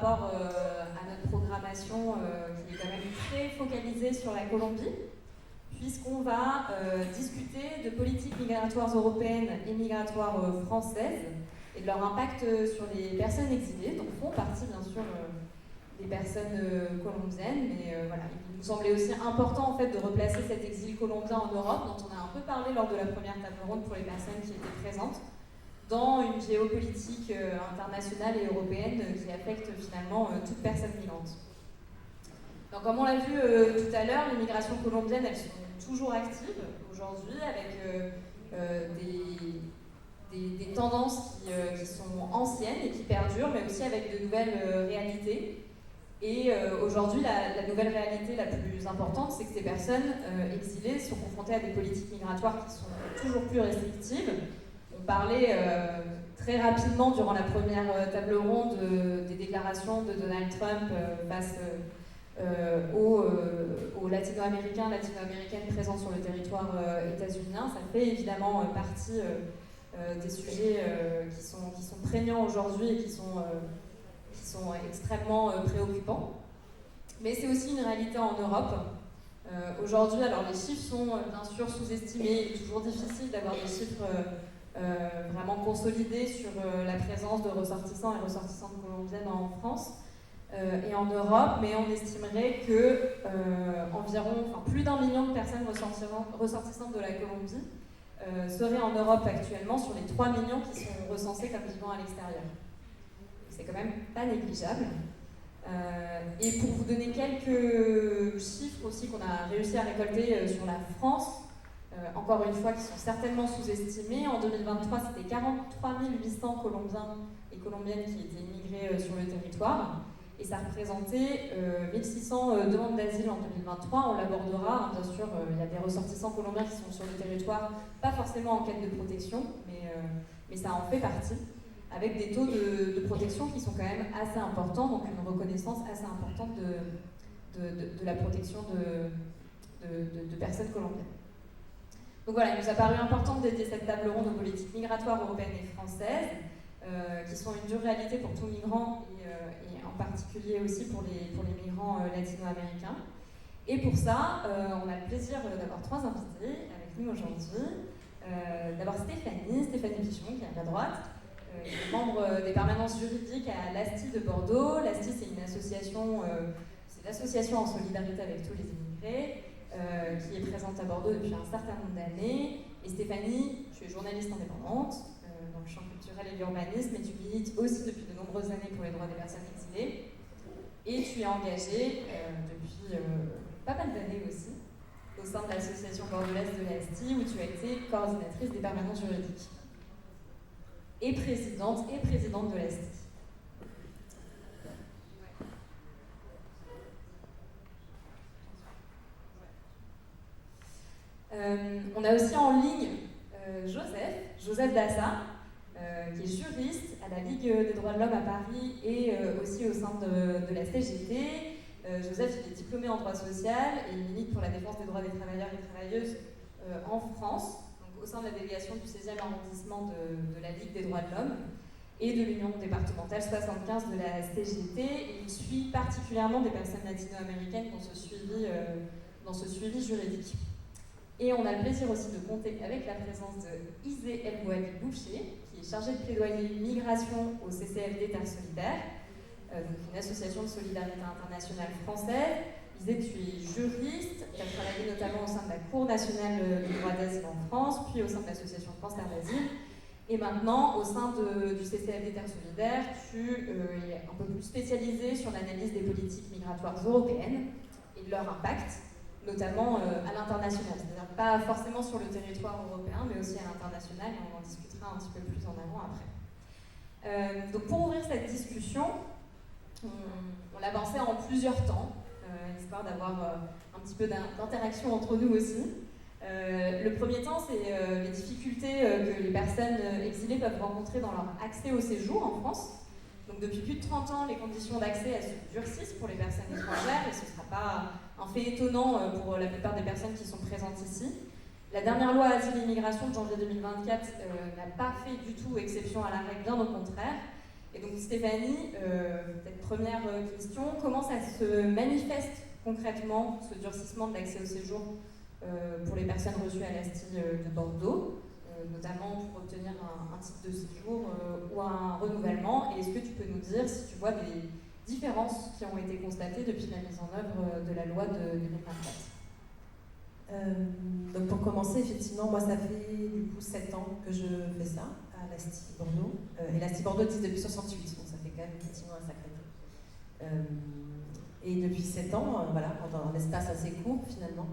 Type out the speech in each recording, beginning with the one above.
rapport à notre programmation qui est quand même très focalisée sur la Colombie, puisqu'on va discuter de politiques migratoires européennes et migratoires françaises et de leur impact sur les personnes exilées, donc font partie bien sûr des personnes colombiennes, mais voilà, il nous semblait aussi important en fait de replacer cet exil colombien en Europe, dont on a un peu parlé lors de la première table ronde pour les personnes qui étaient présentes, dans une géopolitique internationale et européenne qui affecte finalement toute personne migrante. Donc, comme on l'a vu tout à l'heure, les migrations colombiennes, elles sont toujours actives aujourd'hui avec des tendances qui sont anciennes et qui perdurent, mais aussi avec de nouvelles réalités. Et aujourd'hui, la nouvelle réalité la plus importante, c'est que ces personnes exilées sont confrontées à des politiques migratoires qui sont toujours plus restrictives. On parlait très rapidement durant la première table ronde des déclarations de Donald Trump face aux latino-américaines présents sur le territoire états-unien. Ça fait évidemment partie des sujets qui sont prégnants aujourd'hui et qui sont extrêmement préoccupants. Mais c'est aussi une réalité en Europe. Aujourd'hui, alors les chiffres sont bien sûr sous-estimés. Il est toujours difficile d'avoir des chiffres vraiment consolidés sur la présence de ressortissants et ressortissantes colombiennes en France et en Europe, mais on estimerait que plus d'1 million de personnes ressortissantes de la Colombie seraient en Europe actuellement sur les 3 millions qui sont recensés comme vivant à l'extérieur. C'est quand même pas négligeable. Et pour vous donner quelques chiffres aussi qu'on a réussi à récolter sur la France, encore une fois qui sont certainement sous-estimés, en 2023 c'était 43 800 Colombiens et Colombiennes qui étaient immigrés sur le territoire, et ça représentait 1600 demandes d'asile en 2023. On l'abordera, bien sûr, il y a des ressortissants colombiens qui sont sur le territoire, pas forcément en quête de protection, mais ça en fait partie, avec des taux de protection qui sont quand même assez importants, donc une reconnaissance assez importante de la protection de personnes colombiennes. Donc voilà, il nous a paru important de dédier cette table ronde aux politiques migratoires européennes et françaises, qui sont une dure réalité pour tout migrant et en particulier aussi pour les migrants latino-américains. Et pour ça, on a le plaisir d'avoir 3 invités avec nous aujourd'hui. D'abord Stéphanie Pichon, qui est à ma droite, qui est membre des permanences juridiques à l'ASTI de Bordeaux. L'ASTI, c'est une association, c'est l'association en solidarité avec tous les immigrés, qui est présente à Bordeaux depuis un certain nombre d'années. Et Stéphanie, tu es journaliste indépendante dans le champ culturel et l'urbanisme, et tu milites aussi depuis de nombreuses années pour les droits des personnes exilées. Et tu es engagée depuis pas mal d'années aussi au sein de l'association bordelaise de l'ASTI, où tu as été coordinatrice des permanences juridiques et présidente de l'ASTI. On a aussi en ligne Joseph Dassa, qui est juriste à la Ligue des droits de l'homme à Paris et aussi au sein de la CGT. Joseph, il est diplômé en droit social et il milite pour la défense des droits des travailleurs et travailleuses en France, donc au sein de la délégation du 16e arrondissement de la Ligue des droits de l'homme et de l'Union départementale 75 de la CGT. Et il suit particulièrement des personnes latino-américaines dans ce suivi juridique. Et on a le plaisir aussi de compter avec la présence de Isée El Bouali Boucher, qui est chargée de plaidoyer migration au CCFD Terre Solidaire, donc une association de solidarité internationale française. Isée, tu es juriste, tu as travaillé notamment au sein de la Cour nationale du droit d'asile en France, puis au sein de l'association France Terre d'Asile. Et maintenant, au sein du CCFD Terre Solidaire, tu es un peu plus spécialisé sur l'analyse des politiques migratoires européennes et de leur impact, notamment à l'international, c'est-à-dire pas forcément sur le territoire européen, mais aussi à l'international, et on en discutera un petit peu plus en avant après. Donc pour ouvrir cette discussion, on l'a pensé en plusieurs temps, histoire d'avoir un petit peu d'interaction entre nous aussi. Le premier temps, c'est les difficultés que les personnes exilées peuvent rencontrer dans leur accès au séjour en France. Donc depuis plus de 30 ans, les conditions d'accès elles se durcissent pour les personnes étrangères, et ce ne sera pas un fait étonnant pour la plupart des personnes qui sont présentes ici. La dernière loi Asile et Immigration de janvier 2024 n'a pas fait du tout exception à la règle, bien au contraire. Et donc Stéphanie, peut-être première question, comment ça se manifeste concrètement, ce durcissement de l'accès au séjour pour les personnes reçues à l'ASTI de Bordeaux, notamment pour obtenir un titre de séjour ou un renouvellement? Et est-ce que tu peux nous dire si tu vois des différences qui ont été constatées depuis la mise en œuvre de la loi de 2024? Donc pour commencer, effectivement, moi ça fait du coup 7 ans que je fais ça à l'ASTI Bordeaux. Et l'ASTI Bordeaux existe depuis 68, donc ça fait quand même effectivement un sacré temps. Et depuis 7 ans, voilà, dans un espace assez court finalement,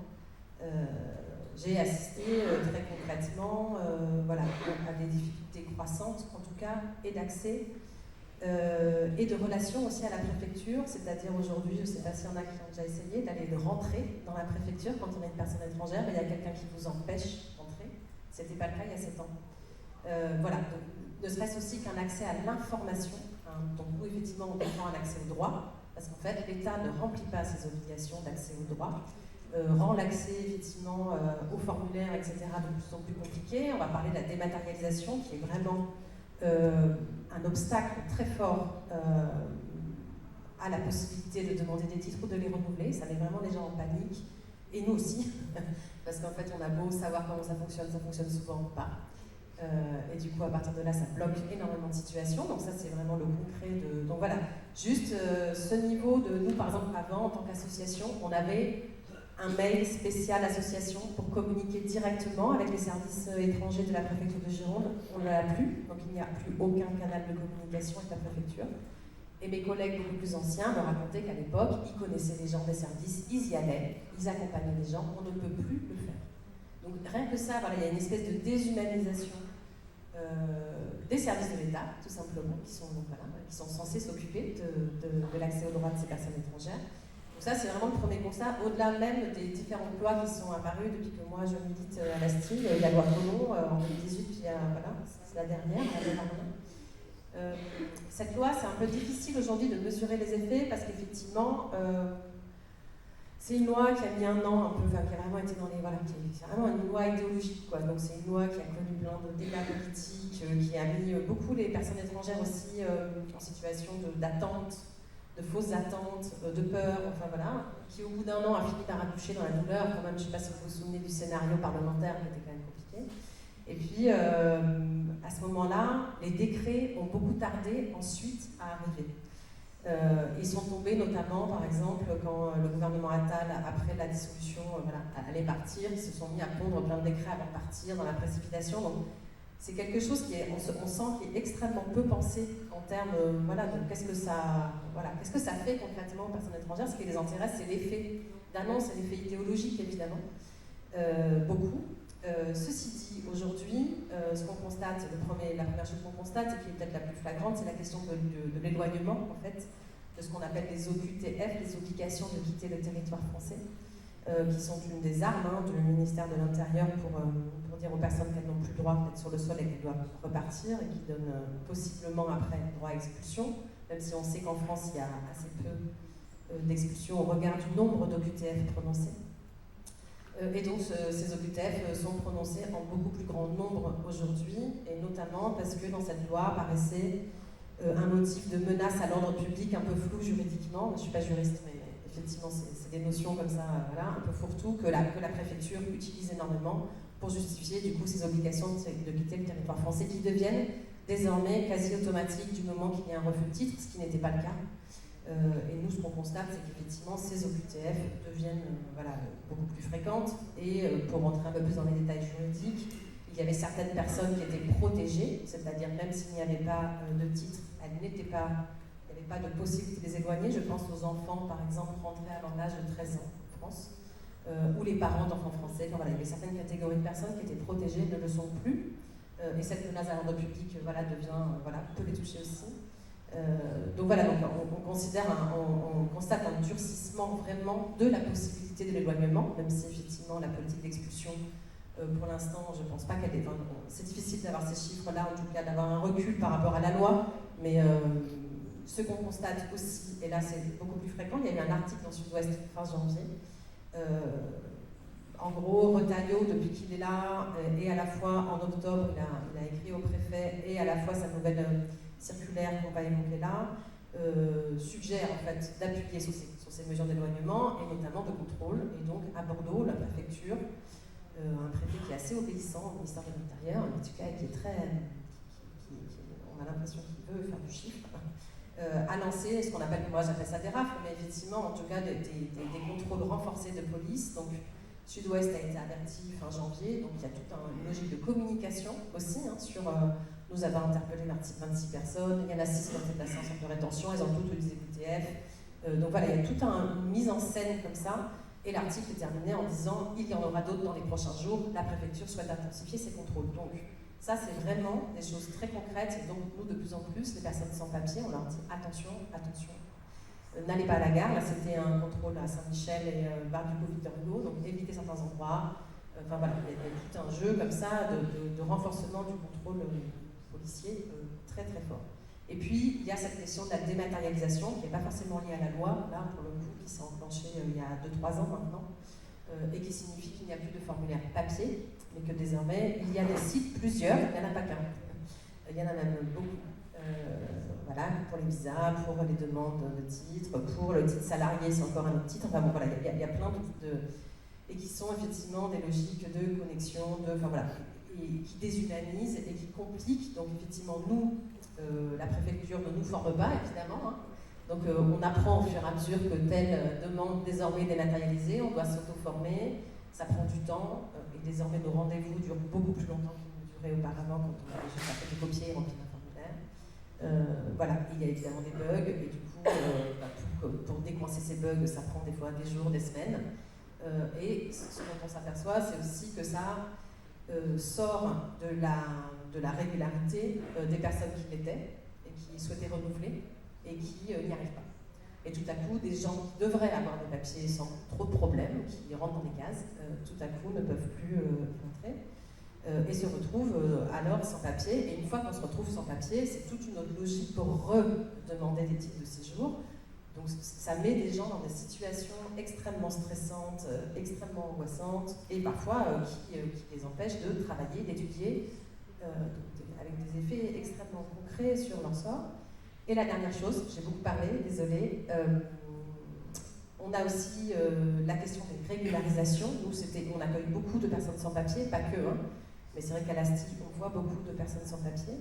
j'ai assisté très concrètement voilà, à des difficultés croissantes, en tout cas, et d'accès, et de relation aussi à la préfecture, c'est-à-dire aujourd'hui, je ne sais pas s'il y en a qui ont déjà essayé, d'aller rentrer dans la préfecture quand on est une personne étrangère et il y a quelqu'un qui vous empêche d'entrer. Ce n'était pas le cas il y a 7 ans. Voilà, donc, ne serait-ce aussi qu'un accès à l'information, hein, donc où effectivement on défend un accès au droit, parce qu'en fait l'État ne remplit pas ses obligations d'accès au droit, rend l'accès effectivement aux formulaires, etc. de plus en plus compliqué. On va parler de la dématérialisation qui est vraiment un obstacle très fort à la possibilité de demander des titres ou de les renouveler. Ça met vraiment les gens en panique, et nous aussi, parce qu'en fait on a beau savoir comment ça fonctionne souvent pas. Et du coup, à partir de là, ça bloque énormément de situations. Donc ça, c'est vraiment le concret de... Donc voilà, juste ce niveau de... Nous, par exemple, avant, en tant qu'association, on avait un mail spécial association pour communiquer directement avec les services étrangers de la préfecture de Gironde. On ne l'a plus, donc il n'y a plus aucun canal de communication avec la préfecture. Et mes collègues beaucoup plus anciens me racontaient qu'à l'époque, ils connaissaient les gens des services, ils y allaient, ils accompagnaient les gens, on ne peut plus le faire. Donc rien que ça, voilà, il y a une espèce de déshumanisation des services de l'État, tout simplement, qui sont censés s'occuper de l'accès aux droits de ces personnes étrangères. Donc ça, c'est vraiment le premier constat, au-delà même des différentes lois qui sont apparues depuis que moi je milite à l'ASTI. Il y a la loi Collomb en 2018, puis voilà, c'est la dernière, cette loi, c'est un peu difficile aujourd'hui de mesurer les effets parce qu'effectivement, c'est une loi qui a mis un an un peu, enfin qui a vraiment été dans les... Voilà, c'est vraiment une loi idéologique, quoi. Donc c'est une loi qui a connu plein de débats politiques, qui a mis beaucoup les personnes étrangères aussi en situation d'attente, de fausses attentes, de peur, enfin voilà, qui au bout d'un an a fini par accoucher dans la douleur, quand même, je ne sais pas si vous vous souvenez du scénario parlementaire qui était quand même compliqué. Et puis, à ce moment-là, les décrets ont beaucoup tardé ensuite à arriver. Ils sont tombés notamment, par exemple, quand le gouvernement Attal, après la dissolution, allait partir, ils se sont mis à pondre plein de décrets avant de partir dans la précipitation. Donc, c'est quelque chose qui est, on sent, qui est extrêmement peu pensé en termes de qu'est-ce que ça fait concrètement aux personnes étrangères. Ce qui les intéresse, c'est l'effet d'annonce et l'effet idéologique, évidemment, beaucoup. Ceci dit, aujourd'hui, ce qu'on constate, la première chose qu'on constate, et qui est peut-être la plus flagrante, c'est la question de l'éloignement, en fait, de ce qu'on appelle les OQTF, les obligations de quitter le territoire français, qui sont une des armes du ministère de l'Intérieur pour dire aux personnes qu'elles n'ont plus le droit d'être sur le sol et qu'elles doivent repartir, et qui donne possiblement après droit à expulsion, même si on sait qu'en France, il y a assez peu d'expulsions au regard du nombre d'OQTF prononcés. Et donc ces OQTF sont prononcés en beaucoup plus grand nombre aujourd'hui, et notamment parce que dans cette loi apparaissait un motif de menace à l'ordre public un peu flou juridiquement. Je ne suis pas juriste, mais effectivement c'est des notions comme ça, un peu fourre-tout, que la préfecture utilise énormément pour justifier du coup ces obligations de quitter le territoire français, qui deviennent désormais quasi automatiques du moment qu'il y a un refus de titre, ce qui n'était pas le cas. Et nous, ce qu'on constate, c'est qu'effectivement, ces OQTF deviennent beaucoup plus fréquentes. Et pour rentrer un peu plus dans les détails juridiques, il y avait certaines personnes qui étaient protégées, c'est-à-dire même s'il n'y avait pas de titre, il n'y avait pas de possibilité de les éloigner. Je pense aux enfants, par exemple, rentrés avant l'âge de 13 ans en France, ou les parents d'enfants français. Enfin, il y avait certaines catégories de personnes qui étaient protégées, ne le sont plus. Et cette menace à l'ordre public peut les toucher aussi. Donc on constate un durcissement vraiment de la possibilité de l'éloignement, même si effectivement la politique d'expulsion, pour l'instant, je ne pense pas qu'elle est... c'est difficile d'avoir ces chiffres-là, en tout cas d'avoir un recul par rapport à la loi, mais ce qu'on constate aussi, et là c'est beaucoup plus fréquent, il y a eu un article dans Sud-Ouest fin janvier, en gros, Retailleau, depuis qu'il est là, et à la fois en octobre, il a écrit au préfet, et à la fois sa nouvelle circulaire qu'on va évoquer là suggère en fait d'appuyer sur ces mesures d'éloignement et notamment de contrôle. Et donc à Bordeaux, la préfecture, un préfet qui est assez obéissant au ministère de l'Intérieur, en tout cas qui est très, on a l'impression qu'il veut faire du chiffre, a lancé ce qu'on appelle, moi j'appelle ça des rafles, mais effectivement en tout cas des contrôles renforcés de police. Donc Sud-Ouest a été averti fin janvier, donc il y a toute une logique de communication aussi sur nous avons interpellé 26 personnes, il y en a 6 qui ont été placées en centre de rétention, elles ont toutes utilisé l'UTF. Donc voilà, il y a toute une mise en scène comme ça. Et l'article est terminé en disant il y en aura d'autres dans les prochains jours, la préfecture souhaite intensifier ses contrôles. Donc ça c'est vraiment des choses très concrètes et donc nous de plus en plus, les personnes sans papier, on leur dit attention, n'allez pas à la gare. Là c'était un contrôle à Saint-Michel et Bar du Victor Hugo, donc évitez certains endroits. Enfin voilà, il y a tout un jeu comme ça de renforcement du contrôle policier très très fort. Et puis, il y a cette question de la dématérialisation, qui n'est pas forcément liée à la loi, là, pour le coup, qui s'est enclenchée il y a 2-3 ans maintenant, et qui signifie qu'il n'y a plus de formulaire papier, mais que désormais, il y a des sites, plusieurs, il n'y en a pas qu'un. Il y en a même beaucoup. Voilà, pour les visas, pour les demandes de titres, pour le titre salarié, c'est encore un autre titre. Enfin bon, voilà, il y a plein de... Et qui sont effectivement des logiques de connexion, enfin voilà, et qui déshumanisent et qui compliquent. Donc effectivement, nous, la préfecture ne nous forme pas, évidemment. Donc on apprend au fur et à mesure que telle demande désormais dématérialisée, on doit s'auto-former, ça prend du temps, et désormais nos rendez-vous durent beaucoup plus longtemps qu'ils ne duraient auparavant quand on avait juste à faire des copier et remplir un formulaire. Voilà, il y a évidemment des bugs, et du coup, pour décoincer ces bugs, ça prend des fois des jours, des semaines. Et ce dont on s'aperçoit, c'est aussi que ça sort de la régularité des personnes qui l'étaient et qui souhaitaient renouveler et qui n'y arrivent pas. Et tout à coup, des gens qui devraient avoir des papiers sans trop de problèmes, qui rentrent dans des cases, tout à coup ne peuvent plus rentrer et se retrouvent alors sans papier. Et une fois qu'on se retrouve sans papier, c'est toute une autre logique pour redemander des titres de séjour. Donc ça met des gens dans des situations extrêmement stressantes, extrêmement angoissantes et parfois qui les empêchent de travailler, d'étudier avec des effets extrêmement concrets sur leur sort. Et la dernière chose, j'ai beaucoup parlé, désolée, on a aussi la question des régularisations. Nous, on accueille beaucoup de personnes sans papier, pas que, mais c'est vrai qu'à l'ASTI, on voit beaucoup de personnes sans papier.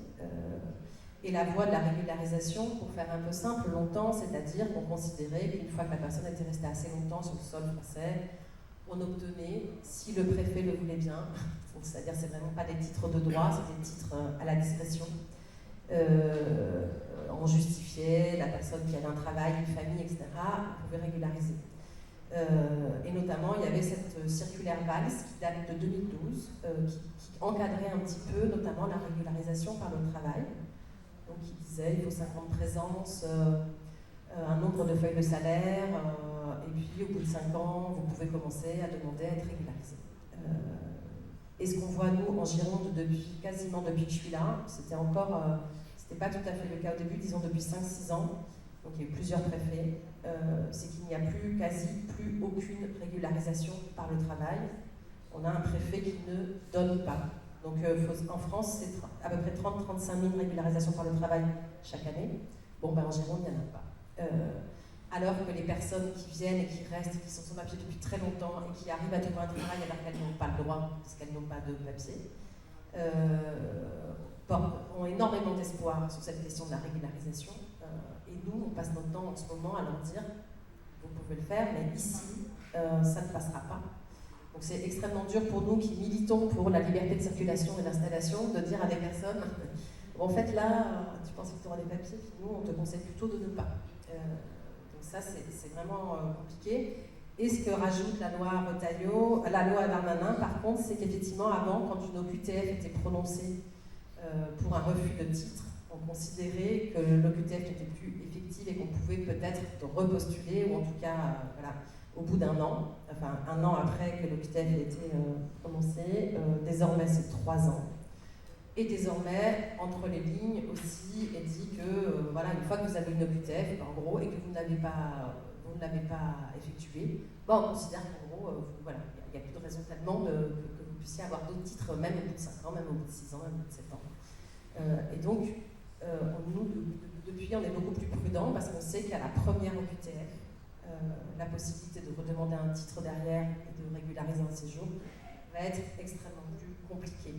Et la voie de la régularisation, pour faire un peu simple, longtemps, c'est-à-dire qu'on considérait qu'une fois que la personne était restée assez longtemps sur le sol français, on obtenait, si le préfet le voulait bien, c'est-à-dire c'est vraiment pas des titres de droit, c'est des titres à la discrétion. On justifiait la personne qui avait un travail, une famille, etc., on pouvait régulariser. Et notamment, il y avait cette circulaire Valls qui date de 2012, qui encadrait un petit peu notamment la régularisation par le travail. Donc il disait il faut 5 ans de présence, un nombre de feuilles de salaire, et puis au bout de 5 ans, vous pouvez commencer à demander à être régularisé. Et ce qu'on voit nous en Gironde quasiment depuis que je suis là, c'était pas tout à fait le cas au début, disons depuis 5-6 ans, donc il y a eu plusieurs préfets, c'est qu'il n'y a plus aucune régularisation par le travail. On a un préfet qui ne donne pas. Donc en France, c'est à peu près 30-35 000 régularisations par le travail chaque année. Bon, en Gironde, il n'y en a pas. Alors que les personnes qui viennent et qui restent, qui sont sans papier depuis très longtemps et qui arrivent à trouver un travail alors qu'elles n'ont pas le droit, parce qu'elles n'ont pas de papier, ont énormément d'espoir sur cette question de la régularisation. Et nous, on passe notre temps en ce moment à leur dire vous pouvez le faire, mais ici, ça ne passera pas. Donc c'est extrêmement dur pour nous qui militons pour la liberté de circulation et d'installation de dire à des personnes bon, en fait là, tu penses que tu auras des papiers, puis nous on te conseille plutôt de ne pas. Donc ça c'est vraiment compliqué. Et ce que rajoute la loi Retailleau, la loi Darmanin par contre, c'est qu'effectivement avant, quand une OQTF était prononcée pour un refus de titre, on considérait que l'OQTF n'était plus effective et qu'on pouvait peut-être repostuler, ou en tout cas voilà, au bout d'un an, enfin 1 an après que l'OQTF ait été prononcé, désormais c'est 3 ans. Et désormais, entre les lignes aussi, est dit que voilà, une fois que vous avez une OQTF, en gros, et que vous ne l'avez pas effectuée, bon, on considère qu'en gros, voilà, il n'y a plus de raison tellement que vous puissiez avoir d'autres titres, même au bout de 5 ans, même au bout de 6 ans, même au bout de 7 ans. Et donc, Depuis, on est beaucoup plus prudent parce qu'on sait qu'à la première OQTF, la possibilité de redemander un titre derrière et de régulariser un séjour va être extrêmement plus compliquée.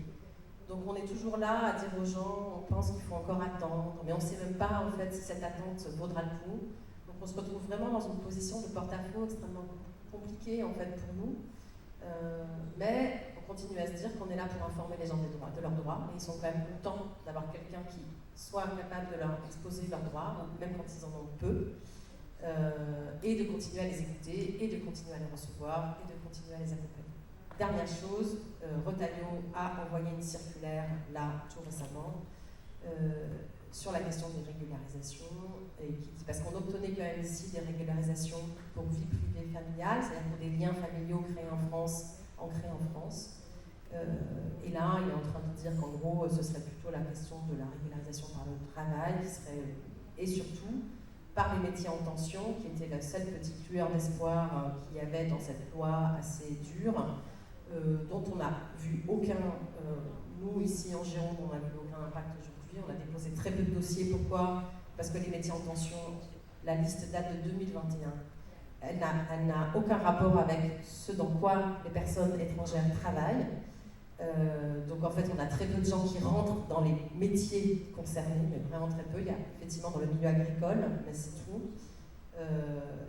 Donc on est toujours là à dire aux gens, on pense qu'il faut encore attendre, mais on ne sait même pas en fait si cette attente vaudra le coup. Donc on se retrouve vraiment dans une position de porte-à-faux extrêmement compliquée en fait pour nous. Mais on continue à se dire qu'on est là pour informer les gens de leurs droits, et ils sont quand même contents d'avoir quelqu'un qui soit capable de leur exposer leurs droits, même quand ils en ont peu, et de continuer à les écouter, et de continuer à les recevoir, et de continuer à les accompagner. Dernière chose, Retailleau a envoyé une circulaire, là, tout récemment, sur la question des régularisations, parce qu'on obtenait quand même ici des régularisations pour vie privée familiale, c'est-à-dire pour des liens familiaux créés en France, ancrés en France. Et là, il est en train de dire qu'en gros, ce serait plutôt la question de la régularisation par le travail, et surtout par les métiers en tension, qui était la seule petite lueur d'espoir qu'il y avait dans cette loi assez dure, dont on n'a vu aucun, nous ici en Gironde, on n'a vu aucun impact aujourd'hui, on a déposé très peu de dossiers. Pourquoi ? Parce que les métiers en tension, la liste date de 2021. Elle n'a aucun rapport avec ce dans quoi les personnes étrangères travaillent. Donc en fait, on a très peu de gens qui rentrent dans les métiers concernés, mais vraiment très peu. Il y a effectivement dans le milieu agricole, mais c'est tout.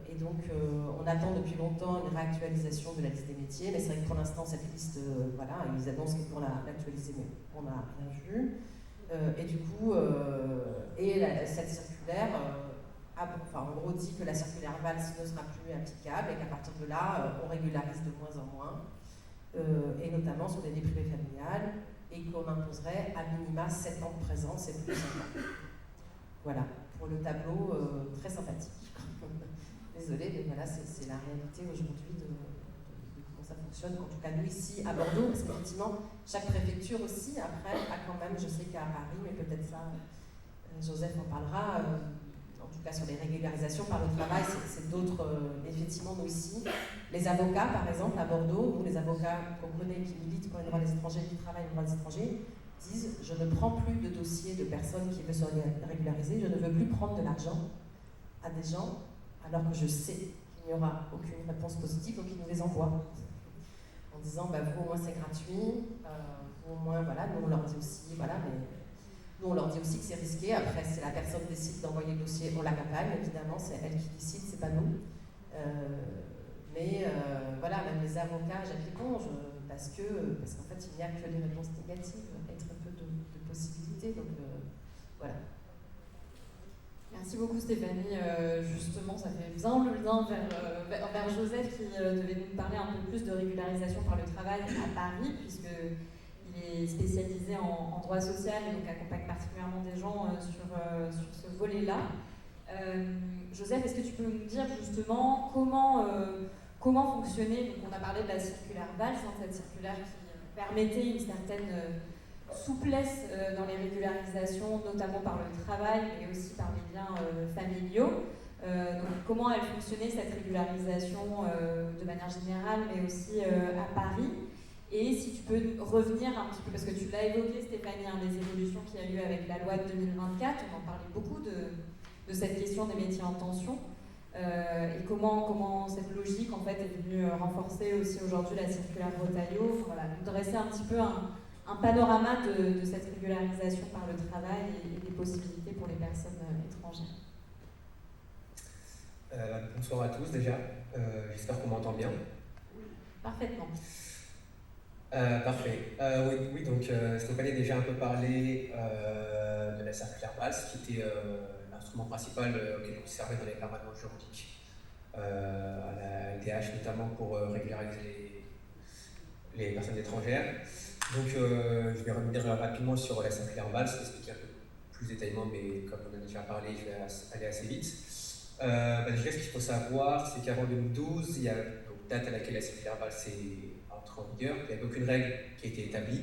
Et donc on attend depuis longtemps une réactualisation de la liste des métiers, mais c'est vrai que pour l'instant cette liste, voilà, ils annoncent qu'ils vont l'actualiser, mais on n'a rien vu. Et du coup, cette circulaire, en gros dit que la circulaire Valls ne sera plus applicable et qu'à partir de là, on régularise de moins en moins, et notamment sur les privées familiales, et qu'on imposerait à minima 7 ans de présence et plus de 5 ans. Voilà, pour le tableau très sympathique. Désolée, mais voilà, c'est la réalité aujourd'hui de comment ça fonctionne. En tout cas, nous ici à Bordeaux, parce qu'effectivement, chaque préfecture aussi, après, a quand même, je sais qu'à Paris, mais peut-être ça, Joseph en parlera, en tout cas sur les régularisations par le travail, c'est d'autres, effectivement, nous ici. Les avocats, par exemple, à Bordeaux, nous, les avocats qu'on connaît qui militent pour les droits des étrangers, qui travaillent les droits des étrangers, disent « je ne prends plus de dossiers de personnes qui veulent se régulariser, je ne veux plus prendre de l'argent à des gens alors que je sais qu'il n'y aura aucune réponse positive, donc ils nous les envoient en disant bah, vous au moins c'est gratuit, vous au moins voilà, nous on leur dit aussi voilà, mais nous on leur dit aussi que c'est risqué. Après si la personne décide d'envoyer le dossier, on l'accompagne évidemment, c'est elle qui décide, c'est pas nous. Voilà, même les avocats jettent l'éponge parce qu'en fait il n'y a que des réponses négatives et très peu de possibilités, donc voilà. Merci beaucoup Stéphanie. Justement, ça fait bien le lien vers Joseph qui devait nous parler un peu plus de régularisation par le travail à Paris, puisqu'il est spécialisé en droit social et donc accompagne particulièrement des gens sur ce volet-là. Joseph, est-ce que tu peux nous dire justement comment fonctionnait, donc on a parlé de la circulaire Valls, cette circulaire qui permettait une certaine souplesse dans les régularisations, notamment par le travail, mais aussi par les liens familiaux. Donc, comment elle fonctionnait cette régularisation de manière générale, mais aussi à Paris. Et si tu peux revenir un petit peu, parce que tu l'as évoqué Stéphanie, des évolutions qu'il y a eu avec la loi de 2024, on en parlait beaucoup de cette question des métiers en tension, et comment cette logique en fait est venue renforcer aussi aujourd'hui la circulaire Retailleau. Voilà, nous dresser un petit peu un panorama de cette régularisation par le travail et des possibilités pour les personnes étrangères. Bonsoir à tous déjà, j'espère qu'on m'entend bien. Parfaitement. Parfait. Oui, donc Stéphanie a déjà un peu parlé de la circulaire Valls, qui était l'instrument principal auquel on servait dans les permanences juridiques, à la LDH notamment pour régulariser les personnes étrangères. Donc je vais revenir rapidement sur la circulaire Valls, expliquer un peu plus détaillement, mais comme on a déjà parlé, je vais aller assez vite. Déjà, ce qu'il faut savoir, c'est qu'avant 2012, il y a donc date à laquelle la circulaire Valls est entrée en vigueur, il n'y avait aucune règle qui a été établie,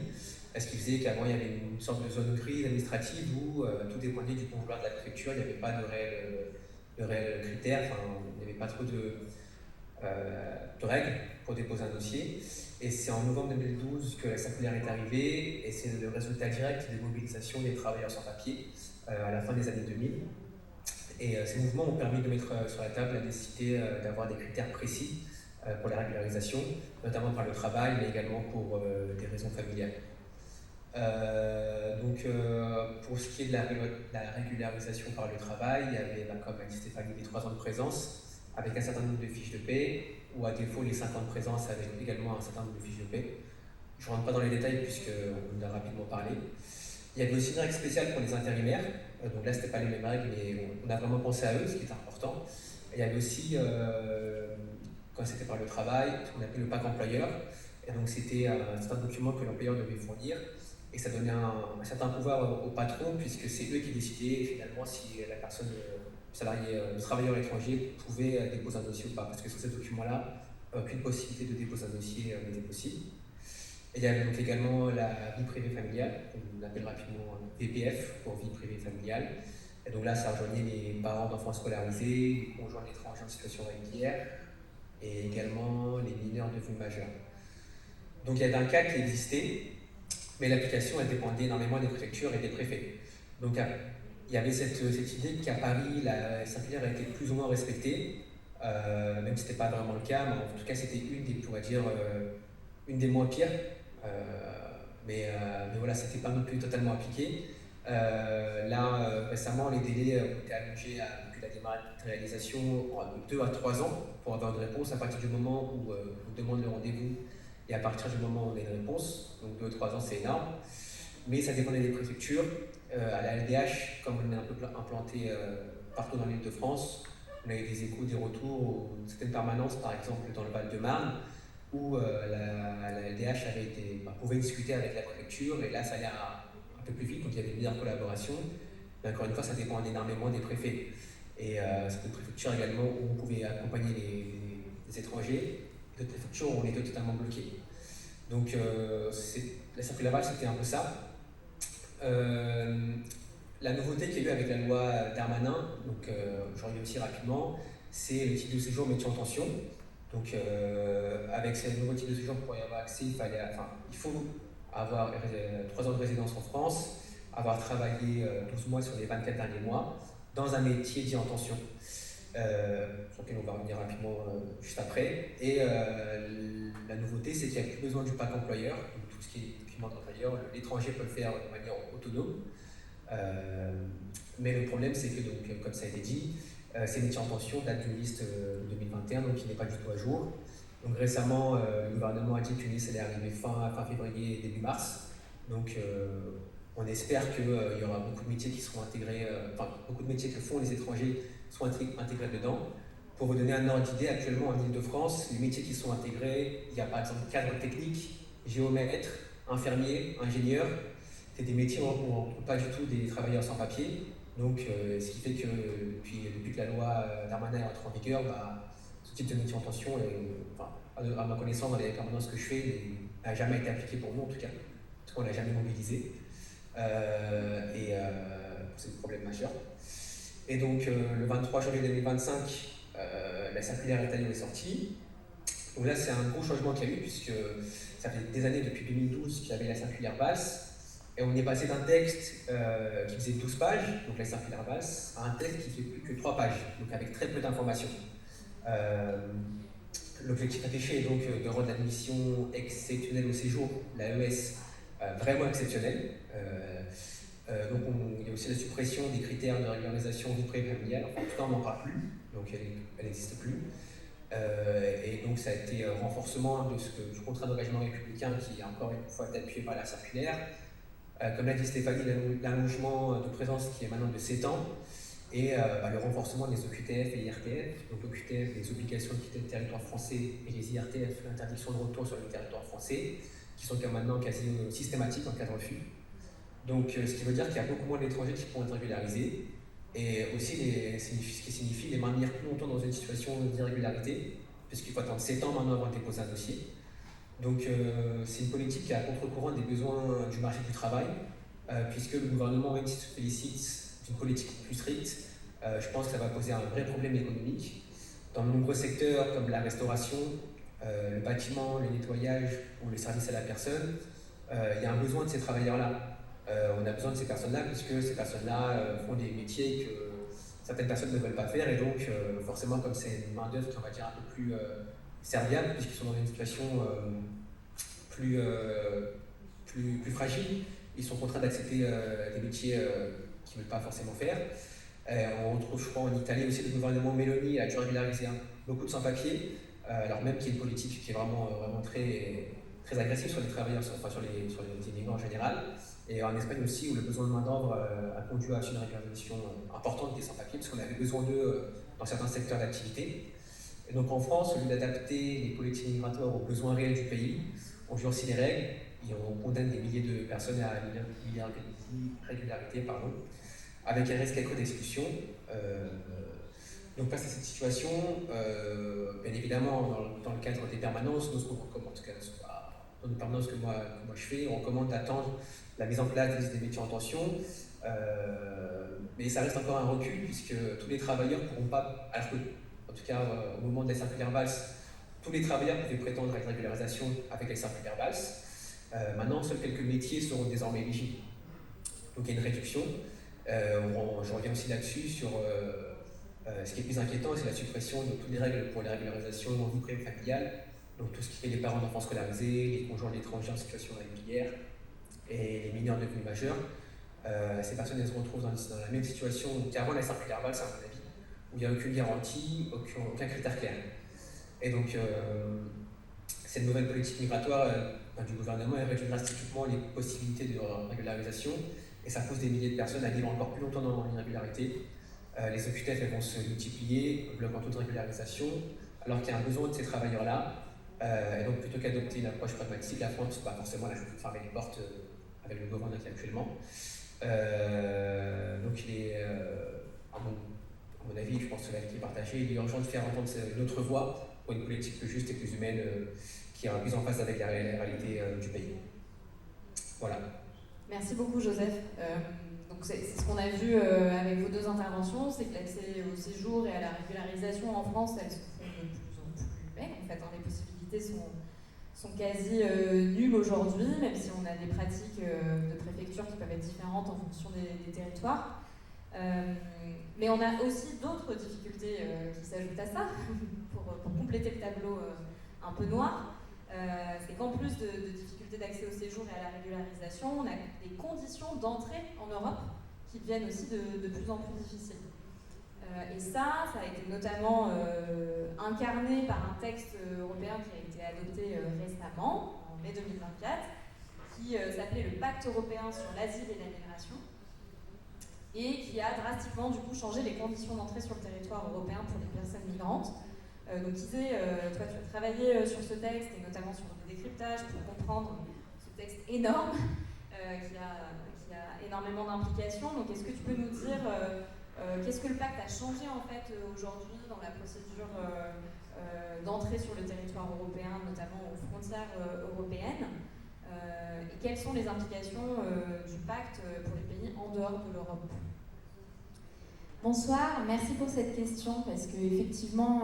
ce qui faisait qu'avant il y avait une sorte de zone grise administrative où tout dépendait du bon vouloir de la préfecture, il n'y avait pas de réels critères, enfin, il n'y avait pas trop de règles pour déposer un dossier. Et c'est en novembre 2012 que la circulaire est arrivée, et c'est le résultat direct des mobilisations des travailleurs sans papier à la fin des années 2000. Et ces mouvements ont permis de mettre sur la table la nécessité d'avoir des critères précis pour la régularisation, notamment par le travail, mais également pour des raisons familiales. Pour ce qui est de la régularisation par le travail, il y avait, comme a dit Stéphanie, les 3 ans de présence avec un certain nombre de fiches de paie, ou à défaut les 5 ans de présence avec également un certain nombre de fiches de paie. Je ne rentre pas dans les détails puisqu'on en a rapidement parlé. Il y avait aussi une règle spéciale pour les intérimaires, donc là c'était pas les mêmes règles, mais on a vraiment pensé à eux, ce qui est important. Il y avait aussi, quand c'était par le travail, ce qu'on appelait le pack employeur, et donc c'était un certain document que l'employeur devait fournir, et ça donnait un certain pouvoir au patron, puisque c'est eux qui décidaient finalement si la personne, le travailleur étranger, pouvait déposer un dossier ou pas, parce que sur ce document-là, aucune possibilité de déposer un dossier n'était possible. Et il y avait donc également la vie privée familiale, qu'on appelle rapidement VPF pour vie privée familiale. Et donc là, ça rejoignait les parents d'enfants scolarisés, les conjoints d'étrangers en situation régulière, et également les mineurs devenus majeurs. Donc il y avait un cas qui existait, mais l'application elle dépendait énormément des préfectures et des préfets. Donc il y avait cette idée qu'à Paris, la circulaire était plus ou moins respectée, même si ce n'était pas vraiment le cas, mais en tout cas c'était une des moins pires. Mais voilà, c'était pas non plus totalement appliqué. Récemment, les délais ont été allongés depuis la dématérialisation de 2 à 3 ans pour avoir une réponse à partir du moment où on demande le rendez-vous et à partir du moment où on a une réponse. Donc 2 à 3 ans, c'est énorme. Mais ça dépendait des préfectures. À la LDH, comme on est un peu implanté partout dans l'île de France, on a eu des échos, des retours, certaines permanences, par exemple dans le Val-de-Marne, où la LDH pouvait discuter avec la préfecture, et là ça allait un peu plus vite, donc il y avait une meilleure collaboration. Mais encore une fois, ça dépend énormément des préfets. Et certaines préfectures également où on pouvait accompagner les étrangers, et d'autres préfectures où on était totalement bloqué. Donc la circulaire Valls, c'était un peu ça. La nouveauté qu'il y a eu avec la loi Darmanin, donc je reviens aussi rapidement, c'est le titre de séjour métier en tension. Donc avec ce nouveau type de séjour pour y avoir accès, il faut avoir 3 ans de résidence en France, avoir travaillé 12 mois sur les 24 derniers mois dans un métier dit en tension, sur lequel on va revenir rapidement juste après. Et la nouveauté, c'est qu'il n'y a plus besoin du pack employeur, donc tout ce qui est document d'employeur, l'étranger peut le faire de manière autonome. Mais le problème, c'est que, donc, comme ça a été dit, ces métiers en tension datent d'une liste 2021, donc qui n'est pas du tout à jour. Donc récemment, le gouvernement a dit qu'une liste allait arriver fin février, début mars. Donc on espère qu'il y aura beaucoup de métiers qui seront intégrés, beaucoup de métiers que font les étrangers seront intégrés dedans. Pour vous donner un ordre d'idée, actuellement en Ile-de-France, les métiers qui sont intégrés, il y a par exemple cadre technique, géomètre, infirmier, ingénieur. C'est des métiers où on ne retrouve pas du tout des travailleurs sans papier. Donc, ce qui fait que depuis que la loi Darmanin est entrée en vigueur, ce type de métier en tension, à ma connaissance, dans les permanences que je fais, n'a jamais été appliqué pour nous en tout cas, parce qu'on ne l'a jamais mobilisé. C'est un problème majeur. Et donc, le 23 janvier 2025, la circulaire est sortie. Donc là, c'est un gros changement qu'il y a eu, puisque ça fait des années, depuis 2012, qu'il y avait la circulaire Valls. Et on est passé d'un texte qui faisait 12 pages, donc la circulaire Valls, à un texte qui fait plus que 3 pages, donc avec très peu d'informations. L'objectif affiché est donc de rendre l'admission exceptionnelle au séjour, l'AES, vraiment exceptionnelle. Donc il y a aussi la suppression des critères de régularisation vie privée familiale, enfin en tout cas on n'en parle plus, donc elle n'existe plus. Et donc ça a été un renforcement du contrat d'engagement républicain qui a encore une fois été appuyé par la circulaire. Comme l'a dit Stéphanie, l'allongement de présence qui est maintenant de 7 ans, et le renforcement des OQTF et IRTF. Donc l'OQTF, les obligations de quitter le territoire français, et les IRTF, l'interdiction de retour sur le territoire français, qui sont maintenant quasi systématiques en cas de refus. Donc ce qui veut dire qu'il y a beaucoup moins d'étrangers qui pourront être régularisés, et aussi ce qui signifie les maintenir plus longtemps dans une situation d'irrégularité, puisqu'il faut attendre 7 ans maintenant avant de déposer un dossier. Donc c'est une politique qui est à contre-courant des besoins du marché du travail, puisque le gouvernement, même s'il se félicite d'une politique plus stricte, je pense que ça va poser un vrai problème économique. Dans de nombreux secteurs comme la restauration, le bâtiment, le nettoyage ou le service à la personne, il y a un besoin de ces travailleurs-là. On a besoin de ces personnes-là puisque ces personnes-là font des métiers que certaines personnes ne veulent pas faire et donc forcément comme c'est une main-d'œuvre qui on va dire un peu plus serviable puisqu'ils sont dans une situation plus fragile, ils sont contraints d'accepter des métiers qu'ils ne veulent pas forcément faire. On retrouve, je crois, en Italie aussi, le gouvernement Meloni a dû régulariser beaucoup de sans-papiers, alors même qu'il y a une politique qui est vraiment très agressive sur les travailleurs, sur les immigrants en général. Et en Espagne aussi, où le besoin de main-d'œuvre a conduit à une régularisation importante des sans-papiers, parce qu'on avait besoin d'eux dans certains secteurs d'activité. Et donc en France, au lieu d'adapter les politiques migratoires aux besoins réels du pays, on durcit les règles et on condamne des milliers de personnes à l'irrégularité, avec un risque accru d'expulsion. Donc face à cette situation, bien évidemment, dans le cadre des permanences, nous, ce qu'on recommande, en tout cas dans les permanences que moi je fais, on recommande d'attendre la mise en place des listes des métiers en tension, mais ça reste encore un recul puisque tous les travailleurs ne pourront pas, alors que, en tout cas au moment de la circulaire Valls, tous les travailleurs pouvaient prétendre à une régularisation avec la circulaire Valls. Maintenant, seuls quelques métiers seront désormais éligibles. Donc il y a une réduction. Je reviens aussi là-dessus sur ce qui est plus inquiétant, c'est la suppression de toutes les règles pour les régularisations non vie privée familiale, donc tout ce qui est les parents d'enfants scolarisés, les conjoints d'étrangers en situation régulière et les mineurs devenus majeurs. Ces personnes elles se retrouvent dans la même situation qu'avant la circulaire Valls, à mon avis, où il n'y a aucune garantie, aucun critère clair. Et donc cette nouvelle politique migratoire du gouvernement elle réduit drastiquement les possibilités de régularisation et ça pousse des milliers de personnes à vivre encore plus longtemps dans l'irrégularité. Les OQTF elles vont se multiplier, bloquant toute régularisation, alors qu'il y a un besoin de ces travailleurs-là. Et donc plutôt qu'adopter une approche pragmatique, la France va forcément la fermer les portes avec le gouvernement qui est actuellement. Donc il est, à mon avis, je pense que c'est l'avis qui est partagé, il est urgent de faire entendre une autre voix pour une politique plus juste et plus humaine qui est plus en phase avec la réalité du pays. Voilà. Merci beaucoup Joseph. Donc c'est ce qu'on a vu avec vos deux interventions, c'est que l'accès au séjour et à la régularisation en France, elles se font de plus en plus humaines. En fait, les possibilités sont quasi nulles aujourd'hui, même si on a des pratiques de préfecture qui peuvent être différentes en fonction des territoires. Mais on a aussi d'autres difficultés qui s'ajoutent à ça, pour compléter le tableau un peu noir. C'est qu'en plus de difficultés d'accès au séjour et à la régularisation, on a des conditions d'entrée en Europe qui deviennent aussi de plus en plus difficiles. Et ça a été notamment incarné par un texte européen qui a été adopté récemment, en mai 2024, qui s'appelait le Pacte européen sur l'asile et la migration, et qui a drastiquement du coup changé les conditions d'entrée sur le territoire européen pour les personnes migrantes. Donc Isée, toi tu as travaillé sur ce texte et notamment sur le décryptage pour comprendre ce texte énorme qui a énormément d'implications. Donc est-ce que tu peux nous dire qu'est-ce que le pacte a changé en fait aujourd'hui dans la procédure d'entrée sur le territoire européen, notamment aux frontières européennes, et quelles sont les implications du pacte pour les pays en dehors de l'Europe? Bonsoir, merci pour cette question parce qu'effectivement,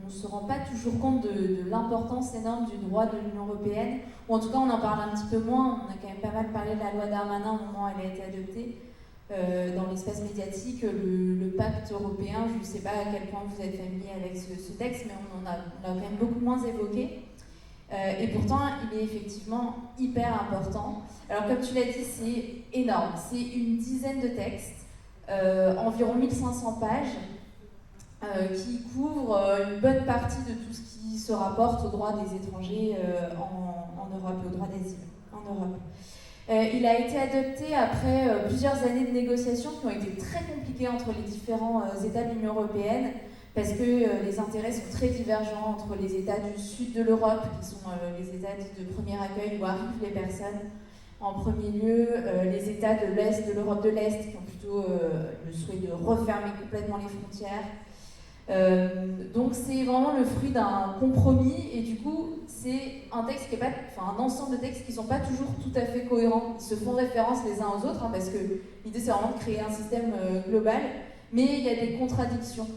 on ne se rend pas toujours compte de l'importance énorme du droit de l'Union européenne, ou en tout cas on en parle un petit peu moins. On a quand même pas mal parlé de la loi Darmanin au moment où elle a été adoptée dans l'espace médiatique, le pacte européen. Je ne sais pas à quel point vous êtes familier avec ce texte, mais on l'a quand même beaucoup moins évoqué. Et pourtant, il est effectivement hyper important. Alors comme tu l'as dit, c'est énorme, c'est une dizaine de textes. Environ 1500 pages qui couvrent une bonne partie de tout ce qui se rapporte aux droits des étrangers en Europe, aux droits d'asile en Europe. Il a été adopté après plusieurs années de négociations qui ont été très compliquées entre les différents États de l'Union européenne parce que les intérêts sont très divergents entre les États du sud de l'Europe, qui sont les États de premier accueil où arrivent les personnes, en premier lieu, les États de l'Est, de l'Europe de l'Est, qui ont plutôt le souhait de refermer complètement les frontières. Donc c'est vraiment le fruit d'un compromis, et du coup, c'est un texte qui est pas, un ensemble de textes qui ne sont pas toujours tout à fait cohérents. Ils se font référence les uns aux autres, parce que l'idée c'est vraiment de créer un système global, mais il y a des contradictions.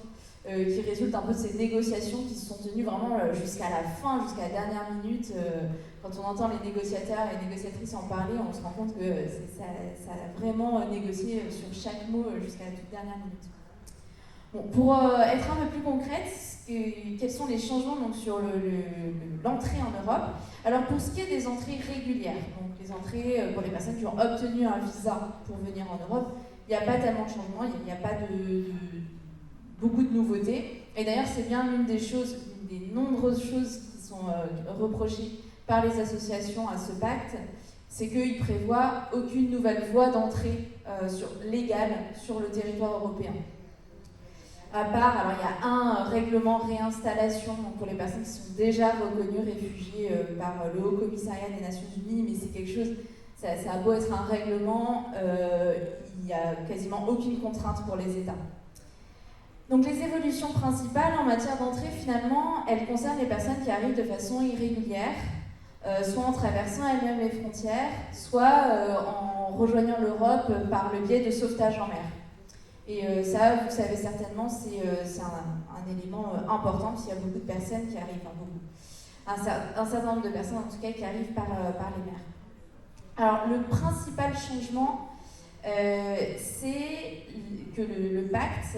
qui résulte un peu de ces négociations qui se sont tenues vraiment jusqu'à la fin, jusqu'à la dernière minute. Quand on entend les négociateurs et les négociatrices en parler, on se rend compte que ça a vraiment négocié sur chaque mot jusqu'à la toute dernière minute. Bon, pour être un peu plus concrète, quels sont les changements donc, sur l'entrée en Europe? Alors pour ce qui est des entrées régulières, donc les entrées pour les personnes qui ont obtenu un visa pour venir en Europe, il n'y a pas tellement de changements, il n'y a pas beaucoup de nouveautés. Et d'ailleurs, c'est bien l'une des nombreuses choses qui sont reprochées par les associations à ce pacte, c'est qu'il ne prévoit aucune nouvelle voie d'entrée légale sur le territoire européen. À part, alors il y a un règlement réinstallation donc pour les personnes qui sont déjà reconnues réfugiées par le Haut Commissariat des Nations Unies, mais c'est quelque chose, ça a beau être un règlement, il n'y a quasiment aucune contrainte pour les États. Donc les évolutions principales en matière d'entrée, finalement, elles concernent les personnes qui arrivent de façon irrégulière, soit en traversant elles-mêmes les frontières, soit en rejoignant l'Europe par le biais de sauvetage en mer. Et ça, vous savez certainement, c'est un élément important, parce qu'il y a beaucoup de personnes qui arrivent, un certain nombre de personnes en tout cas qui arrivent par les mers. Alors le principal changement, c'est que le pacte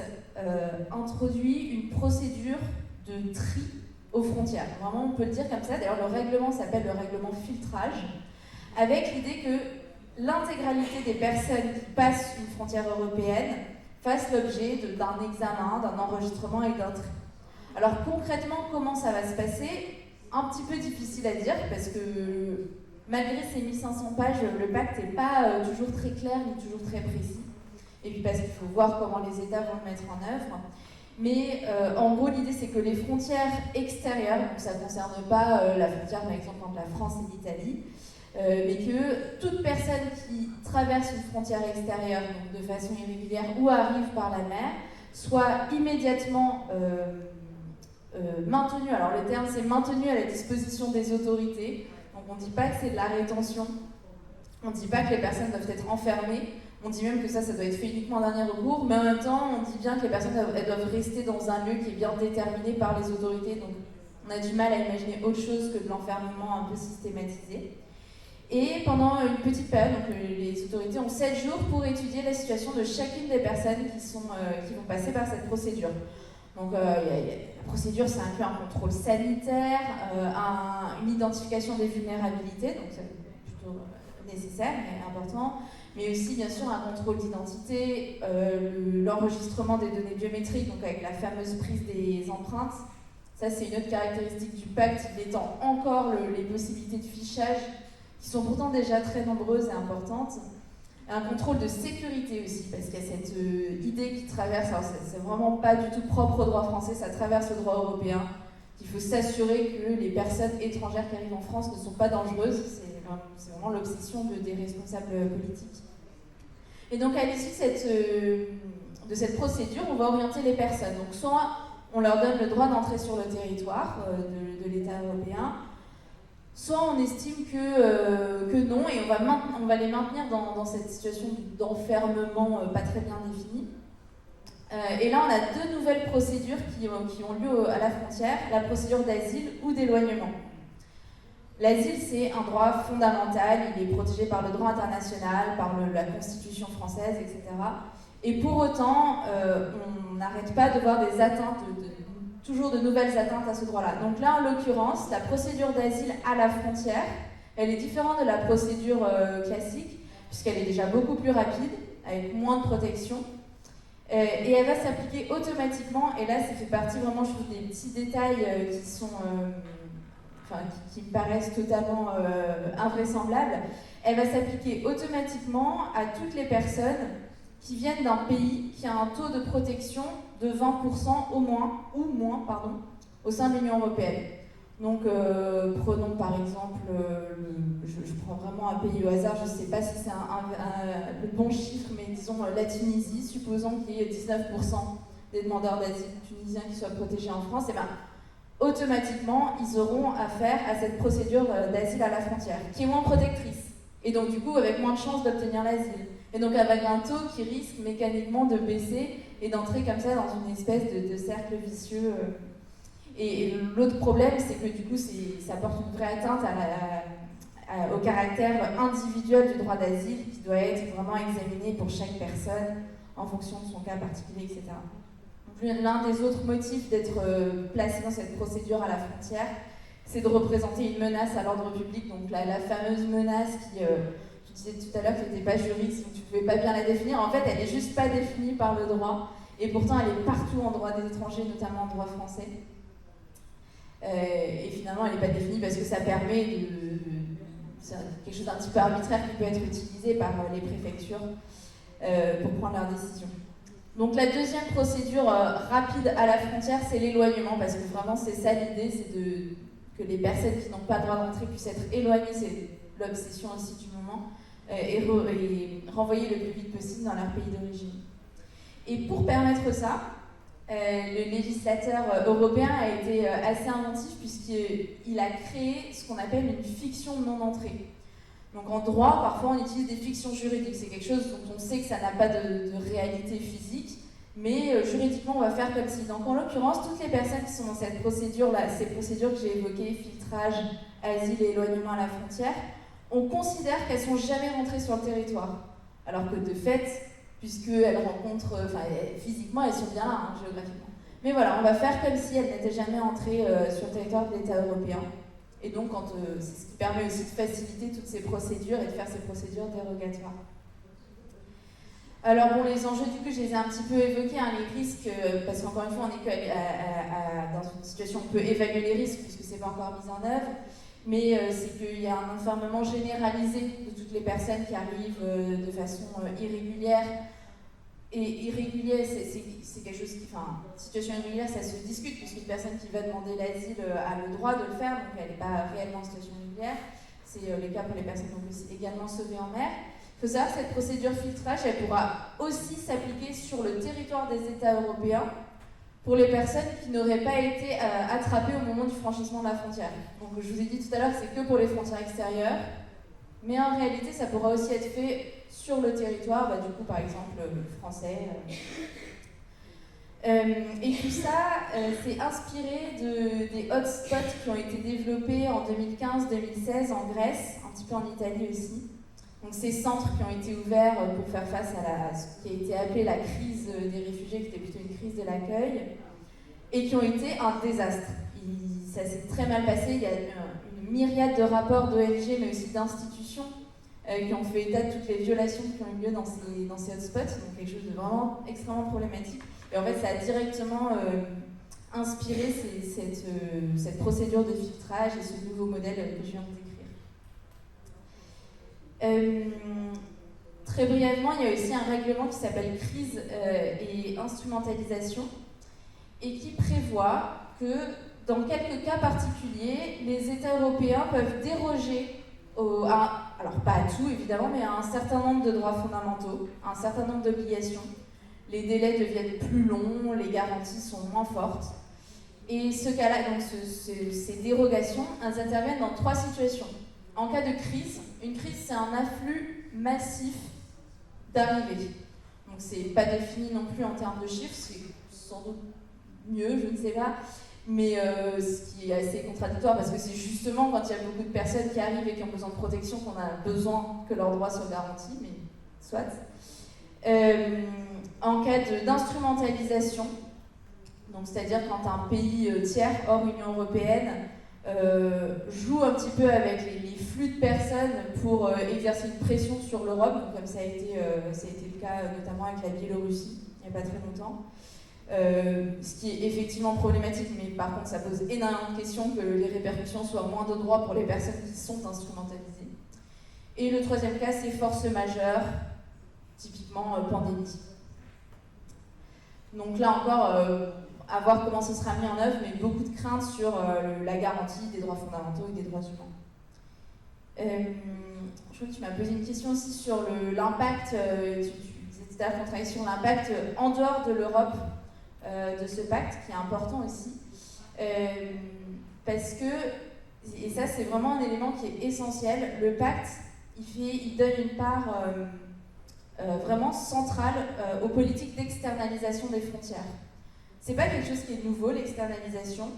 introduit une procédure de tri aux frontières. Vraiment, on peut le dire comme ça. D'ailleurs, le règlement s'appelle le règlement filtrage, avec l'idée que l'intégralité des personnes qui passent une frontière européenne fassent l'objet d'un examen, d'un enregistrement et d'un tri. Alors concrètement, comment ça va se passer? Un petit peu difficile à dire, parce que malgré ces 1500 pages, le pacte n'est pas toujours très clair ni toujours très précis. Et puis parce qu'il faut voir comment les États vont le mettre en œuvre. Mais en gros, l'idée, c'est que les frontières extérieures, donc ça ne concerne pas la frontière, par exemple, entre la France et l'Italie, mais que toute personne qui traverse une frontière extérieure, donc de façon irrégulière, ou arrive par la mer, soit immédiatement maintenue. Alors le terme, c'est maintenue à la disposition des autorités. Donc on ne dit pas que c'est de la rétention, on ne dit pas que les personnes doivent être enfermées, on dit même que ça doit être fait uniquement en dernier recours, mais en même temps, on dit bien que les personnes elles doivent rester dans un lieu qui est bien déterminé par les autorités, donc on a du mal à imaginer autre chose que de l'enfermement un peu systématisé. Et pendant une petite période, donc les autorités ont 7 jours pour étudier la situation de chacune des personnes qui vont passer par cette procédure. Donc la procédure, ça inclut un contrôle sanitaire, une identification des vulnérabilités, donc c'est plutôt nécessaire mais important, mais aussi bien sûr un contrôle d'identité, l'enregistrement des données biométriques, donc avec la fameuse prise des empreintes. Ça, c'est une autre caractéristique du pacte, il étend encore les possibilités de fichage, qui sont pourtant déjà très nombreuses et importantes. Un contrôle de sécurité aussi, parce qu'il y a cette idée qui traverse, alors c'est vraiment pas du tout propre au droit français, ça traverse le droit européen, qu'il faut s'assurer que les personnes étrangères qui arrivent en France ne sont pas dangereuses, c'est vraiment l'obsession des responsables politiques. Et donc à l'issue de cette procédure, on va orienter les personnes. Donc soit on leur donne le droit d'entrer sur le territoire de l'État européen, soit on estime que non, et on va les maintenir dans cette situation d'enfermement pas très bien définie. Et là, on a 2 nouvelles procédures qui ont lieu à la frontière, la procédure d'asile ou d'éloignement. L'asile, c'est un droit fondamental, il est protégé par le droit international, par la Constitution française, etc. Et pour autant, on n'arrête pas de voir des atteintes, toujours de nouvelles atteintes à ce droit-là. Donc là, en l'occurrence, la procédure d'asile à la frontière, elle est différente de la procédure classique, puisqu'elle est déjà beaucoup plus rapide, avec moins de protection, et elle va s'appliquer automatiquement, et là, ça fait partie vraiment, je trouve, des petits détails qui me paraissent totalement invraisemblables. Elle va s'appliquer automatiquement à toutes les personnes qui viennent d'un pays qui a un taux de protection de 20% au moins, ou moins, au sein de l'Union européenne. Donc, prenons par exemple, je prends vraiment un pays au hasard, je ne sais pas si c'est le bon chiffre, mais disons la Tunisie, supposons qu'il y ait 19% des demandeurs d'asile tunisiens qui soient protégés en France, et bien, automatiquement, ils auront affaire à cette procédure d'asile à la frontière, qui est moins protectrice, et donc du coup avec moins de chances d'obtenir l'asile. Et donc avec un taux qui risque mécaniquement de baisser et d'entrer comme ça dans une espèce de cercle vicieux. Et l'autre problème, c'est que du coup, ça porte une vraie atteinte au caractère individuel du droit d'asile qui doit être vraiment examiné pour chaque personne en fonction de son cas particulier, etc. Donc, l'un des autres motifs d'être placé dans cette procédure à la frontière, c'est de représenter une menace à l'ordre public, donc la fameuse menace qui, je disais tout à l'heure que tu n'étais pas juriste, donc tu ne pouvais pas bien la définir. En fait, elle n'est juste pas définie par le droit, et pourtant elle est partout en droit des étrangers, notamment en droit français. Et finalement, elle n'est pas définie parce que ça permet c'est quelque chose d'un petit peu arbitraire qui peut être utilisé par les préfectures pour prendre leurs décisions. Donc la deuxième procédure rapide à la frontière, c'est l'éloignement, parce que vraiment c'est ça l'idée, c'est que les personnes qui n'ont pas le droit d'entrer puissent être éloignées, c'est l'obsession aussi du moment, et renvoyées le plus vite possible dans leur pays d'origine. Et pour permettre ça, le législateur européen a été assez inventif puisqu'il a créé ce qu'on appelle une fiction de non-entrée. Donc en droit, parfois on utilise des fictions juridiques, c'est quelque chose dont on sait que ça n'a pas de réalité physique, mais juridiquement on va faire comme si. Donc en l'occurrence, toutes les personnes qui sont dans cette procédure-là, ces procédures que j'ai évoquées, filtrage, asile et éloignement à la frontière, on considère qu'elles ne sont jamais rentrées sur le territoire. Alors que de fait, puisqu'elles rencontrent, physiquement elles sont bien là, hein, géographiquement. Mais voilà, on va faire comme si elles n'étaient jamais entrées sur le territoire de l'État européen. Et donc, c'est ce qui permet aussi de faciliter toutes ces procédures et de faire ces procédures dérogatoires. Alors bon, les enjeux, du coup, je les ai un petit peu évoqués, hein, les risques, parce qu'encore une fois, on est dans une situation où on peut évaluer les risques, puisque ce n'est pas encore mis en œuvre, mais c'est qu'il y a un enfermement généralisé de toutes les personnes qui arrivent de façon irrégulière. Et irrégulier, c'est quelque chose qui, situation irrégulière, ça se discute, puisqu'une personne qui va demander l'asile a le droit de le faire, donc elle n'est pas réellement en situation irrégulière. C'est le cas pour les personnes qui ont été également sauvées en mer. Il faut savoir que cette procédure filtrage, elle pourra aussi s'appliquer sur le territoire des États européens pour les personnes qui n'auraient pas été attrapées au moment du franchissement de la frontière. Donc je vous ai dit tout à l'heure que c'est que pour les frontières extérieures, mais en réalité, ça pourra aussi être fait sur le territoire, du coup, par exemple, français. Et tout ça, c'est inspiré des hotspots qui ont été développés en 2015-2016 en Grèce, un petit peu en Italie aussi. Donc ces centres qui ont été ouverts pour faire face à ce qui a été appelé la crise des réfugiés, qui était plutôt une crise de l'accueil, et qui ont été un désastre. Ça s'est très mal passé, il y a une myriade de rapports d'ONG, mais aussi d'institutions, qui ont fait état de toutes les violations qui ont eu lieu dans ces hotspots, donc quelque chose de vraiment extrêmement problématique. Et en fait, ça a directement inspiré cette procédure de filtrage et ce nouveau modèle que je viens de décrire. Très brièvement, il y a aussi un règlement qui s'appelle crise et instrumentalisation et qui prévoit que dans quelques cas particuliers, les États européens peuvent déroger alors pas à tout évidemment, mais à un certain nombre de droits fondamentaux, à un certain nombre d'obligations. Les délais deviennent plus longs, les garanties sont moins fortes. Et ce cas-là, donc ces dérogations, elles interviennent dans 3 situations. En cas de crise, une crise c'est un afflux massif d'arrivées. Donc c'est pas défini non plus en termes de chiffres, c'est sans doute mieux, je ne sais pas. Mais ce qui est assez contradictoire parce que c'est justement quand il y a beaucoup de personnes qui arrivent et qui ont besoin de protection qu'on a besoin que leurs droits soient garantis, mais soit. En cas d'instrumentalisation, donc c'est-à-dire quand un pays tiers hors Union européenne joue un petit peu avec les flux de personnes pour exercer une pression sur l'Europe, comme ça a été le cas notamment avec la Biélorussie il n'y a pas très longtemps. Ce qui est effectivement problématique, mais par contre ça pose énormément de questions que les répercussions soient moins de droits pour les personnes qui sont instrumentalisées. Et le troisième cas, c'est force majeure, typiquement pandémie. Donc là encore, à voir comment ce sera mis en œuvre, mais beaucoup de craintes sur la garantie des droits fondamentaux et des droits humains. Je crois que tu m'as posé une question aussi sur l'impact, tu disais tout à l'heure qu'on travaillait sur l'impact en dehors de l'Europe de ce pacte, qui est important aussi, parce que, et ça c'est vraiment un élément qui est essentiel, le pacte, il donne une part vraiment centrale aux politiques d'externalisation des frontières. C'est pas quelque chose qui est nouveau, l'externalisation,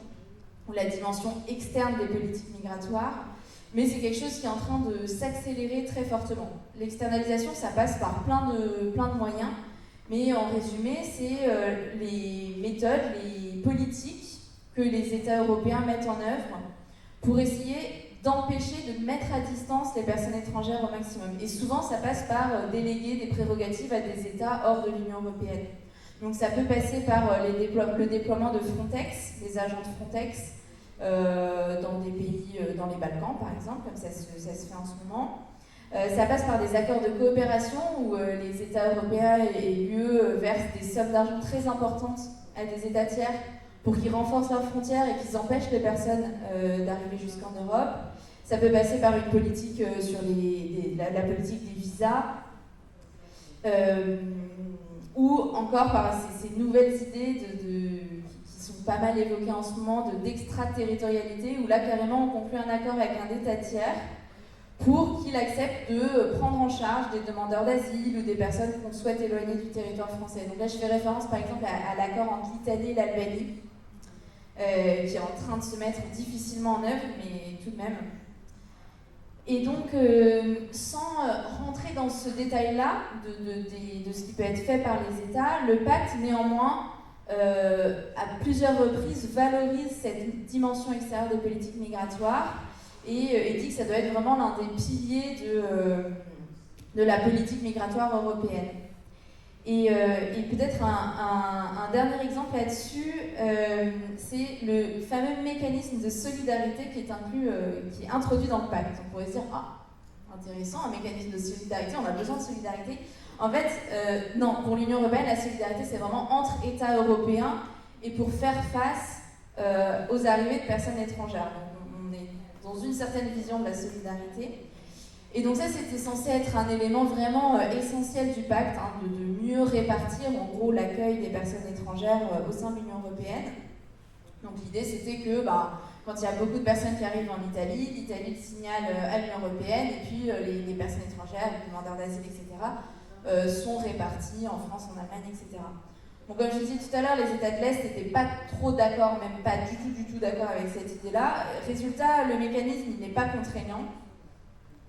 ou la dimension externe des politiques migratoires, mais c'est quelque chose qui est en train de s'accélérer très fortement. L'externalisation, ça passe par plein de moyens, mais en résumé, c'est les méthodes, les politiques que les États européens mettent en œuvre pour essayer d'empêcher de mettre à distance les personnes étrangères au maximum. Et souvent, ça passe par déléguer des prérogatives à des États hors de l'Union européenne. Donc ça peut passer par le déploiement de Frontex, des agents de Frontex, dans des pays, dans les Balkans par exemple, comme ça se fait en ce moment. Ça passe par des accords de coopération où les États européens et l'UE versent des sommes d'argent très importantes à des États tiers pour qu'ils renforcent leurs frontières et qu'ils empêchent les personnes d'arriver jusqu'en Europe. Ça peut passer par une politique sur la politique des visas, ou encore par ces nouvelles idées qui sont pas mal évoquées en ce moment d'extraterritorialité, où là carrément on conclut un accord avec un État tiers pour qu'il accepte de prendre en charge des demandeurs d'asile ou des personnes qu'on souhaite éloigner du territoire français. Donc là je fais référence par exemple à l'accord entre l'Italie et l'Albanie, qui est en train de se mettre difficilement en œuvre, mais tout de même. Et donc, sans rentrer dans ce détail-là de ce qui peut être fait par les États, le pacte, néanmoins, à plusieurs reprises, valorise cette dimension extérieure des politiques migratoires et dit que ça doit être vraiment l'un des piliers de la politique migratoire européenne. Et peut-être un dernier exemple là-dessus, c'est le fameux mécanisme de solidarité qui est introduit dans le pacte. On pourrait se dire, intéressant, un mécanisme de solidarité, on a besoin de solidarité. En fait, non, pour l'Union européenne, la solidarité, c'est vraiment entre États européens et pour faire face aux arrivées de personnes étrangères. Donc, on est dans une certaine vision de la solidarité. Et donc ça, c'était censé être un élément vraiment essentiel du pacte, de mieux répartir en gros l'accueil des personnes étrangères au sein de l'Union européenne. Donc l'idée, c'était que quand il y a beaucoup de personnes qui arrivent en Italie, l'Italie le signale à l'Union européenne, et puis les personnes étrangères, les demandeurs d'asile, etc., sont répartis en France, en Allemagne, etc. Donc comme je disais tout à l'heure, les États de l'Est n'étaient pas trop d'accord, même pas du tout d'accord avec cette idée-là. Résultat, le mécanisme, il n'est pas contraignant.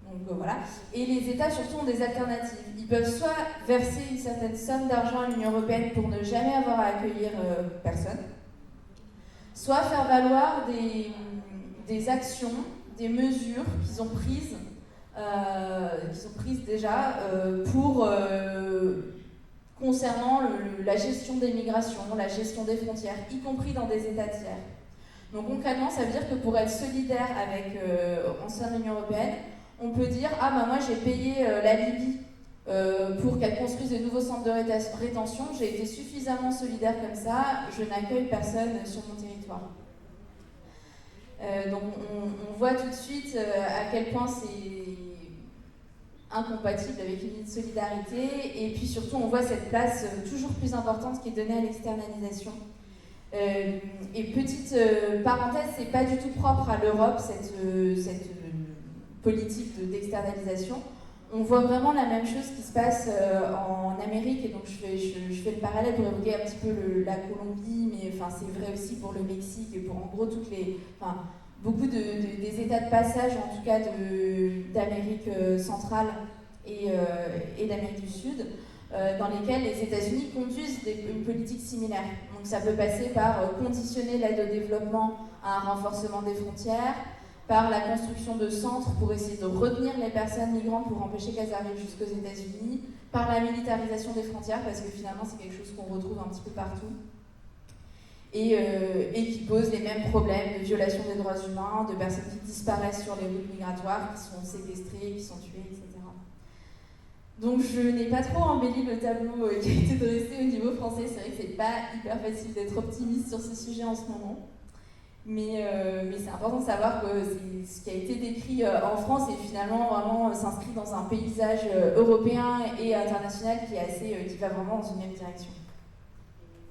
Donc voilà. Et les États surtout ont des alternatives. Ils peuvent soit verser une certaine somme d'argent à l'Union européenne pour ne jamais avoir à accueillir personne, soit faire valoir des actions, des mesures qu'ils ont prises déjà concernant la gestion des migrations, la gestion des frontières, y compris dans des États tiers. Donc concrètement, ça veut dire que pour être solidaire en sein de l'Union européenne, on peut dire « Ah moi j'ai payé la Libye pour qu'elle construise de nouveaux centres de rétention, j'ai été suffisamment solidaire comme ça, je n'accueille personne sur mon territoire. » Donc on voit tout de suite à quel point c'est incompatible avec une idée de solidarité, et puis surtout on voit cette place toujours plus importante qui est donnée à l'externalisation. Et petite parenthèse, c'est pas du tout propre à l'Europe cette politique d'externalisation. On voit vraiment la même chose qui se passe en Amérique, et donc je fais le parallèle pour évoquer un petit peu la Colombie, mais c'est vrai aussi pour le Mexique et pour en gros beaucoup des États de passage, en tout cas d'Amérique centrale et d'Amérique du Sud, dans lesquels les États-Unis conduisent une politique similaire. Donc ça peut passer par conditionner l'aide au développement à un renforcement des frontières, par la construction de centres pour essayer de retenir les personnes migrantes pour empêcher qu'elles arrivent jusqu'aux États-Unis, par la militarisation des frontières, parce que finalement c'est quelque chose qu'on retrouve un petit peu partout, et qui pose les mêmes problèmes de violation des droits humains, de personnes qui disparaissent sur les routes migratoires, qui sont séquestrées, qui sont tuées, etc. Donc je n'ai pas trop embelli le tableau qui a été dressé au niveau français. C'est vrai que c'est pas hyper facile d'être optimiste sur ce sujet en ce moment. Mais c'est important de savoir que ce qui a été décrit en France est finalement vraiment s'inscrit dans un paysage européen et international qui va vraiment dans une même direction.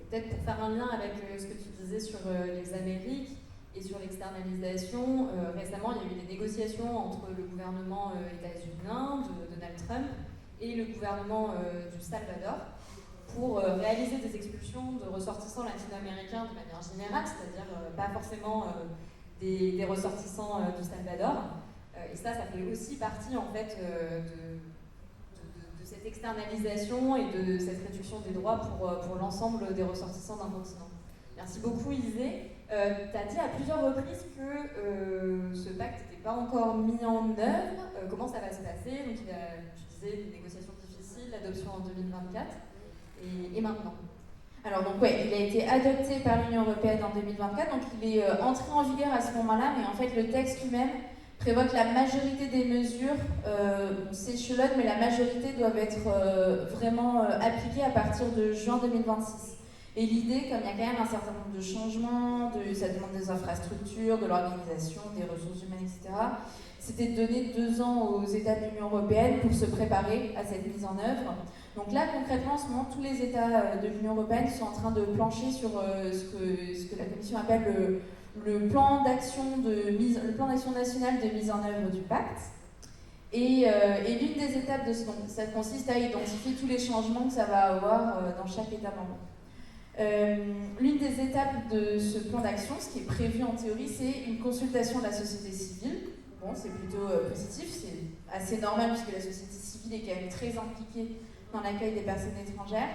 Peut-être pour faire un lien avec ce que tu disais sur les Amériques et sur l'externalisation, récemment il y a eu des négociations entre le gouvernement états-unien de Donald Trump et le gouvernement du Salvador pour réaliser des expulsions de ressortissants latino-américains de manière générale, c'est-à-dire pas forcément des ressortissants du Salvador. Et ça fait aussi partie en fait de cette externalisation et de cette réduction des droits pour l'ensemble des ressortissants d'un continent. Merci beaucoup Isée. Tu as dit à plusieurs reprises que ce pacte n'était pas encore mis en œuvre. Comment ça va se passer? Donc, tu disais des négociations difficiles, l'adoption en 2024 et maintenant. Alors donc ouais, il a été adopté par l'Union européenne en 2024, donc il est entré en vigueur à ce moment-là, mais en fait le texte lui-même prévoit que la majorité des mesures s'échelonnent, mais la majorité doivent être vraiment appliquées à partir de juin 2026. Et l'idée, comme il y a quand même un certain nombre de changements, ça demande des infrastructures, de l'organisation, des ressources humaines, etc., c'était de donner 2 ans aux États de l'Union européenne pour se préparer à cette mise en œuvre. Donc là, concrètement, en ce moment, tous les États de l'Union européenne sont en train de plancher sur ce que la Commission appelle le plan d'action national de mise en œuvre du pacte. Et l'une des étapes de ce donc, ça consiste à identifier tous les changements que ça va avoir dans chaque État membre. L'une des étapes de ce plan d'action, ce qui est prévu en théorie, c'est une consultation de la société civile. Bon, c'est plutôt positif, c'est assez normal puisque la société civile est quand même très impliquée dans l'accueil des personnes étrangères.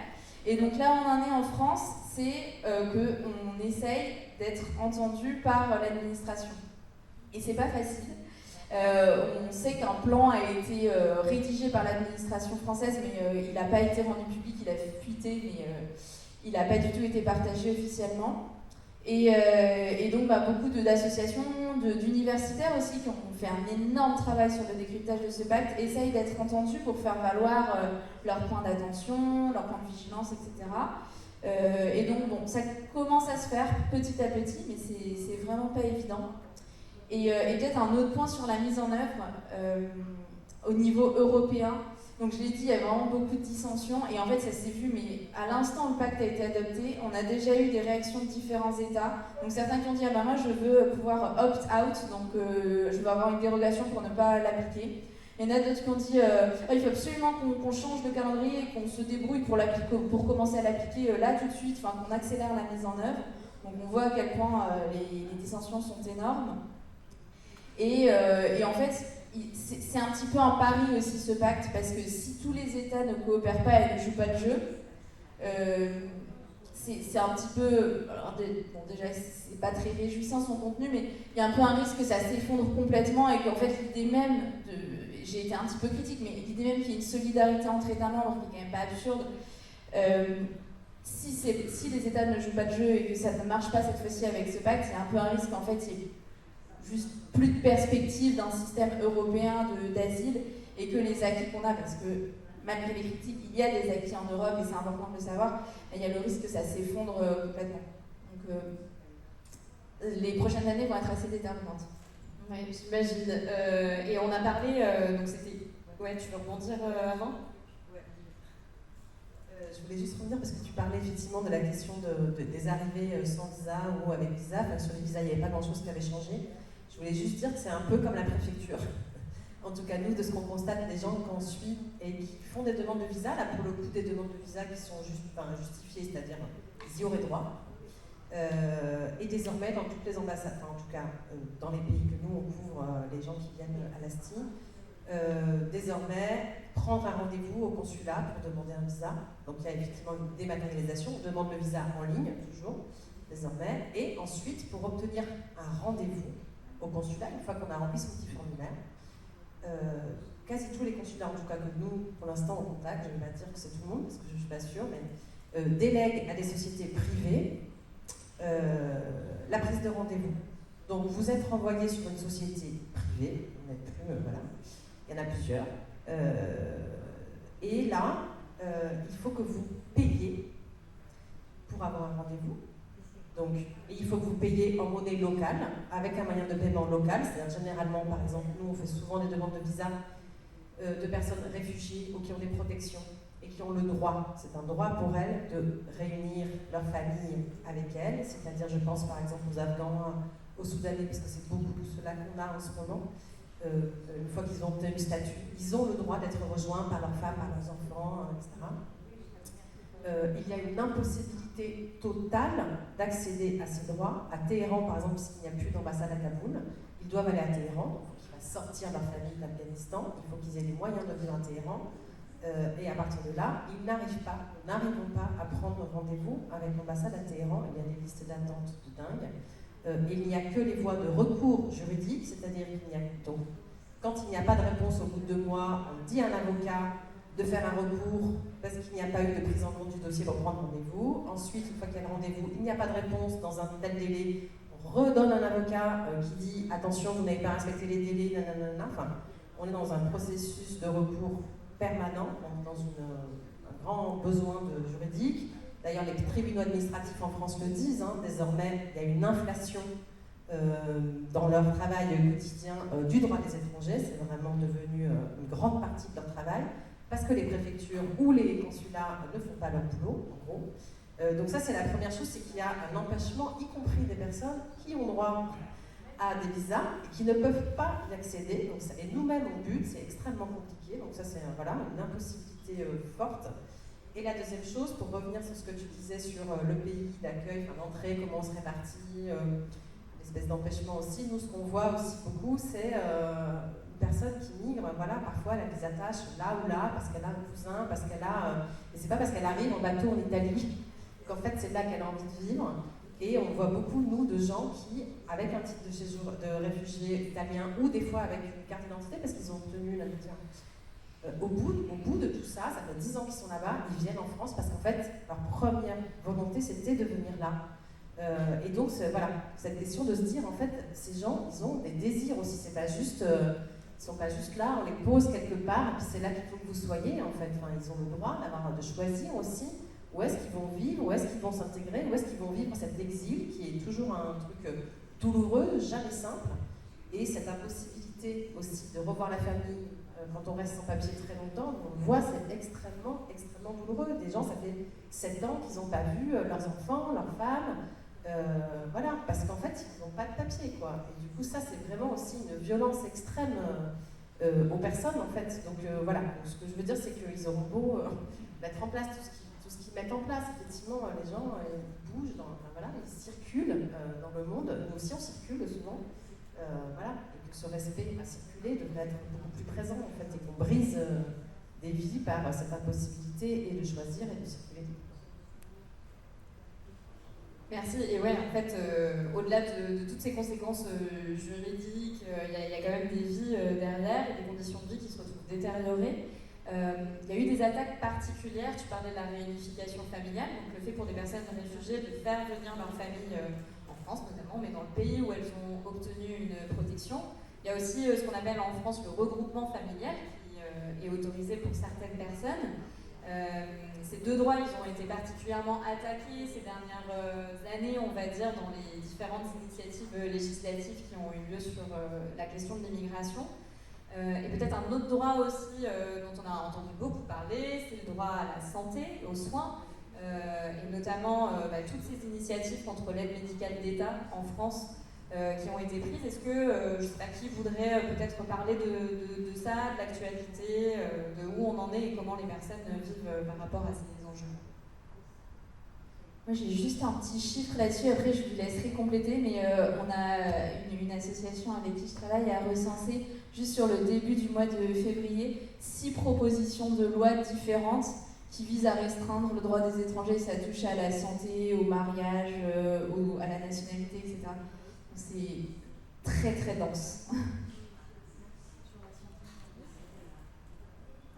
Et donc là, on en est en France, c'est qu'on essaye d'être entendu par l'administration. Et c'est pas facile. On sait qu'un plan a été rédigé par l'administration française, mais il n'a pas été rendu public, il a fuité, mais il n'a pas du tout été partagé officiellement. Et donc beaucoup d'associations, d'universitaires aussi qui ont fait un énorme travail sur le décryptage de ce pacte, essayent d'être entendus pour faire valoir leurs points d'attention, leurs points de vigilance, etc. Et donc bon, ça commence à se faire petit à petit, mais c'est vraiment pas évident. Et peut-être un autre point sur la mise en œuvre au niveau européen. Donc je l'ai dit, il y a vraiment beaucoup de dissensions et en fait ça s'est vu, mais à l'instant où le pacte a été adopté, on a déjà eu des réactions de différents États. Donc certains qui ont dit, ah ben moi je veux pouvoir opt-out, donc je veux avoir une dérogation pour ne pas l'appliquer. Il y en a d'autres qui ont dit, il faut absolument qu'on change de calendrier et qu'on se débrouille pour commencer à l'appliquer là tout de suite, enfin qu'on accélère la mise en œuvre. Donc on voit à quel point les dissensions sont énormes. Et en fait, c'est un petit peu un pari aussi ce pacte, parce que si tous les États ne coopèrent pas et ne jouent pas le jeu, c'est un petit peu... Alors, bon, déjà, c'est pas très réjouissant son contenu, mais il y a un peu un risque que ça s'effondre complètement et qu'en fait, l'idée même j'ai été un petit peu critique, mais l'idée même qu'il y ait une solidarité entre États membres, qui est quand même pas absurde, si les États ne jouent pas de jeu et que ça ne marche pas cette fois-ci avec ce pacte, il y a un peu un risque en fait, il y ait juste plus de perspective d'un système européen d'asile et que les acquis qu'on a, parce que malgré les critiques, il y a des acquis en Europe et c'est important de le savoir, il y a le risque que ça s'effondre complètement. Donc les prochaines années vont être assez déterminantes. Oui, j'imagine. Et on a parlé, donc c'était... Ouais, tu veux rebondir avant? Je voulais juste revenir parce que tu parlais effectivement de la question des arrivées sans visa ou avec visa. Enfin, sur les visas, il n'y avait pas grand-chose qui avait changé. Je voulais juste dire que c'est un peu comme la préfecture. En tout cas, nous, de ce qu'on constate, des gens qu'on suit et qui font des demandes de visa, là pour le coup, des demandes de visa qui sont justifiées, c'est-à-dire qu'ils y auraient droit. Et désormais, dans toutes les ambassades, enfin, en tout cas dans les pays que nous on couvre, les gens qui viennent à l'ASTI, désormais prendre un rendez-vous au consulat pour demander un visa. Donc il y a effectivement une dématérialisation, on demande le visa en ligne toujours désormais, et ensuite pour obtenir un rendez-vous au consulat, une fois qu'on a rempli son petit formulaire, quasi tous les consulats, en tout cas que nous pour l'instant on contacte, je ne vais pas dire que c'est tout le monde parce que je ne suis pas sûre, mais délèguent à des sociétés privées la prise de rendez-vous. Donc vous êtes renvoyé sur une société privée, vous n'êtes plus, voilà, il y en a plusieurs. Et là, il faut que vous payiez pour avoir un rendez-vous. Donc, il faut que vous payiez en monnaie locale, avec un moyen de paiement local. C'est-à-dire généralement, par exemple, nous on fait souvent des demandes de visa de personnes réfugiées ou qui ont des protections et qui ont le droit, c'est un droit pour elles de réunir leur famille avec elles, c'est-à-dire je pense par exemple aux Afghans, aux Soudanais, parce que c'est beaucoup de cela qu'on a en ce moment, une fois qu'ils ont obtenu le statut, ils ont le droit d'être rejoints par leurs femmes, par leurs enfants, etc. Il y a une impossibilité totale d'accéder à ces droits. À Téhéran, par exemple, puisqu'il n'y a plus d'ambassade à Kaboul, ils doivent aller à Téhéran, donc il faut qu'ils fassent sortir leur famille d'Afghanistan, il faut qu'ils aient les moyens de venir à Téhéran, et à partir de là, ils n'arrivent pas, n'arrivons pas à prendre rendez-vous avec l'ambassade à Téhéran. Il y a des listes d'attente de dingue. Il n'y a que les voies de recours juridiques, c'est-à-dire qu'il n'y a donc, quand il n'y a pas de réponse au bout de 2 mois, on dit à un avocat de faire un recours parce qu'il n'y a pas eu de prise en compte du dossier pour prendre rendez-vous. Ensuite, une fois qu'il y a le rendez-vous, il n'y a pas de réponse dans un tel délai, on redonne un avocat qui dit attention, vous n'avez pas respecté les délais, nanana. Enfin, on est dans un processus de recours permanent, dans un grand besoin de juridique. D'ailleurs, les tribunaux administratifs en France le disent, désormais, il y a une inflation dans leur travail quotidien du droit des étrangers. C'est vraiment devenu une grande partie de leur travail, parce que les préfectures ou les consulats ne font pas leur boulot, en gros. Donc ça, c'est la première chose, c'est qu'il y a un empêchement, y compris des personnes qui ont droit à des visas, qui ne peuvent pas y accéder. Donc ça, et nous-mêmes, on bute, c'est extrêmement compliqué. Donc ça, c'est voilà, une impossibilité forte. Et la deuxième chose, pour revenir sur ce que tu disais sur le pays d'accueil, enfin l'entrée, comment on se répartit, l'espèce d'empêchement aussi, nous ce qu'on voit aussi beaucoup, c'est une personne qui migre, voilà, parfois elle a des attaches là ou là, parce qu'elle a un cousin, parce qu'elle a... et c'est pas parce qu'elle arrive en bateau en Italie, qu'en fait c'est là qu'elle a envie de vivre. Et on voit beaucoup, nous, de gens qui, avec un titre de séjour de réfugié italien, ou des fois avec une carte d'identité, parce qu'ils ont obtenu la au bout de tout ça, ça fait 10 ans qu'ils sont là-bas, ils viennent en France parce qu'en fait, leur première volonté, c'était de venir là. Et donc, voilà, cette question de se dire, en fait, ces gens, ils ont des désirs aussi, c'est pas juste, ils sont pas juste là, on les pose quelque part, et puis c'est là qu'il faut que vous soyez, en fait. Enfin, ils ont le droit de choisir aussi où est-ce qu'ils vont vivre, où est-ce qu'ils vont s'intégrer, où est-ce qu'ils vont vivre cet exil, qui est toujours un truc douloureux, jamais simple, et cette impossibilité aussi de revoir la famille, quand on reste sans papier très longtemps, on voit, c'est extrêmement, extrêmement douloureux. Des gens, ça fait 7 ans qu'ils n'ont pas vu leurs enfants, leurs femmes, voilà, parce qu'en fait, ils n'ont pas de papier, quoi. Et du coup, ça, c'est vraiment aussi une violence extrême aux personnes, en fait. Donc voilà, donc, ce que je veux dire, c'est qu'ils auront beau mettre en place tout ce qu'ils mettent en place. Effectivement, les gens ils bougent, enfin, voilà, ils circulent dans le monde. Nous aussi, on circule souvent. Voilà, et que ce respect à circuler devrait être beaucoup plus présent en fait, et qu'on brise des vies par cette impossibilité et de choisir et de circuler. Merci. Et ouais, en fait, au-delà de toutes ces conséquences juridiques, il y a quand même des vies derrière et des conditions de vie qui se retrouvent détériorées. Il y a eu des attaques particulières, tu parlais de la réunification familiale, donc le fait pour des personnes réfugiées de faire venir leur famille en France notamment, mais dans le pays où elles ont obtenu une protection. Il y a aussi ce qu'on appelle en France le regroupement familial qui est autorisé pour certaines personnes. Ces 2 droits, ils ont été particulièrement attaqués ces dernières années, on va dire, dans les différentes initiatives législatives qui ont eu lieu sur la question de l'immigration. Et peut-être un autre droit aussi dont on a entendu beaucoup parler, c'est le droit à la santé, aux soins, et notamment toutes ces initiatives contre l'aide médicale d'État en France qui ont été prises. Est-ce que, je ne sais pas qui voudrait peut-être parler de ça, de l'actualité, de où on en est et comment les personnes vivent par rapport à ces enjeux? Moi, j'ai juste un petit chiffre là-dessus, après je vous laisserai compléter, mais on a une association avec qui je travaille a recensé, juste sur le début du mois de février, 6 propositions de loi différentes qui visent à restreindre le droit des étrangers. Ça touche à la santé, au mariage, à la nationalité, etc. C'est très très dense.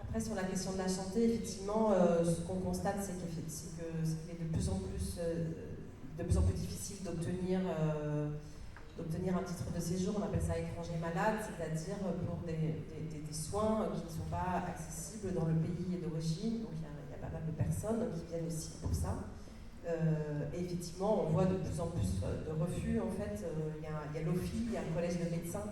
Après, sur la question de la santé, effectivement, ce qu'on constate, c'est qu'il est de plus en plus difficile d'obtenir un titre de séjour. On appelle ça étranger malade, c'est-à-dire pour des soins qui ne sont pas accessibles dans le pays d'origine. Donc il y a pas mal de personnes qui viennent aussi pour ça. Et effectivement, on voit de plus en plus de refus. En fait, il y a l'OFI, il y a un collège de médecins,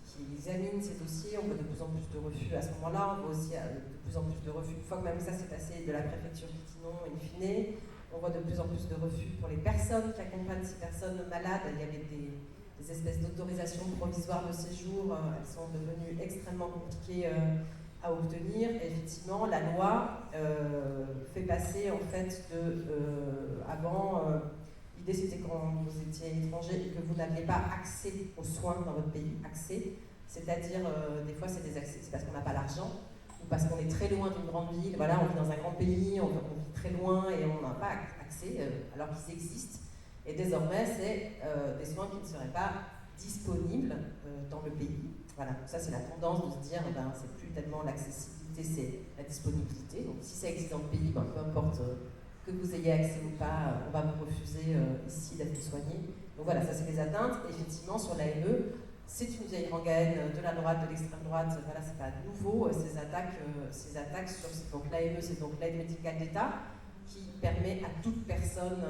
qui examine ces dossiers. On voit de plus en plus de refus à ce moment-là. On voit aussi de plus en plus de refus une fois que même ça s'est passé de la préfecture qui dit non in fine. On voit de plus en plus de refus pour les personnes qui accompagnent ces personnes malades. Il y avait des des espèces d'autorisations provisoires de séjour, elles sont devenues extrêmement compliquées à obtenir. Et effectivement, la loi fait passer en fait avant, l'idée c'était quand vous étiez étranger et que vous n'aviez pas accès aux soins dans votre pays, c'est-à-dire des fois c'est parce qu'on n'a pas l'argent ou parce qu'on est très loin d'une grande ville, voilà, on vit dans un grand pays, on vit très loin et on n'a pas accès alors qu'ils existent. Et désormais, c'est des soins qui ne seraient pas disponibles dans le pays. Voilà, ça c'est la tendance de se dire, c'est plus tellement l'accessibilité, c'est la disponibilité. Donc si ça existe dans le pays, peu importe que vous ayez accès ou pas, on va vous refuser ici d'être soigné. Donc voilà, ça c'est les atteintes. Et effectivement, sur l'AME, c'est une vieille rengaine de la droite, de l'extrême droite. Voilà, c'est pas nouveau ces attaques sur. Donc l'AME, c'est donc l'aide médicale d'État, qui permet à toute personne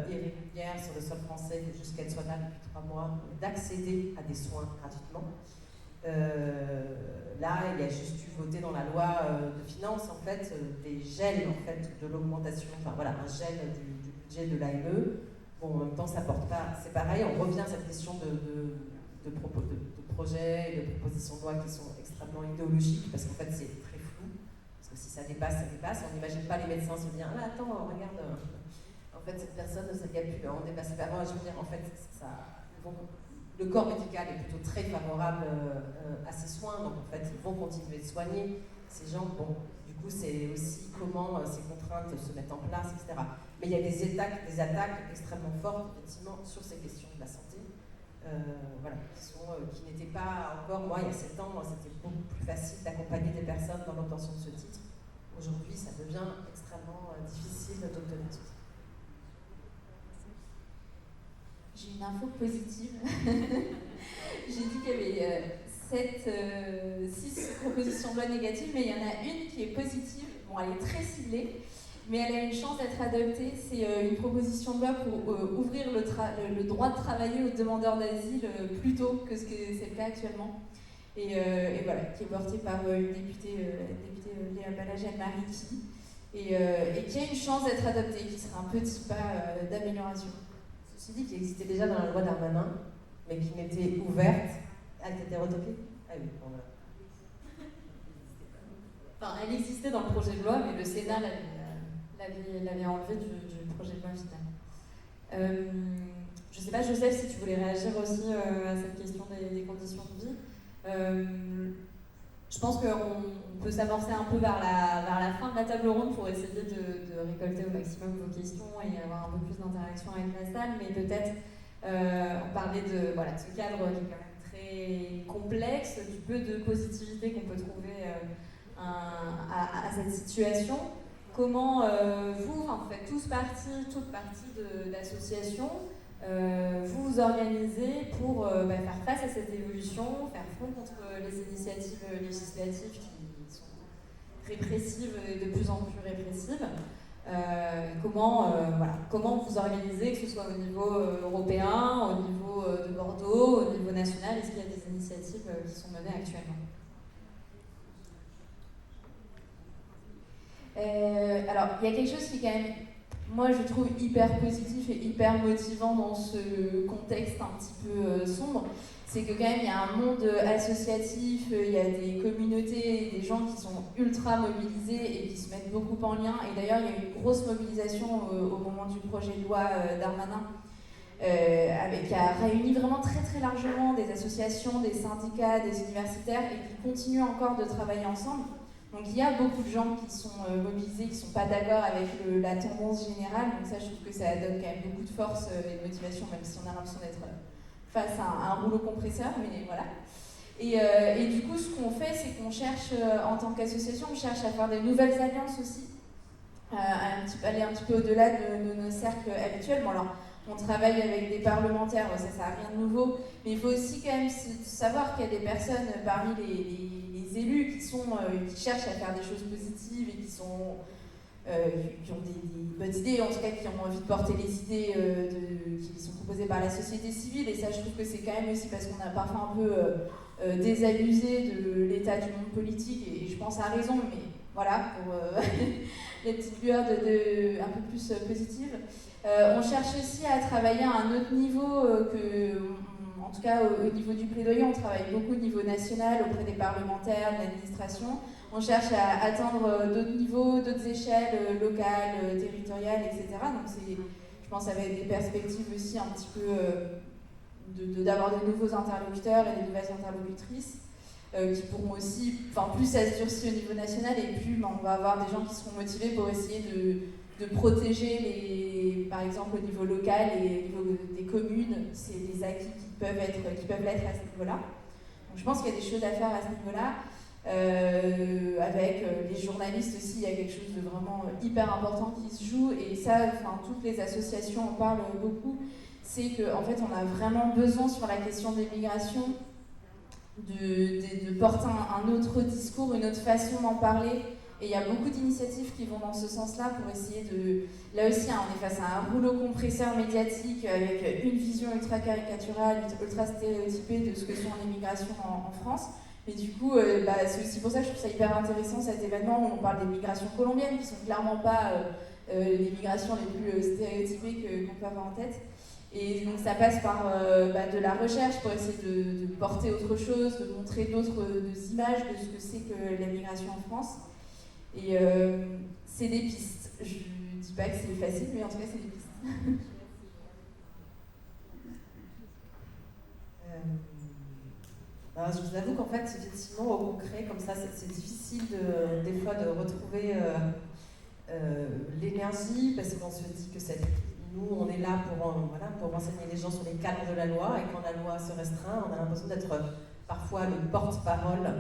irrégulière sur le sol français, jusqu'à qu'elle soit là depuis 3 mois, d'accéder à des soins gratuitement. Là, il y a juste eu voté dans la loi de finances en fait des gels en fait de l'augmentation, enfin voilà, un gel du budget de l'AME. Bon, en même temps, ça porte pas. C'est pareil, on revient à cette question de projets et de propositions de loi qui sont extrêmement idéologiques parce qu'en fait, c'est très flou. Parce que si ça dépasse, ça dépasse. On n'imagine pas les médecins se dire ah attends, regarde, en fait cette personne, ça y a plus, on dépasse pas. Moi, je veux dire, en fait, le corps médical est plutôt très favorable à ces soins, donc en fait, ils vont continuer de soigner ces gens. Bon, du coup, c'est aussi comment ces contraintes se mettent en place, etc. Mais il y a des attaques extrêmement fortes, effectivement, sur ces questions de la santé, voilà, qui n'étaient pas encore. Moi, il y a 7 ans, c'était beaucoup plus facile d'accompagner des personnes dans l'obtention de ce titre. Aujourd'hui, ça devient extrêmement difficile d'obtenir ce titre. J'ai une info positive. J'ai dit qu'il y avait 6 propositions de loi négatives, mais il y en a une qui est positive. Bon, elle est très ciblée, mais elle a une chance d'être adoptée. C'est une proposition de loi pour ouvrir le droit de travailler aux demandeurs d'asile plus tôt que ce que c'est le cas actuellement. Et voilà, qui est portée par une députée Léa Balagène-Mariki, et qui a une chance d'être adoptée, qui sera un petit pas d'amélioration. Ceci dit, qui existait déjà dans la loi Darmanin, mais qui n'était ouverte. Elle était retoquée ? Ah oui, bon voilà. Enfin, elle existait dans le projet de loi, mais le Sénat l'avait enlevée du projet de loi final. Je ne sais pas, Joseph, si tu voulais réagir aussi à cette question des conditions de vie. Je pense qu'on peut s'amorcer un peu vers la fin de la table ronde pour essayer de récolter au maximum vos questions et avoir un peu plus d'interaction avec la salle, mais peut-être parler de ce cadre qui est quand même très complexe, du peu de positivité qu'on peut trouver à cette situation. Comment vous faites toutes partie d'associations, vous vous organisez pour faire face à cette évolution, faire front contre les initiatives législatives qui sont répressives et de plus en plus répressives. Comment vous organisez, que ce soit au niveau européen, au niveau de Bordeaux, au niveau national? Est-ce qu'il y a des initiatives qui sont menées actuellement? Alors, il y a quelque chose qui est quand même, moi je trouve hyper positif et hyper motivant dans ce contexte un petit peu sombre, c'est que quand même il y a un monde associatif, il y a des communautés, des gens qui sont ultra mobilisés et qui se mettent beaucoup en lien. Et d'ailleurs, il y a eu une grosse mobilisation au moment du projet de loi Darmanin, qui a réuni vraiment très très largement des associations, des syndicats, des universitaires, et qui continuent encore de travailler ensemble. Donc il y a beaucoup de gens qui sont mobilisés, qui ne sont pas d'accord avec la tendance générale. Donc ça, je trouve que ça donne quand même beaucoup de force et de motivation, même si on a l'impression d'être face à un rouleau compresseur, mais voilà. Et du coup, ce qu'on fait, c'est qu'on cherche, en tant qu'association, on cherche à faire des nouvelles alliances aussi, aller un petit peu au-delà de nos cercles habituels. Bon, alors, on travaille avec des parlementaires, ça n'a rien de nouveau, mais il faut aussi quand même savoir qu'il y a des personnes parmi les élus qui cherchent à faire des choses positives et qui ont des bonnes idées, en tout cas qui ont envie de porter les idées qui sont proposées par la société civile. Et ça, je trouve que c'est quand même aussi parce qu'on a parfois un peu désabusé de l'état du monde politique, et je pense à raison, mais voilà, pour les petites lueurs un peu plus positives. On cherche aussi à travailler à un autre niveau, en en tout cas au niveau du plaidoyer, on travaille beaucoup au niveau national, auprès des parlementaires, de l'administration. On cherche à atteindre d'autres niveaux, d'autres échelles locales, territoriales, etc. Donc je pense avec des perspectives aussi un petit peu d'avoir de nouveaux interlocuteurs et de nouvelles interlocutrices qui pourront aussi, plus ça se durcit au niveau national et plus on va avoir des gens qui seront motivés pour essayer de protéger par exemple au niveau local et au niveau des communes, c'est des acquis qui peuvent l'être à ce niveau-là. Donc je pense qu'il y a des choses à faire à ce niveau-là. Avec les journalistes aussi, il y a quelque chose de vraiment hyper important qui se joue et ça, toutes les associations en parlent beaucoup, c'est qu'en fait on a vraiment besoin sur la question des migrations de porter un autre discours, une autre façon d'en parler. Et il y a beaucoup d'initiatives qui vont dans ce sens-là pour essayer de... Là aussi, on est face à un rouleau compresseur médiatique avec une vision ultra caricaturale, ultra stéréotypée de ce que sont les migrations en France. Mais du coup, c'est aussi pour ça que je trouve ça hyper intéressant cet événement où on parle des migrations colombiennes qui sont clairement pas les migrations les plus stéréotypées qu'on peut avoir en tête. Et donc ça passe par de la recherche pour essayer de porter autre chose, de montrer d'autres images de ce que c'est que la migration en France. Et c'est des pistes. Je ne dis pas que c'est facile, mais en tout cas c'est des pistes. Je vous avoue qu'en fait, effectivement, au concret, comme ça, c'est difficile des fois de retrouver l'énergie, parce qu'on se dit que nous, on est là pour renseigner les gens sur les cadres de la loi, et quand la loi se restreint, on a l'impression d'être parfois le porte-parole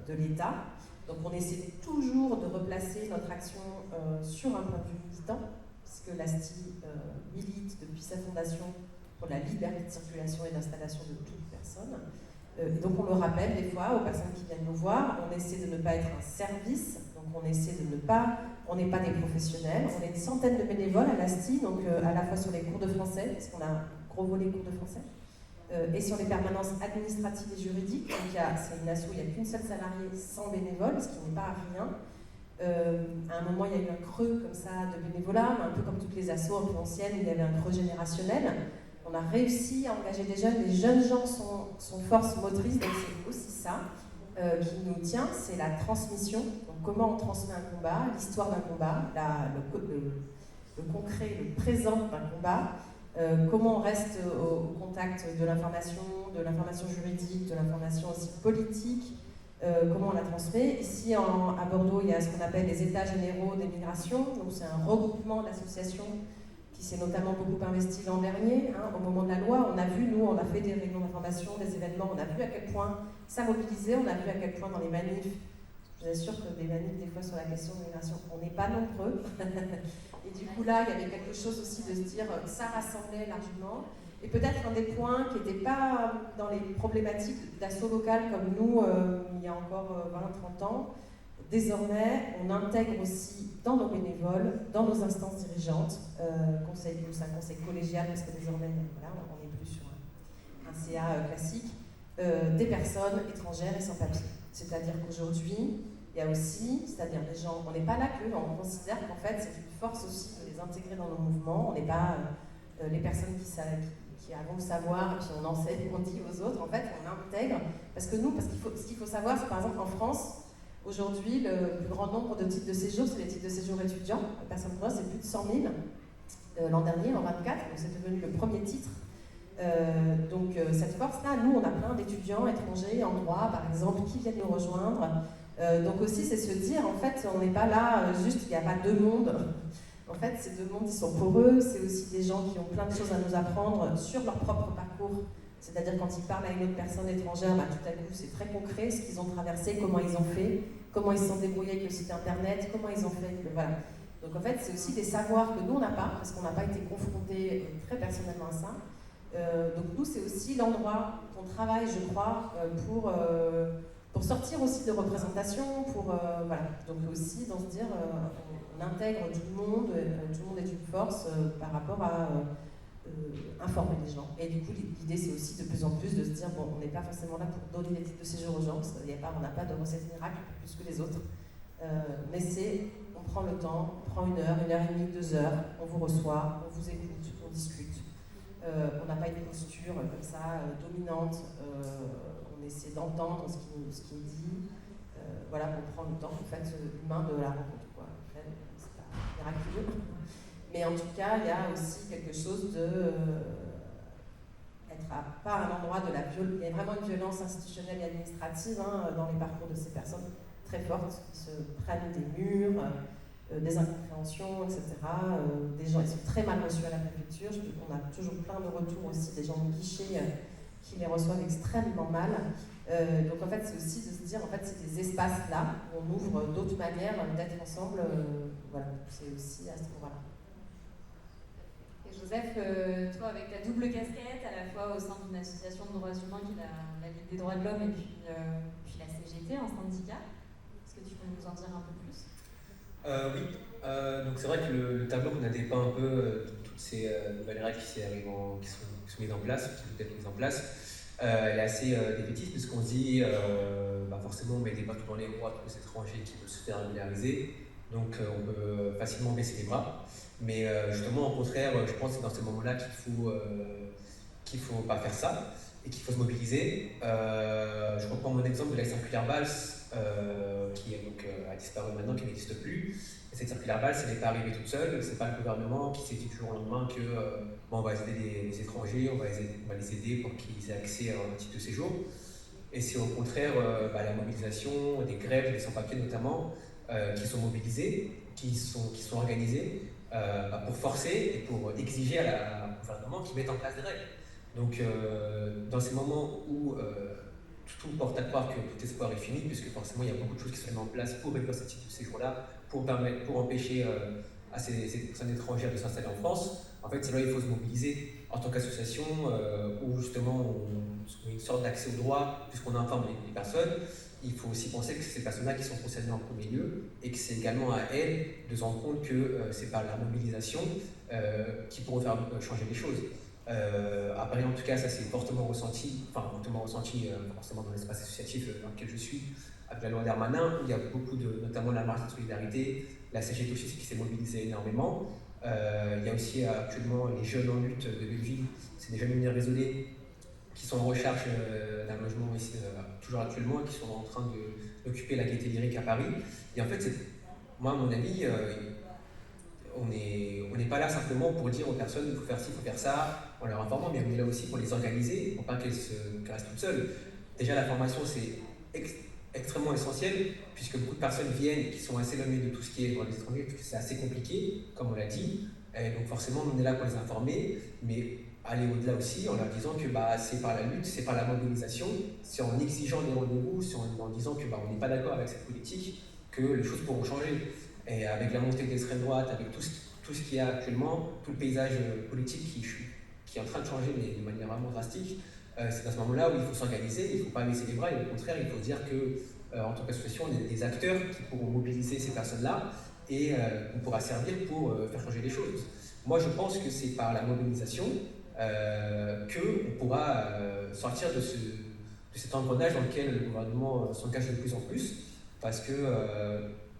de l'État. Donc on essaie toujours de replacer notre action sur un point de vue militant, puisque l'ASTI milite depuis sa fondation pour la liberté de circulation et d'installation de toute personne. Et donc on le rappelle des fois aux personnes qui viennent nous voir, on essaie de ne pas être un service, donc on essaie de ne pas, on n'est pas des professionnels, on est une centaine de bénévoles à l'ASTI, donc à la fois sur les cours de français, parce qu'on a un gros volet cours de français, et sur les permanences administratives et juridiques, donc c'est une asso, il n'y a qu'une seule salariée sans bénévole, ce qui n'est pas rien. À un moment, il y a eu un creux comme ça de bénévolat, un peu comme toutes les assos un peu anciennes, il y avait un creux générationnel. On a réussi à engager des jeunes. Les jeunes gens sont force motrice, donc c'est aussi ça qui nous tient, c'est la transmission. Donc comment on transmet un combat, l'histoire d'un combat, le concret, le présent d'un combat, comment on reste au contact de l'information juridique, de l'information aussi politique, comment on la transmet. Ici à Bordeaux, il y a ce qu'on appelle les États généraux des migrations, donc c'est un regroupement d'associations qui s'est notamment beaucoup investi l'an dernier, au moment de la loi. On a vu, nous, on a fait des réunions d'information, des événements, on a vu à quel point ça mobilisait, on a vu à quel point dans les manifs, je vous assure que des manifs, des fois, sur la question de l'immigration, on n'est pas nombreux. Et du coup, là, il y avait quelque chose aussi de se dire, ça rassemblait largement. Et peut-être un des points qui n'était pas dans les problématiques d'assaut local comme nous, il y a encore 20-30 ans, désormais, on intègre aussi dans nos bénévoles, dans nos instances dirigeantes, c'est un conseil collégial, parce que désormais, on n'est plus sur un CA classique, des personnes étrangères et sans papier. C'est-à-dire qu'aujourd'hui, il y a aussi, c'est-à-dire les gens, on n'est pas là que, on considère qu'en fait, c'est une force aussi de les intégrer dans nos mouvements, on n'est pas les personnes qui avons le savoir, et puis on enseigne, on dit aux autres, en fait, on intègre, ce qu'il faut savoir, c'est par exemple en France, aujourd'hui, le plus grand nombre de titres de séjour, c'est les titres de séjour étudiants. Personne ne c'est plus de 100 000. L'an dernier, en 24, donc c'est devenu le premier titre. Donc cette force-là, nous, on a plein d'étudiants étrangers en droit, par exemple, qui viennent nous rejoindre. Donc aussi, c'est se dire, en fait, on n'est pas là, juste, il n'y a pas deux mondes. En fait, ces deux mondes, ils sont poreux. C'est aussi des gens qui ont plein de choses à nous apprendre sur leur propre parcours. C'est-à-dire quand ils parlent à une autre personne étrangère, tout à coup, c'est très concret, ce qu'ils ont traversé, comment ils ont fait, comment ils se sont débrouillés avec le site internet, comment ils ont fait, voilà. Donc en fait, c'est aussi des savoirs que nous, on n'a pas, parce qu'on n'a pas été confrontés très personnellement à ça. Donc nous, c'est aussi l'endroit qu'on travaille, je crois, pour sortir aussi de représentation, voilà. Donc aussi, dans se dire, on intègre tout le monde est une force par rapport à informer les gens. Et du coup, l'idée, c'est aussi de plus en plus de se dire, bon, on n'est pas forcément là pour donner des titres de séjour aux gens, on n'a pas de recette miracle plus que les autres, mais on prend le temps, on prend 1 heure et demie, 2 heures, on vous reçoit, on vous écoute, on discute. On n'a pas pas une posture comme ça, dominante. On essaie d'entendre ce qui est dit. Voilà, on prend le temps, en fait, humain de la rencontre, quoi. Après, c'est pas miraculeux. Mais en tout cas, il y a aussi quelque chose de être pas à l'endroit de la violence. Il y a vraiment une violence institutionnelle et administrative dans les parcours de ces personnes très fortes qui se prennent des murs, des incompréhensions, etc. Des gens, ils sont très mal reçus à la préfecture. On a toujours plein de retours aussi des gens de guichet qui les reçoivent extrêmement mal. Donc en fait, c'est aussi de se dire, en fait, c'est des espaces-là où on ouvre d'autres manières d'être ensemble. Voilà, c'est aussi à ce moment-là. Et Joseph, toi, avec ta double casquette, à la fois au sein d'une association de droits humains qui est la Ligue des droits de l'homme et puis la CGT, un syndicat, est-ce que tu peux nous en dire un peu plus ? Oui, donc c'est vrai que le tableau qu'on a dépeint un peu, toutes ces nouvelles règles qui sont mises en place, qui vont être mises en place, elle est assez défaitiste puisqu'on se dit forcément on met des bâtons dans les roues à tous les étrangers qui veulent se faire régulariser, donc on peut facilement baisser les bras. Mais justement, au contraire, je pense que c'est dans ces moments-là qu'il faut pas faire ça et qu'il faut se mobiliser. Je reprends mon exemple de la circulaire Valls, qui a disparu maintenant, qui n'existe plus. Et cette circulaire Valls, elle n'est pas arrivée toute seule. C'est pas le gouvernement qui s'est dit du jour au lendemain que on va aider les étrangers, on va les aider pour qu'ils aient accès à un titre de séjour. Et c'est au contraire la mobilisation, des grèves, des sans-papiers notamment, qui sont mobilisés, qui sont organisés pour forcer et pour exiger au gouvernement qu'ils mettent en place des règles. Donc, dans ces moments où tout porte à croire que tout espoir est fini, puisque forcément il y a beaucoup de choses qui sont mises en place pour réduire ce type de séjour-là, pour empêcher à ces personnes étrangères de s'installer en France, en fait, c'est là où il faut se mobiliser en tant qu'association, où justement on a une sorte d'accès au droit, puisqu'on informe les personnes. Il faut aussi penser que c'est ces personnes-là qui sont concernées en premier lieu et que c'est également à elles de se rendre compte que c'est par la mobilisation qui pourront faire changer les choses. À Paris, en tout cas, ça c'est fortement ressenti forcément dans l'espace associatif dans lequel je suis, avec la loi Darmanin, où il y a beaucoup notamment la marche de solidarité, la CGT aussi qui s'est mobilisée énormément. Il y a aussi actuellement les jeunes en lutte de Belleville, c'est des jeunes mineurs isolés qui sont en recherche d'un logement ici, toujours actuellement, et qui sont en train d'occuper la Gaîté Lyrique à Paris. Et en fait, moi, à mon avis, on n'est pas là simplement pour dire aux personnes il faut faire ci, il faut faire ça, en leur informant, mais on est là aussi pour les organiser, pour pas qu'elles restent toutes seules. Déjà, la formation, c'est extrêmement essentiel, puisque beaucoup de personnes viennent qui sont assez éloignées de tout ce qui est droit des étrangers, puisque c'est assez compliqué, comme on l'a dit. Et donc forcément, on est là pour les informer, mais aller au-delà aussi en leur disant que c'est par la lutte, c'est par la mobilisation, c'est en exigeant des rendez-vous, c'est en disant que on n'est pas d'accord avec cette politique que les choses pourront changer. Et avec la montée de l'extrême droite, avec tout ce qu'il y a actuellement, tout le paysage politique qui est en train de changer mais de manière vraiment drastique, c'est à ce moment-là où il faut s'organiser, il ne faut pas baisser les bras, et au contraire, il faut dire que en tant qu'association, on est des acteurs qui pourront mobiliser ces personnes-là et on pourra servir pour faire changer les choses. Moi, je pense que c'est par la mobilisation qu'on pourra sortir de cet engrenage dans lequel le gouvernement s'engage de plus en plus, parce que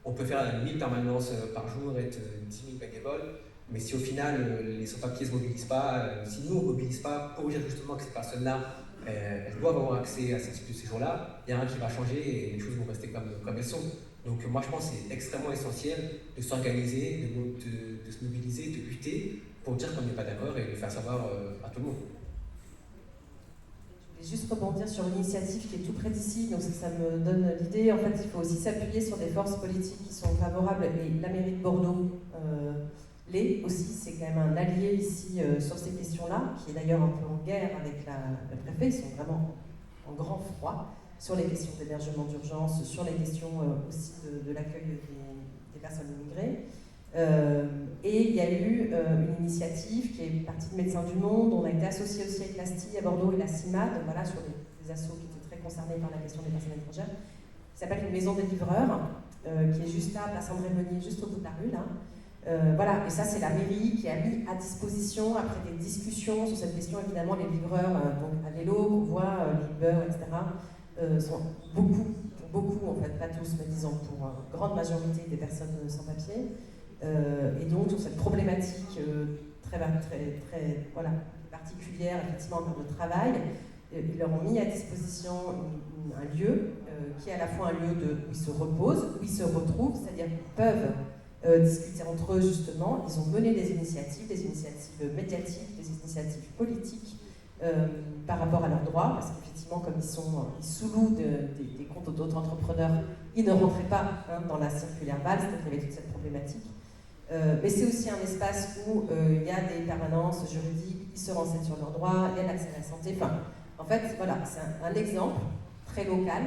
on peut faire 1000 permanences par jour, être 10 000 bénévoles, mais si au final les sans-papiers ne se mobilisent pas, si nous on ne mobilise pas pour dire justement que ces personnes-là elles doivent avoir accès à ce type de séjour-là, il y a rien qui va changer et les choses vont rester comme elles sont. Donc moi je pense que c'est extrêmement essentiel de s'organiser, de se mobiliser, de lutter pour dire qu'on n'est pas d'accord et de faire savoir à tout le monde. Je vais juste rebondir sur une initiative qui est tout près d'ici, donc ça me donne l'idée. En fait, il faut aussi s'appuyer sur des forces politiques qui sont favorables, et la mairie de Bordeaux l'est aussi, c'est quand même un allié ici sur ces questions-là, qui est d'ailleurs un peu en guerre avec le préfet, ils sont vraiment en grand froid sur les questions d'hébergement d'urgence, sur les questions aussi de l'accueil des personnes immigrées. Et il y a eu une initiative qui est partie de Médecins du Monde, on a été associé aussi avec la STI à Bordeaux et la CIMAD, voilà, sur des assos qui étaient très concernés par la question des personnes étrangères, qui s'appelle une maison des livreurs, qui est juste là, place André-Meunier, juste au bout de la rue, là. Voilà, et ça c'est la mairie qui a mis à disposition, après des discussions sur cette question, évidemment les livreurs donc à vélo, qu'on voit, les Uber, etc., sont beaucoup, en fait, pas tous, mais disons pour une grande majorité des personnes sans papier. Et donc sur cette problématique très voilà, particulière, effectivement, dans le travail. Ils leur ont mis à disposition un lieu qui est à la fois un lieu où ils se reposent, où ils se retrouvent, c'est-à-dire qu'ils peuvent discuter entre eux, justement. Ils ont mené des initiatives médiatiques, des initiatives politiques par rapport à leurs droits, parce qu'effectivement, comme ils sous-louent des comptes d'autres entrepreneurs, ils ne rentraient pas dans la circulaire Valls, donc il y avait toute cette problématique. Mais c'est aussi un espace où il y a des permanences juridiques, ils se renseignent sur leurs droits, il y a l'accès à la santé. Enfin, en fait, voilà, c'est un exemple très local.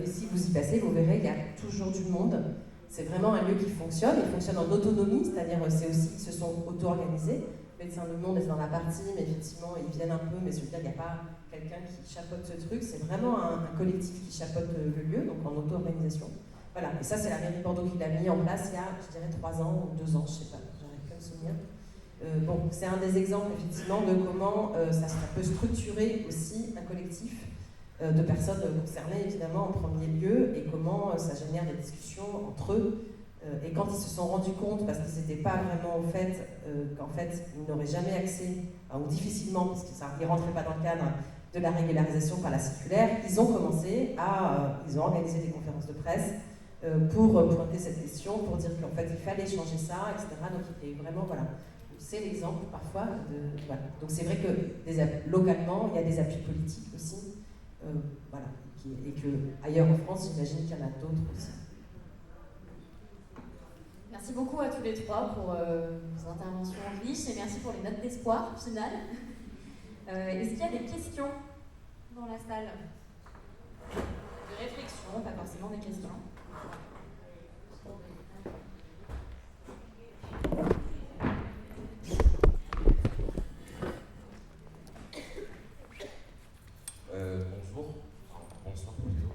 Et si vous y passez, vous verrez, il y a toujours du monde. C'est vraiment un lieu qui fonctionne. Il fonctionne en autonomie, c'est-à-dire c'est aussi ils se sont auto-organisés. Médecins du Monde est dans la partie, mais effectivement, ils viennent un peu, mais je veux dire, il n'y a pas quelqu'un qui chapeaute ce truc. C'est vraiment un collectif qui chapeaute le lieu, donc en auto-organisation. Voilà, et ça c'est la mairie de Bordeaux qui l'a mis en place il y a, je dirais, 3 ans ou 2 ans, je ne sais pas, j'arrive pas à me souvenir. Bon, c'est un des exemples effectivement de comment ça peut structurer aussi un collectif de personnes concernées évidemment en premier lieu et comment ça génère des discussions entre eux. Et quand ils se sont rendus compte, parce qu'ils n'étaient pas vraiment au fait, qu'en fait ils n'auraient jamais accès, ou difficilement, parce qu'ils ne rentraient pas dans le cadre de la régularisation par la circulaire, ils ont organisé des conférences de presse pour pointer cette question, pour dire qu'en fait il fallait changer ça, etc. Donc il y a vraiment, voilà, c'est l'exemple parfois de. Voilà. Donc c'est vrai que localement, il y a des appuis politiques aussi, voilà, et que ailleurs en France, j'imagine qu'il y en a d'autres aussi. Merci beaucoup à tous les trois pour vos interventions riches et merci pour les notes d'espoir finales. Est-ce qu'il y a des questions dans la salle? De réflexion, pas forcément des questions. Bonsoir plutôt.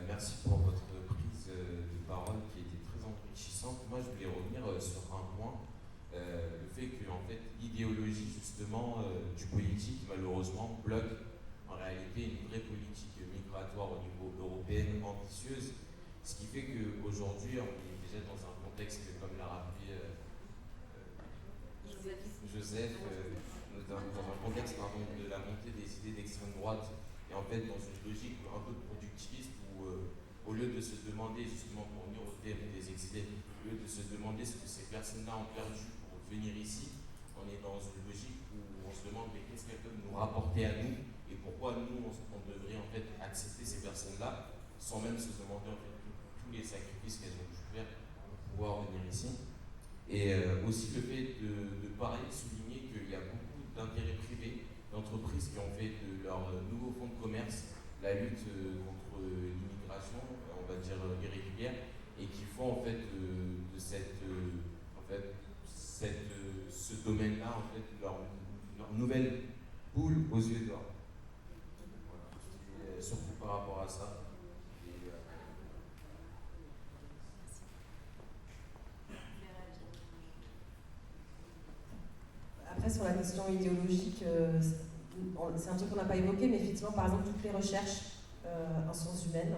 Merci pour votre prise de parole qui était très enrichissante. Moi, je voulais revenir sur un point, le fait que en fait, l'idéologie justement du politique, malheureusement, bloque en réalité une vraie politique migratoire au niveau européen ambitieuse, ce qui fait qu'aujourd'hui, on est déjà dans un contexte, comme l'a rappelé Joseph, dans un contexte de la montée des idées d'extrême droite, et en fait dans une logique un peu productiviste où au lieu de se demander, justement pour venir au thème des exilés, au lieu de se demander ce que ces personnes-là ont perdu pour venir ici, on est dans une logique où on se demande mais qu'est-ce qu'elles peuvent nous rapporter à nous et pourquoi nous on devrait en fait accepter ces personnes-là sans même se demander en fait tous les sacrifices qu'elles ont dû faire pour pouvoir venir ici. Et aussi le fait de pareil souligner qu'il y a beaucoup d'intérêts privés, d'entreprises qui ont fait de leur nouveau fonds de commerce la lutte contre l'immigration, on va dire irrégulière, et qui font en fait de ce domaine-là en fait leur nouvelle boule aux yeux d'or. Voilà. Surtout par rapport à ça. Après, sur la question idéologique, c'est un truc qu'on n'a pas évoqué, mais effectivement, par exemple, toutes les recherches en sciences humaines,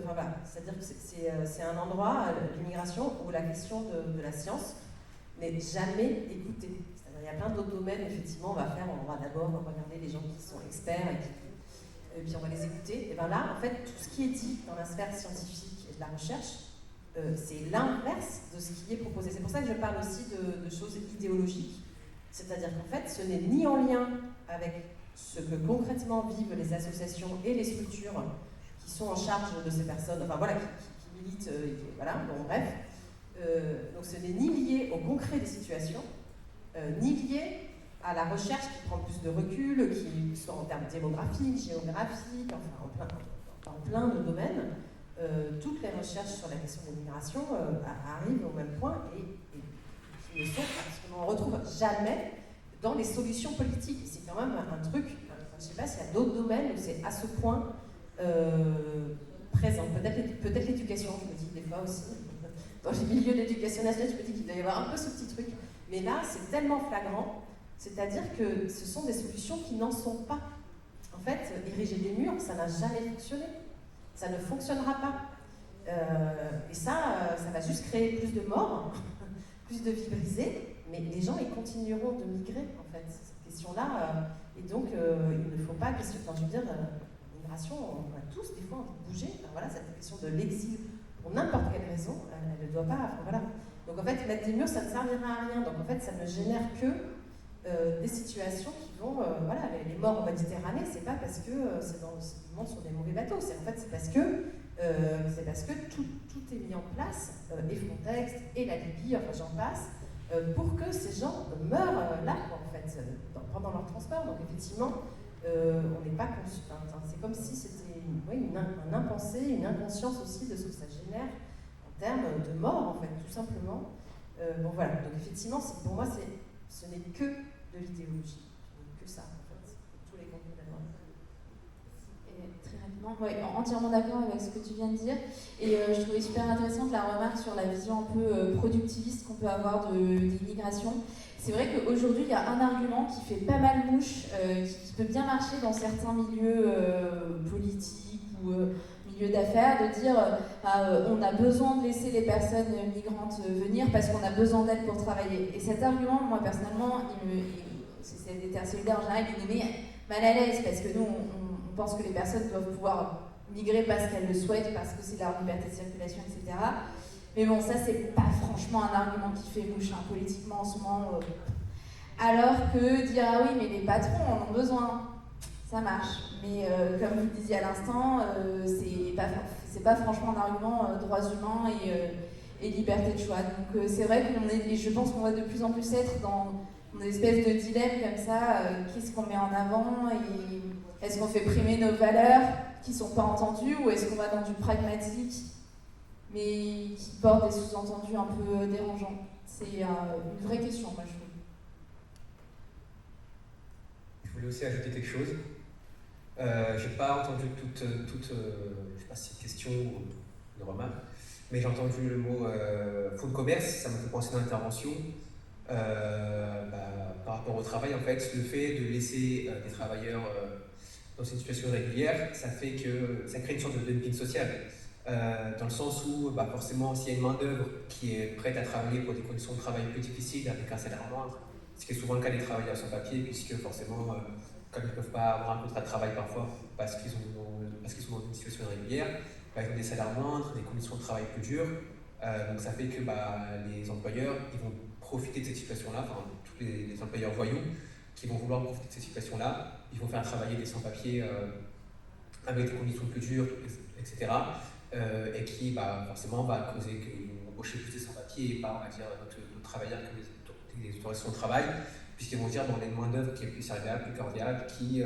voilà, c'est-à-dire que c'est un endroit, l'immigration, où la question de la science n'est jamais écoutée. C'est-à-dire, il y a plein d'autres domaines, effectivement, on va d'abord regarder les gens qui sont experts et puis on va les écouter. Et bien là, en fait, tout ce qui est dit dans la sphère scientifique et de la recherche, c'est l'inverse de ce qui est proposé. C'est pour ça que je parle aussi de choses idéologiques. C'est-à-dire qu'en fait, ce n'est ni en lien avec ce que concrètement vivent les associations et les structures qui sont en charge de ces personnes, enfin voilà, qui militent, voilà, bon bref. Donc ce n'est ni lié au concret des situations, ni lié à la recherche qui prend plus de recul, qui soit en termes démographiques, géographiques, enfin en plein de domaines. Toutes les recherches sur la question de l'immigration arrivent au même point et qui ne sont absolument, on ne retrouve jamais dans les solutions politiques. C'est quand même un truc, je ne sais pas s'il y a d'autres domaines où c'est à ce point présent. Peut-être l'éducation, je me dis des fois aussi. Dans les milieux de l'éducation nationale, je me dis qu'il doit y avoir un peu ce petit truc. Mais là, c'est tellement flagrant, c'est-à-dire que ce sont des solutions qui n'en sont pas. En fait, ériger des murs, ça n'a jamais fonctionné. Ça ne fonctionnera pas. Et ça va juste créer plus de morts, plus de vies brisées, mais les gens, ils continueront de migrer, en fait, cette question-là. Et donc, il ne faut pas questionner. Enfin, je veux dire, l'immigration, on a tous, des fois, envie de bouger. Enfin, voilà, cette question de l'exil, pour n'importe quelle raison, elle ne doit pas. Enfin, voilà. Donc, en fait, mettre des murs, ça ne servira à rien. Donc, en fait, ça ne génère que des situations qui vont. Voilà, les morts en Méditerranée, c'est pas parce que ils montent sur des mauvais bateaux. En fait, c'est parce que tout est mis en place, et Frontex, et la Libye, enfin, j'en passe. Pour que ces gens meurent là, en fait, pendant leur transport. Donc effectivement, on n'est pas conscient. C'est comme si c'était un impensé, une inconscience aussi de ce que ça génère en termes de mort, en fait, tout simplement. Bon voilà, donc effectivement, pour moi, ce n'est que de l'idéologie. Ce n'est que ça, en fait, tous les contenus de la loi. Très rapidement, ouais, entièrement d'accord avec ce que tu viens de dire. Et je trouvais super intéressante la remarque sur la vision un peu productiviste qu'on peut avoir de l'immigration. C'est vrai qu'aujourd'hui, il y a un argument qui fait pas mal mouche, qui peut bien marcher dans certains milieux politiques ou milieux d'affaires, de dire on a besoin de laisser les personnes migrantes venir parce qu'on a besoin d'elles pour travailler. Et cet argument, moi personnellement, c'est des terres solidaires en général, il nous met mal à l'aise parce que nous, on pense que les personnes doivent pouvoir migrer parce qu'elles le souhaitent, parce que c'est leur liberté de circulation, etc. Mais bon, ça, c'est pas franchement un argument qui fait mouche politiquement en ce moment. Alors que dire ah oui, mais les patrons en ont besoin, ça marche. Mais comme vous le disiez à l'instant, c'est pas franchement un argument droits humains et liberté de choix. Donc c'est vrai et je pense qu'on va de plus en plus être dans une espèce de dilemme comme ça. Qu'est-ce qu'on met en avant et est-ce qu'on fait primer nos valeurs qui ne sont pas entendues ou est-ce qu'on va dans du pragmatique mais qui porte des sous-entendus un peu dérangeants? C'est une vraie question, moi, je trouve. Je voulais aussi ajouter quelque chose. J'ai pas entendu toute je sais pas si c'est une question ou une remarque, mais j'ai entendu le mot fonds de commerce, ça m'a fait penser à une intervention. Par rapport au travail, en fait, le fait de laisser des travailleurs dans une situation régulière, ça fait que ça crée une sorte de dumping social. Dans le sens où, forcément, s'il y a une main-d'œuvre qui est prête à travailler pour des conditions de travail plus difficiles, avec un salaire moindre, ce qui est souvent le cas des travailleurs sans papier, puisque forcément, comme ils ne peuvent pas avoir un contrat de travail parfois parce qu'ils sont dans une situation irrégulière, ils ont des salaires moindres, des conditions de travail plus dures. Donc ça fait que les employeurs ils vont profiter de cette situation-là, enfin tous les employeurs voyous qui vont vouloir profiter de cette situation-là, ils vont faire travailler des sans-papiers avec des conditions plus dures, etc. Et qui forcément va causer qu'ils vont embaucher plus de sans-papiers et pas, on va dire, d'autres travailleurs que les autorisations de travail, puisqu'ils vont dire on a une main-d'œuvre qui est plus serviable, plus cordiale, qui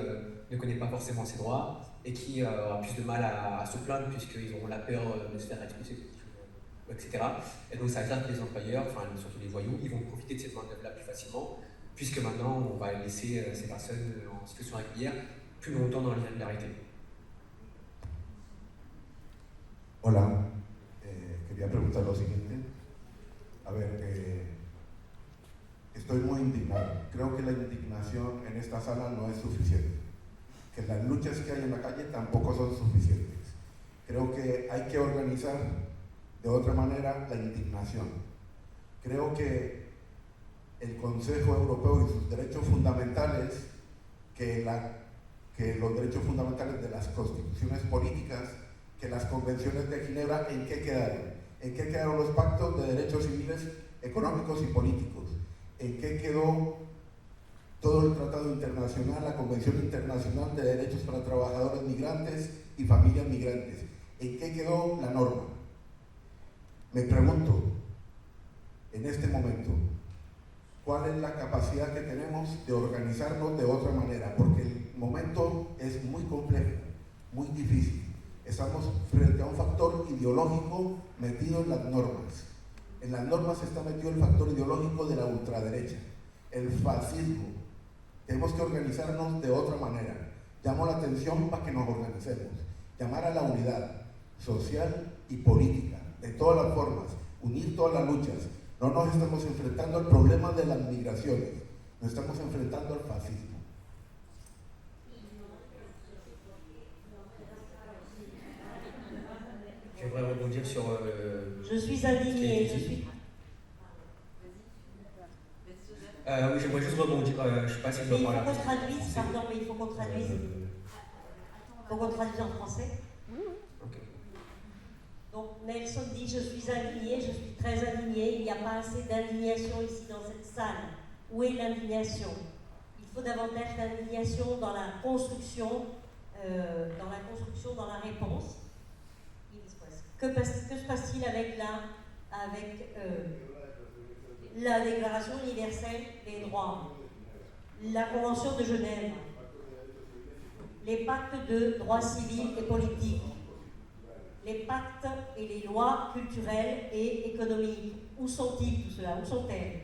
ne connaît pas forcément ses droits et qui aura plus de mal à se plaindre puisqu'ils auront la peur de se faire expulser, etc. Et donc ça veut dire que les employeurs, enfin surtout les voyous, ils vont profiter de cette main-d'œuvre-là plus facilement, puisque maintenant on va laisser ces personnes en situation régulière plus longtemps dans l'irrégularité. Hola, quería preguntar lo siguiente. A ver, estoy muy indignado. Creo que la indignación en esta sala no es suficiente. Que las luchas que hay en la calle tampoco son suficientes. Creo que hay que organizar de otra manera la indignación. Creo que el Consejo Europeo y sus derechos fundamentales, que los derechos fundamentales de las constituciones políticas, que las convenciones de Ginebra, ¿en qué quedaron? ¿En qué quedaron los pactos de derechos civiles, económicos y políticos? ¿En qué quedó todo el tratado internacional, la Convención Internacional de Derechos para Trabajadores Migrantes y Familias Migrantes? ¿En qué quedó la norma? Me pregunto, en este momento, ¿cuál es la capacidad que tenemos de organizarnos de otra manera? Porque el momento es muy complejo, muy difícil. Estamos frente a un factor ideológico metido en las normas. En las normas está metido el factor ideológico de la ultraderecha, el fascismo. Tenemos que organizarnos de otra manera. Llamo la atención para que nos organicemos. Llamar a la unidad social y política, de todas las formas, unir todas las luchas. No nos estamos enfrentando al problema de las migraciones, nos estamos enfrentando al fascismo. J'aimerais rebondir sur... Je suis indignée, Oui, j'aimerais juste rebondir. Je ne sais pas si je Mais dois il parler. faut qu'on traduise, pardon, mais il faut qu'on traduise. Il faut qu'on traduise en français. Ok. Donc Nelson dit, je suis indigné, je suis très indigné, il n'y a pas assez d'indignation ici dans cette salle. Où est l'indignation? Il faut davantage d'indignation dans la construction, dans la réponse. Que se passe-t-il avec la Déclaration universelle des droits, la Convention de Genève, les pactes de droits civils et politiques, les pactes et les lois culturelles et économiques? Où sont-ils tout cela? Où sont-elles?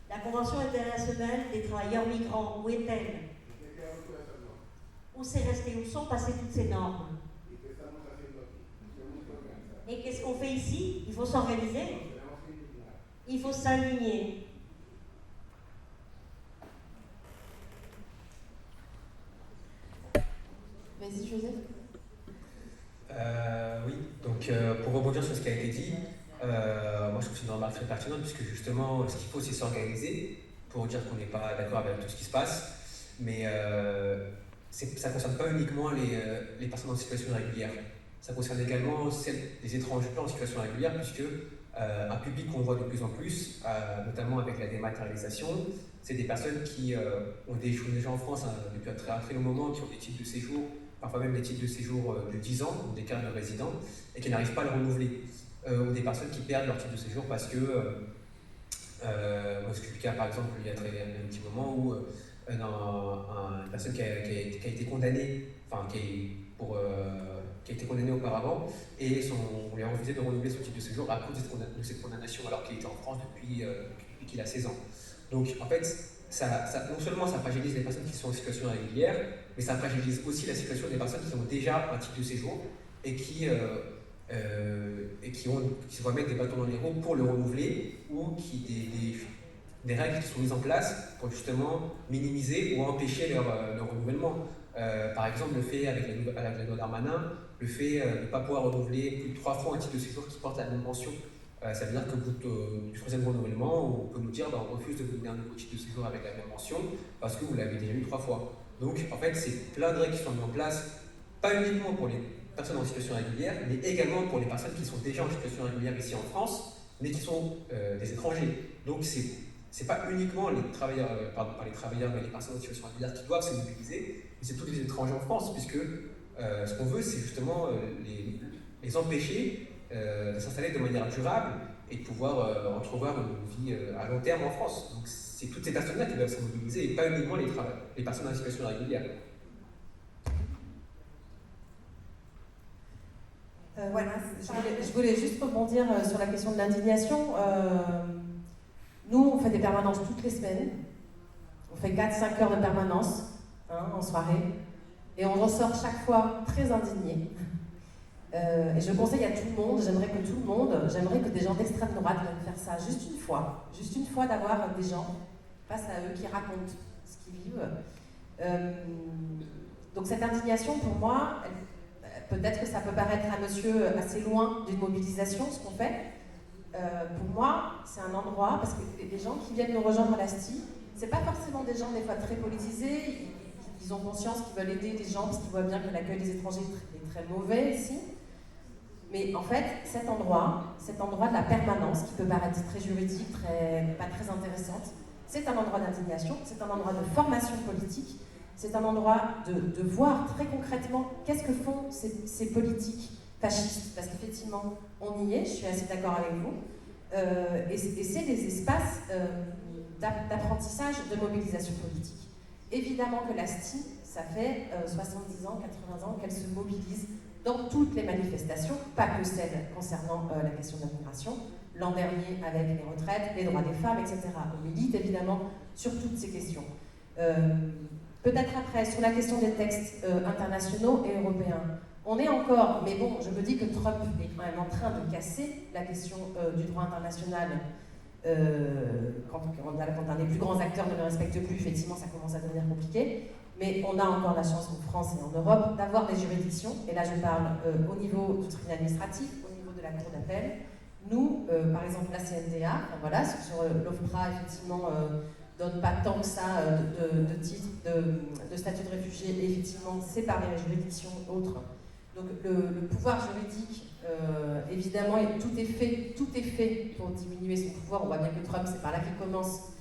La Convention internationale des travailleurs migrants, où est-elle? Où c'est resté? Où sont passées toutes ces normes? Et qu'est-ce qu'on fait ici? Il faut s'organiser. Il faut s'aligner. Vas-y, Joseph. Oui, donc pour rebondir sur ce qui a été dit, moi je trouve que c'est une remarque très pertinente, puisque justement ce qu'il faut c'est s'organiser pour dire qu'on n'est pas d'accord avec tout ce qui se passe, mais ça ne concerne pas uniquement les personnes en situation irrégulière, ça concerne également les étrangers en situation régulière, puisque un public qu'on voit de plus en plus, notamment avec la dématérialisation, c'est des personnes qui ont déjà en France depuis un très long moment, qui ont des titres de séjour, parfois même des titres de séjour de 10 ans, ou des cartes de résident, et qui n'arrivent pas à le renouveler. Ou des personnes qui perdent leur titre de séjour parce que, moi c'est le cas par exemple il y a un petit moment où une personne qui a été condamnée, enfin qui a été condamnée auparavant, et on lui a refusé de renouveler son titre de séjour à cause de cette condamnation, alors qu'il était en France depuis qu'il a 16 ans. Donc en fait, non seulement ça fragilise les personnes qui sont en situation irrégulière, mais ça fragilise aussi la situation des personnes qui ont déjà un titre de séjour et qui se remettent des bâtons dans les roues pour le renouveler, ou des règles qui sont mises en place pour justement minimiser ou empêcher leur renouvellement. Par exemple, le fait, avec la loi Darmanin, le fait de ne pas pouvoir renouveler plus de 3 fois un titre de séjour qui porte la même mention. Ça veut dire qu'au bout du 3e renouvellement, on peut nous dire on refuse de vous donner un nouveau titre de séjour avec la même mention parce que vous l'avez déjà eu 3 fois. Donc en fait, c'est plein de règles qui sont mises en place, pas uniquement pour les personnes en situation régulière, mais également pour les personnes qui sont déjà en situation régulière ici en France, mais qui sont des étrangers. Donc c'est pas uniquement les travailleurs, mais les personnes en situation régulière qui doivent se mobiliser, mais c'est tous les étrangers en France, puisque ce qu'on veut, c'est justement les empêcher de s'installer de manière durable et de pouvoir entrevoir une vie à long terme en France. Donc c'est toutes ces personnes-là qui doivent se mobiliser, et pas uniquement les personnes en situation régulière. Voilà, je voulais juste rebondir sur la question de l'indignation. Nous, on fait des permanences toutes les semaines. On fait 4-5 heures de permanence en soirée. Et on ressort chaque fois très indigné. Et je conseille à tout le monde, j'aimerais que des gens d'extrême droite viennent faire ça juste une fois d'avoir des gens face à eux qui racontent ce qu'ils vivent. Donc cette indignation, pour moi, peut-être que ça peut paraître à monsieur assez loin d'une mobilisation, ce qu'on fait. Pour moi, c'est un endroit, parce que les gens qui viennent nous rejoindre à l'ASTI, c'est pas forcément des gens des fois très politisés, ils ont conscience qu'ils veulent aider les gens parce qu'ils voient bien que l'accueil des étrangers est très mauvais ici. Mais en fait, cet endroit de la permanence, qui peut paraître très juridique, pas très intéressante, c'est un endroit d'indignation, c'est un endroit de formation politique, c'est un endroit de voir très concrètement qu'est-ce que font ces politiques fascistes, parce qu'effectivement, on y est, je suis assez d'accord avec vous, et c'est des espaces d'apprentissage, de mobilisation politique. Évidemment que l'ASTI, ça fait 70 ans, 80 ans qu'elle se mobilise dans toutes les manifestations, pas que celles concernant la question de la migration, l'an dernier avec les retraites, les droits des femmes, etc. On milite évidemment sur toutes ces questions. Peut-être après, sur la question des textes internationaux et européens, on est encore, mais bon, je me dis que Trump est quand même en train de casser la question du droit international. Quand un des plus grands acteurs ne le respecte plus, effectivement, ça commence à devenir compliqué. Mais on a encore la chance en France et en Europe d'avoir des juridictions, et là je parle au niveau du tribunal administratif, au niveau de la cour d'appel, Nous, par exemple, la CNDA, enfin, voilà, sur l'OFPRA, effectivement, donne pas tant que ça de titres de statut de réfugié, et effectivement, c'est par les juridictions autres. Donc le pouvoir juridique, évidemment, tout est fait pour diminuer son pouvoir. On voit bien que Trump, c'est par là qu'il commence.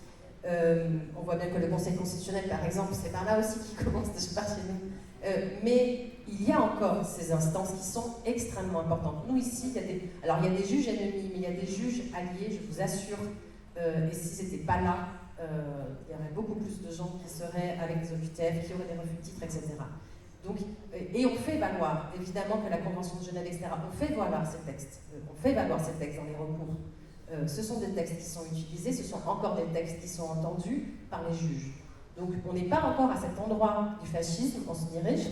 On voit bien que le Conseil constitutionnel, par exemple, c'est par là aussi qu'il commence, je sais pas chez nous. Mais il y a encore ces instances qui sont extrêmement importantes. Nous, ici, il y a des juges ennemis, mais il y a des juges alliés, je vous assure. Et si ce n'était pas là, il y aurait beaucoup plus de gens qui seraient avec des OQTF, qui auraient des refus de titres, etc. Donc, et on fait valoir, évidemment, que la Convention de Genève, etc., on fait valoir ces textes. On fait valoir ces textes dans les recours. Ce sont des textes qui sont utilisés, ce sont encore des textes qui sont entendus par les juges. Donc on n'est pas encore à cet endroit du fascisme, on se dirige,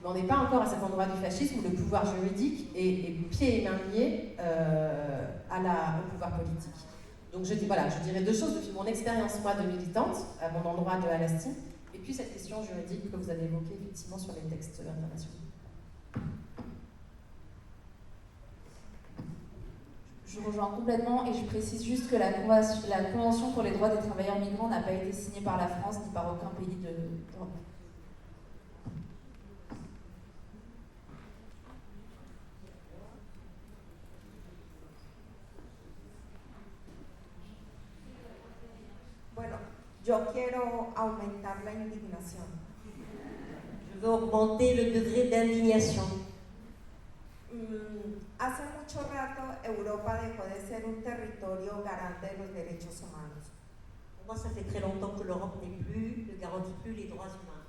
mais on n'est pas encore à cet endroit du fascisme où le pouvoir juridique est pieds et mains liés au pouvoir politique. Donc je dirais deux choses depuis mon expérience, moi, de militante, à mon endroit de Alasti, et puis cette question juridique que vous avez évoquée, effectivement, sur les textes internationaux. Je rejoins complètement et je précise juste que la Convention pour les droits des travailleurs migrants n'a pas été signée par la France ni par aucun pays d'Europe. Bueno, yo quiero aumentar la indignación. Je veux augmenter le degré d'indignation. Hace mucho rato Europa dejó de ser un territorio garante de los derechos humanos. Pour moi, ça fait très longtemps que l'Europe ne garantit plus les droits humains.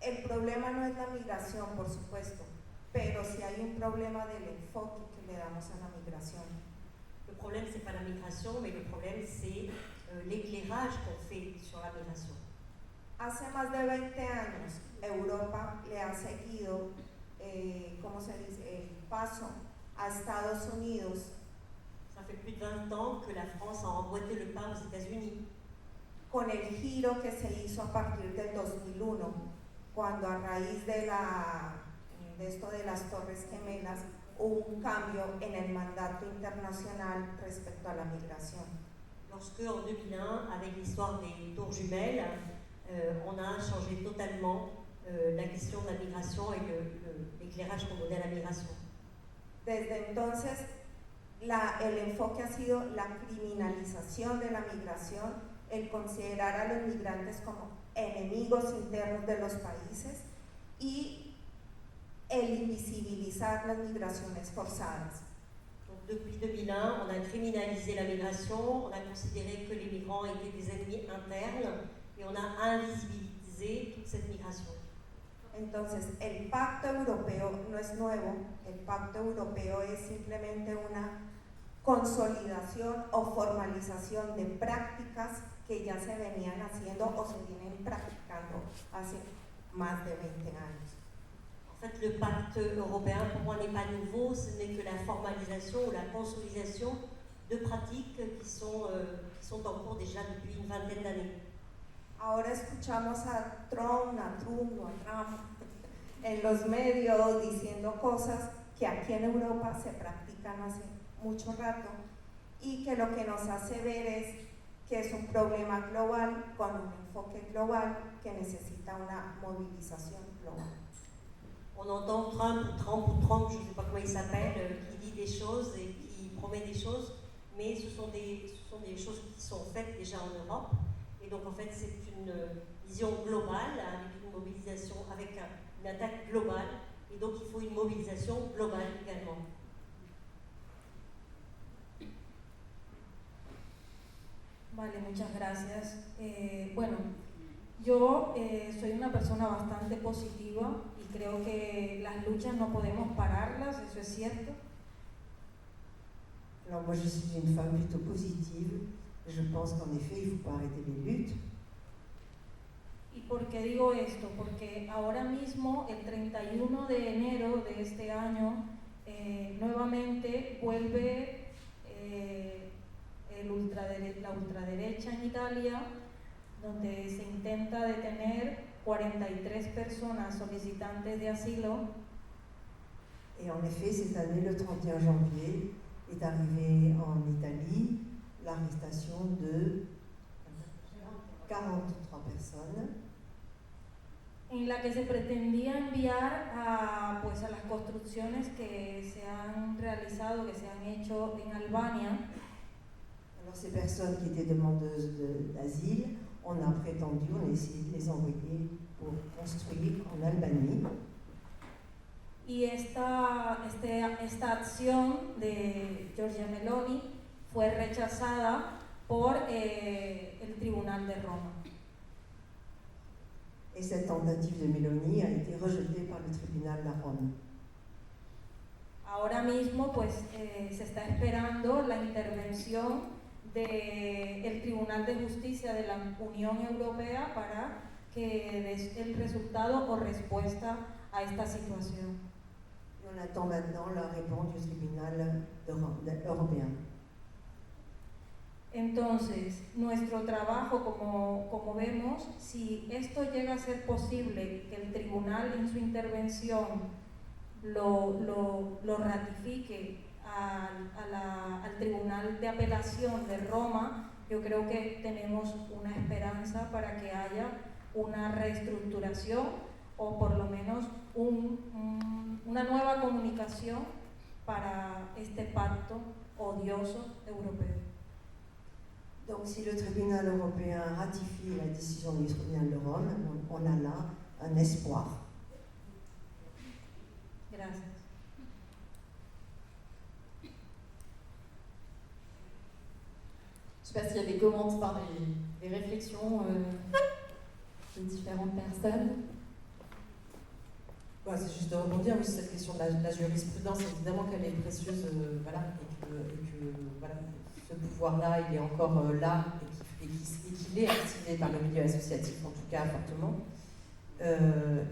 El problema no es la migración, por supuesto, pero sí hay un problema del enfoque que le damos a la migración. Le problème, c'est pas la migration, mais le problème, c'est l'éclairage qu'on fait sur la migration. Hace más de 20 años, Europa le ha seguido ¿cómo se dice? El paso a Estados Unidos. Ça fait plus de 20 ans que la France a emboîté le pas aux États-Unis. Con el giro que se hizo a partir del 2001, cuando a raíz de esto de las Torres Gemelas hubo un cambio en el mandato internacional respecto a la migración. Lorsque, en 2001, avec l'histoire des tours jumelles, on a changé totalement la question de la migration et l'éclairage qu'on donnait à la migration. Desde entonces, el enfoque ha sido la criminalización de la migración, el considerar a los migrantes como enemigos internos de los países y el invisibilizar las migraciones forzadas. Donc, depuis 2001, on a criminalisé la migration, on a considéré que les migrants étaient des ennemis internes et on a invisibilisé toute cette migration. Entonces, el pacto europeo no es nuevo, el pacto europeo es simplemente una consolidación o formalización de prácticas que ya se venían haciendo o se vienen practicando hace más de 20 años. En fait, le pacte européen, pour moi, n'est pas nouveau, ce n'est que la formalisation ou la consolidation de pratiques qui sont en cours déjà depuis une vingtaine d'années. Ahora escuchamos a Trump en los medios diciendo cosas que aquí en Europa se practican hace mucho rato y que lo que nos hace ver es que es un problema global con un enfoque global que necesita una movilización global. On entend Trump, je ne sais pas comment il s'appelle, qui dit des choses et qui promet des choses, mais ce sont des choses qui sont faites déjà en Europe. Et donc en fait c'est une vision globale avec une mobilisation, avec une attaque globale, et donc il faut une mobilisation globale également. Vale, muchas gracias. Bueno, yo soy una persona bastante positiva y creo que las luchas no podemos pararlas, eso es cierto. Alors moi je suis une femme plutôt positive. Je pense qu'en effet, il ne faut pas arrêter les luttes. ¿Y por qué digo esto? Porque ahora mismo, el 31 de enero de este año, nuevamente vuelve la ultraderecha en Italia, donde se intenta detener 43 personas solicitantes de asilo. Et en effet, cette année, le 31 janvier, est arrivé en Italie l'arrestation de 43 personnes. En la que se pretendía enviar a, pues, a las construcciones que se han realizado, que se han hecho en Albania. Alors ces personnes qui étaient demandeuses d'asile, on a prétendu, on a essayé de les envoyer pour construire en Albanie. Y esta acción de Giorgia Meloni fue rechazada por el Tribunal de Roma. Et cette tentative de Meloni a été rejetée par le tribunal de Rome. Ahora mismo pues se está esperando la intervención del Tribunal de Justicia de la Unión Europea para que dé el resultado o respuesta a esta situación. Et on attend maintenant la réponse du tribunal européen. Entonces, nuestro trabajo, como vemos, si esto llega a ser posible, que el tribunal en su intervención lo ratifique al Tribunal de Apelación de Roma, yo creo que tenemos una esperanza para que haya una reestructuración o por lo menos una nueva comunicación para este pacto odioso europeo. Donc si le tribunal européen ratifie la décision du tribunal de Rome, on a là un espoir. Gracias. Je ne sais pas s'il y a des commentaires, des réflexions de différentes personnes. Ouais, c'est juste de rebondir sur cette question de la jurisprudence, évidemment qu'elle est précieuse, voilà, et que voilà, ce pouvoir-là, il est encore là et qu'il est activé par le milieu associatif, en tout cas fortement.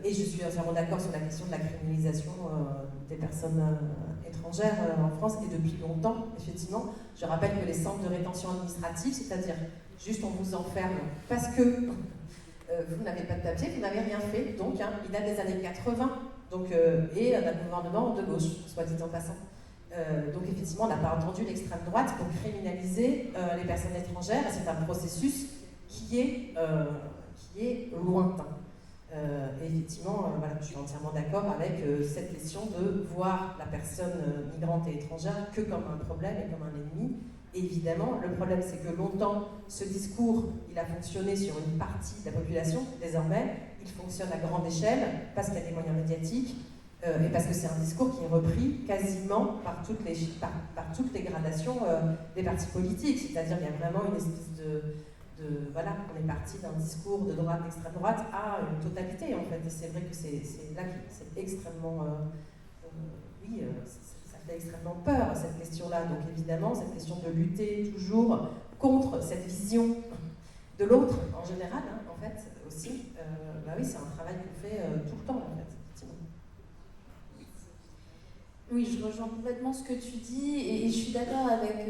Et je suis entièrement d'accord sur la question de la criminalisation des personnes étrangères en France, et depuis longtemps, effectivement. Je rappelle que les centres de rétention administrative, c'est-à-dire juste on vous enferme parce que vous n'avez pas de papier, vous n'avez rien fait, donc il date des années 80, donc, et d'un gouvernement de gauche, soit dit en passant. Donc effectivement, on n'a pas entendu l'extrême droite pour criminaliser les personnes étrangères, et c'est un processus qui est lointain. Et effectivement, voilà, je suis entièrement d'accord avec cette question de voir la personne migrante et étrangère que comme un problème et comme un ennemi. Et évidemment, le problème, c'est que longtemps, ce discours, il a fonctionné sur une partie de la population. Désormais, il fonctionne à grande échelle parce qu'il y a des moyens médiatiques et parce que c'est un discours qui est repris quasiment par toutes les gradations des partis politiques. C'est-à-dire qu'il y a vraiment une espèce voilà, on est parti d'un discours de droite, d'extrême droite, à une totalité, en fait. Et c'est vrai que c'est là que c'est extrêmement... ça fait extrêmement peur, cette question-là. Donc évidemment, cette question de lutter toujours contre cette vision de l'autre, en général, en fait, aussi, oui, c'est un travail qu'on fait tout le temps, en fait. Oui, je rejoins complètement ce que tu dis et je suis d'accord avec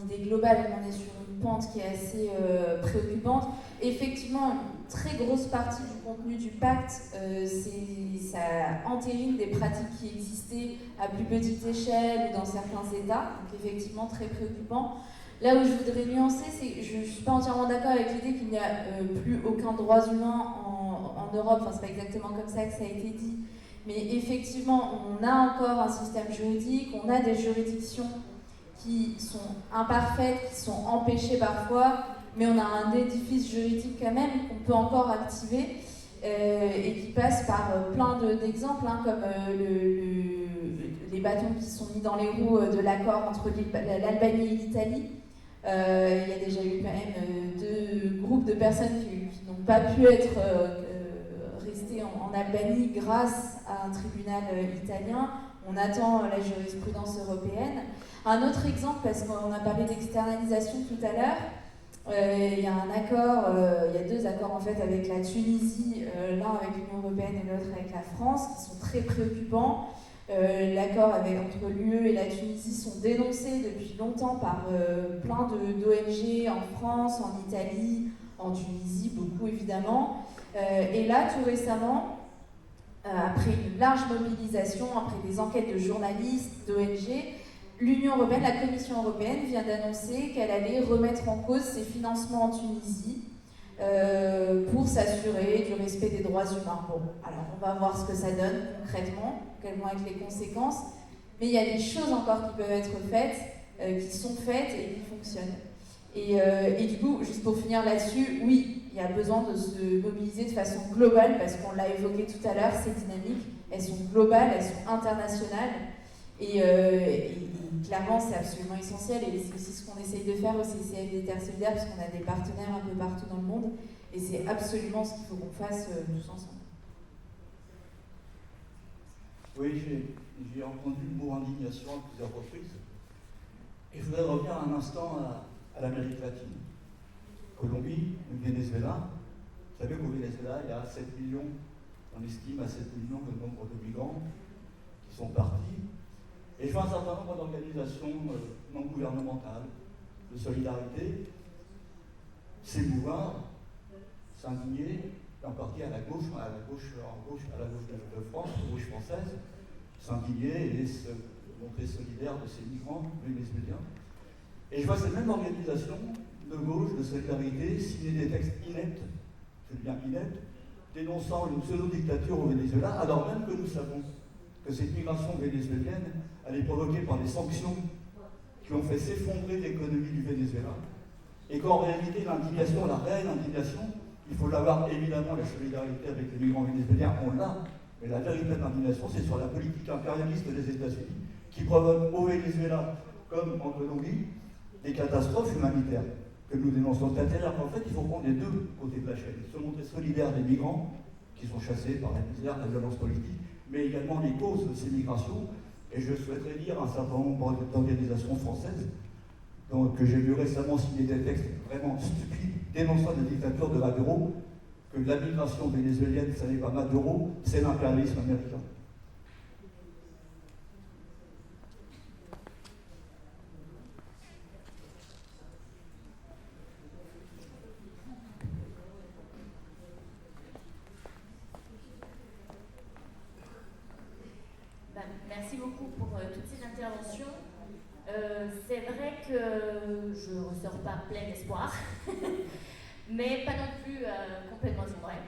l'idée globale. On est sur une pente qui est assez préoccupante. Effectivement, une très grosse partie du contenu du pacte, ça entérine des pratiques qui existaient à plus petite échelle ou dans certains États. Donc effectivement, très préoccupant. Là où je voudrais nuancer, c'est que je ne suis pas entièrement d'accord avec l'idée qu'il n'y a plus aucun droit humain en Europe. Enfin, c'est pas exactement comme ça que ça a été dit. Mais effectivement, on a encore un système juridique, on a des juridictions qui sont imparfaites, qui sont empêchées parfois, mais on a un édifice juridique quand même qu'on peut encore activer et qui passe par plein d'exemples, comme les bâtons qui sont mis dans les roues de l'accord entre l'Albanie et l'Italie. Il y a déjà eu quand même 2 groupes de personnes qui n'ont pas pu être restées en Albanie grâce à un tribunal italien. On attend la jurisprudence européenne. Un autre exemple, parce qu'on a parlé d'externalisation tout à l'heure, il y a un accord, il y a 2 accords en fait avec la Tunisie, l'un avec l'Union européenne et l'autre avec la France, qui sont très préoccupants. L'accord entre l'UE et la Tunisie sont dénoncés depuis longtemps par plein d'ONG en France, en Italie, en Tunisie, beaucoup évidemment. Et là, tout récemment, après une large mobilisation, après des enquêtes de journalistes, d'ONG, l'Union européenne, la Commission européenne vient d'annoncer qu'elle allait remettre en cause ses financements en Tunisie pour s'assurer du respect des droits humains. Bon, alors on va voir ce que ça donne concrètement, quelles vont être les conséquences, mais il y a des choses encore qui peuvent être faites, qui sont faites et qui fonctionnent. Et du coup, juste pour finir là-dessus, oui, il y a besoin de se mobiliser de façon globale, parce qu'on l'a évoqué tout à l'heure, ces dynamiques, elles sont globales, elles sont internationales, et clairement, c'est absolument essentiel, et c'est aussi ce qu'on essaye de faire au CCF des Terres Solidaires, parce qu'on a des partenaires un peu partout dans le monde, et c'est absolument ce qu'il faut qu'on fasse tous ensemble. Oui, j'ai entendu le mot indignation à plusieurs reprises, et je voudrais revenir un instant à l'Amérique latine. Colombie, le Venezuela. Vous savez qu'au Venezuela, il y a 7 millions, on estime à 7 millions le nombre de migrants qui sont partis. Et je vois un certain nombre d'organisations non gouvernementales, de solidarité, s'émouvoir, s'indigner, en partie à la gauche de France, la gauche française, s'indigner et se montrer solidaire de ces migrants vénézuéliens. Et je vois ces mêmes organisations de gauche, de solidarité, signer des textes ineptes, c'est bien ineptes, dénonçant une pseudo-dictature au Venezuela, alors même que nous savons que cette migration vénézuélienne, elle est provoquée par des sanctions qui ont fait s'effondrer l'économie du Venezuela, et qu'en réalité, l'indignation, la réelle indignation, il faut l'avoir évidemment, la solidarité avec les migrants vénézuéliens, on l'a, mais la véritable indignation, c'est sur la politique impérialiste des États-Unis, qui provoque au Venezuela, comme en Colombie, des catastrophes humanitaires que nous dénonçons. C'est-à-dire qu'en fait, il faut prendre les deux côtés de la chaîne, se montrer solidaire des migrants qui sont chassés par la misère, la violence politique, mais également les causes de ces migrations. Et je souhaiterais dire un certain nombre d'organisations françaises que j'ai vu récemment signer des textes vraiment stupides, dénonçant la dictature de Maduro, que la migration vénézuélienne, ce n'est pas Maduro, c'est l'impérialisme américain. Merci beaucoup pour toutes ces interventions. C'est vrai que je ne ressors pas plein d'espoir, mais pas non plus complètement vrai.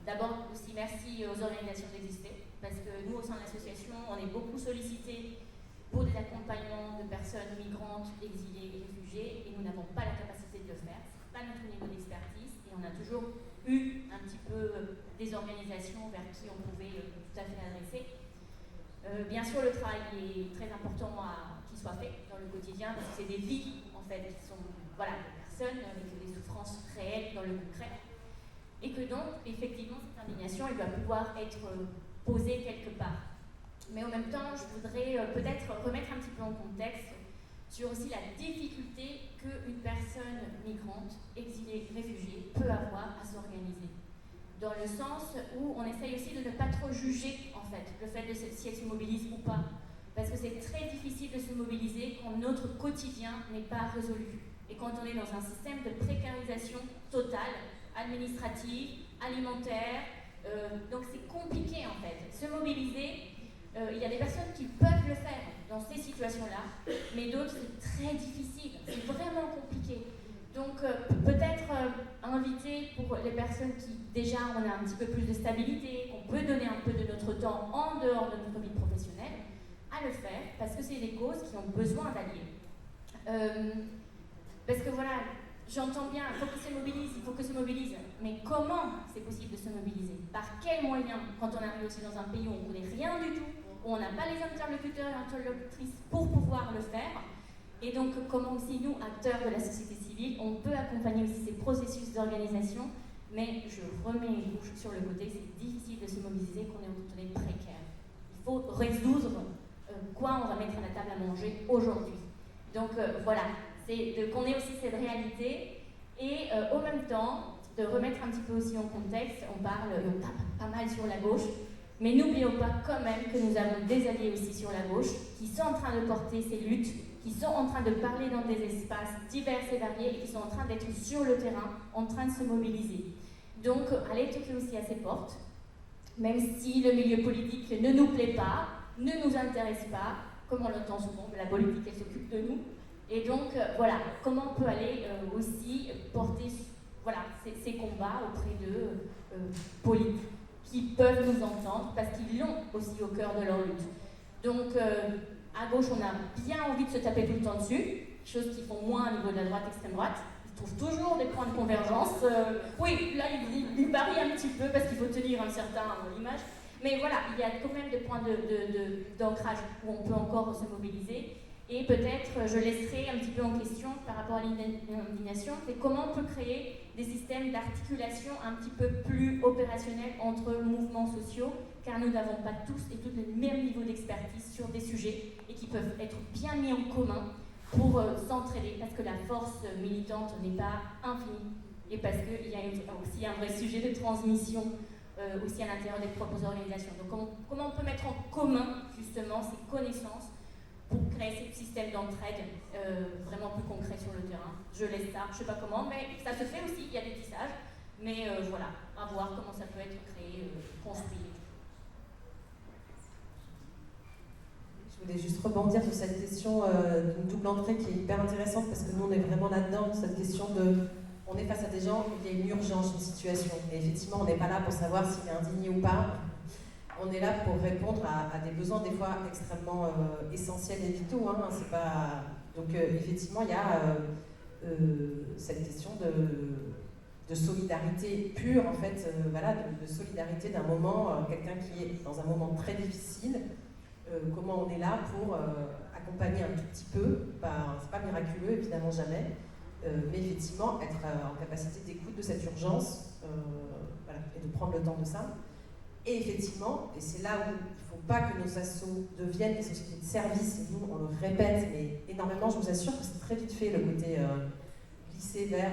D'abord aussi merci aux organisations d'exister, parce que nous au sein de l'association, on est beaucoup sollicités pour des accompagnements de personnes migrantes, exilées et réfugiées, et nous n'avons pas la capacité de le faire. Ce n'est pas notre niveau d'expertise, et on a toujours eu un petit peu des organisations vers qui on pouvait tout à fait adresser. Bien sûr, le travail est très important qu'il soit fait dans le quotidien, parce que c'est des vies en fait qui sont des personnes avec des souffrances réelles dans le concret, et que donc effectivement cette indignation elle doit pouvoir être posée quelque part. Mais en même temps, je voudrais peut-être remettre un petit peu en contexte sur aussi la difficulté qu'une personne migrante, exilée, réfugiée peut avoir à s'organiser. Dans le sens où on essaye aussi de ne pas trop juger en fait le fait de si elle se mobilise ou pas, parce que c'est très difficile de se mobiliser quand notre quotidien n'est pas résolu et quand on est dans un système de précarisation totale, administrative, alimentaire, donc c'est compliqué en fait. Se mobiliser, il y a des personnes qui peuvent le faire dans ces situations-là, mais d'autres c'est très difficile, c'est vraiment compliqué. Donc peut-être inviter pour les personnes qui déjà on a un petit peu plus de stabilité, qu'on peut donner un peu de notre temps en dehors de notre vie professionnelle, à le faire, parce que c'est des causes qui ont besoin d'alliés. Parce que voilà, j'entends bien, il faut que se mobilise, mais comment c'est possible de se mobiliser? Par quels moyens? Quand on arrive aussi dans un pays où on ne connaît rien du tout, où on n'a pas les interlocuteurs et interlocutrices pour pouvoir le faire, et donc comment aussi nous, acteurs de la société civile, on peut accompagner aussi ces processus d'organisation, mais je remets une couche sur le côté, c'est difficile de se mobiliser quand on est en données précaires. Il faut résoudre quoi on va mettre à la table à manger aujourd'hui. Donc voilà, c'est qu'on ait aussi cette réalité, et en même temps, de remettre un petit peu aussi en contexte, on parle pas mal sur la gauche, mais n'oublions pas quand même que nous avons des alliés aussi sur la gauche, qui sont en train de porter ces luttes, qui sont en train de parler dans des espaces divers et variés et qui sont en train d'être sur le terrain, en train de se mobiliser. Donc, allez toquer aussi à ces portes, même si le milieu politique ne nous plaît pas, ne nous intéresse pas, comme on l'entend souvent, la politique elle s'occupe de nous. Et donc voilà, comment on peut aller aussi porter voilà, ces combats auprès de politiques qui peuvent nous entendre parce qu'ils l'ont aussi au cœur de leur lutte. Donc à gauche, on a bien envie de se taper tout le temps dessus, chose qu'ils font moins au niveau de la droite, extrême droite. Ils trouvent toujours des points de convergence. Oui, là, ils varient un petit peu parce qu'il faut tenir un certain image. Mais voilà, il y a quand même des points d'ancrage où on peut encore se mobiliser. Et peut-être, je laisserai un petit peu en question par rapport à l'indignation, c'est comment on peut créer des systèmes d'articulation un petit peu plus opérationnels entre mouvements sociaux, car nous n'avons pas tous et toutes le même niveau d'expertise sur des sujets et qui peuvent être bien mis en commun pour s'entraider, parce que la force militante n'est pas infinie et parce qu'il y a aussi un vrai sujet de transmission aussi à l'intérieur des propres organisations. Donc comment on peut mettre en commun justement ces connaissances pour créer ce système d'entraide vraiment plus concret sur le terrain. Je laisse ça, je ne sais pas comment, mais ça se fait aussi, il y a des tissages, mais voilà, à voir comment ça peut être créé, construit. Je voulais juste rebondir sur cette question d'une double entrée qui est hyper intéressante parce que nous on est vraiment là-dedans, cette question de on est face à des gens, il y a une urgence, une situation, et effectivement on n'est pas là pour savoir s'il est indigné ou pas. On est là pour répondre à des besoins des fois extrêmement essentiels et vitaux. Hein, c'est pas... Donc effectivement, il y a cette question de solidarité pure, en fait, voilà, de solidarité d'un moment, quelqu'un qui est dans un moment très difficile, comment on est là pour accompagner un tout petit peu, c'est pas miraculeux, évidemment jamais, mais effectivement être en capacité d'écoute de cette urgence, voilà, et de prendre le temps de ça. Et effectivement, et c'est là où il ne faut pas que nos assos deviennent des sociétés de service, et nous on le répète, mais énormément, je vous assure que c'est très vite fait le côté glisser vers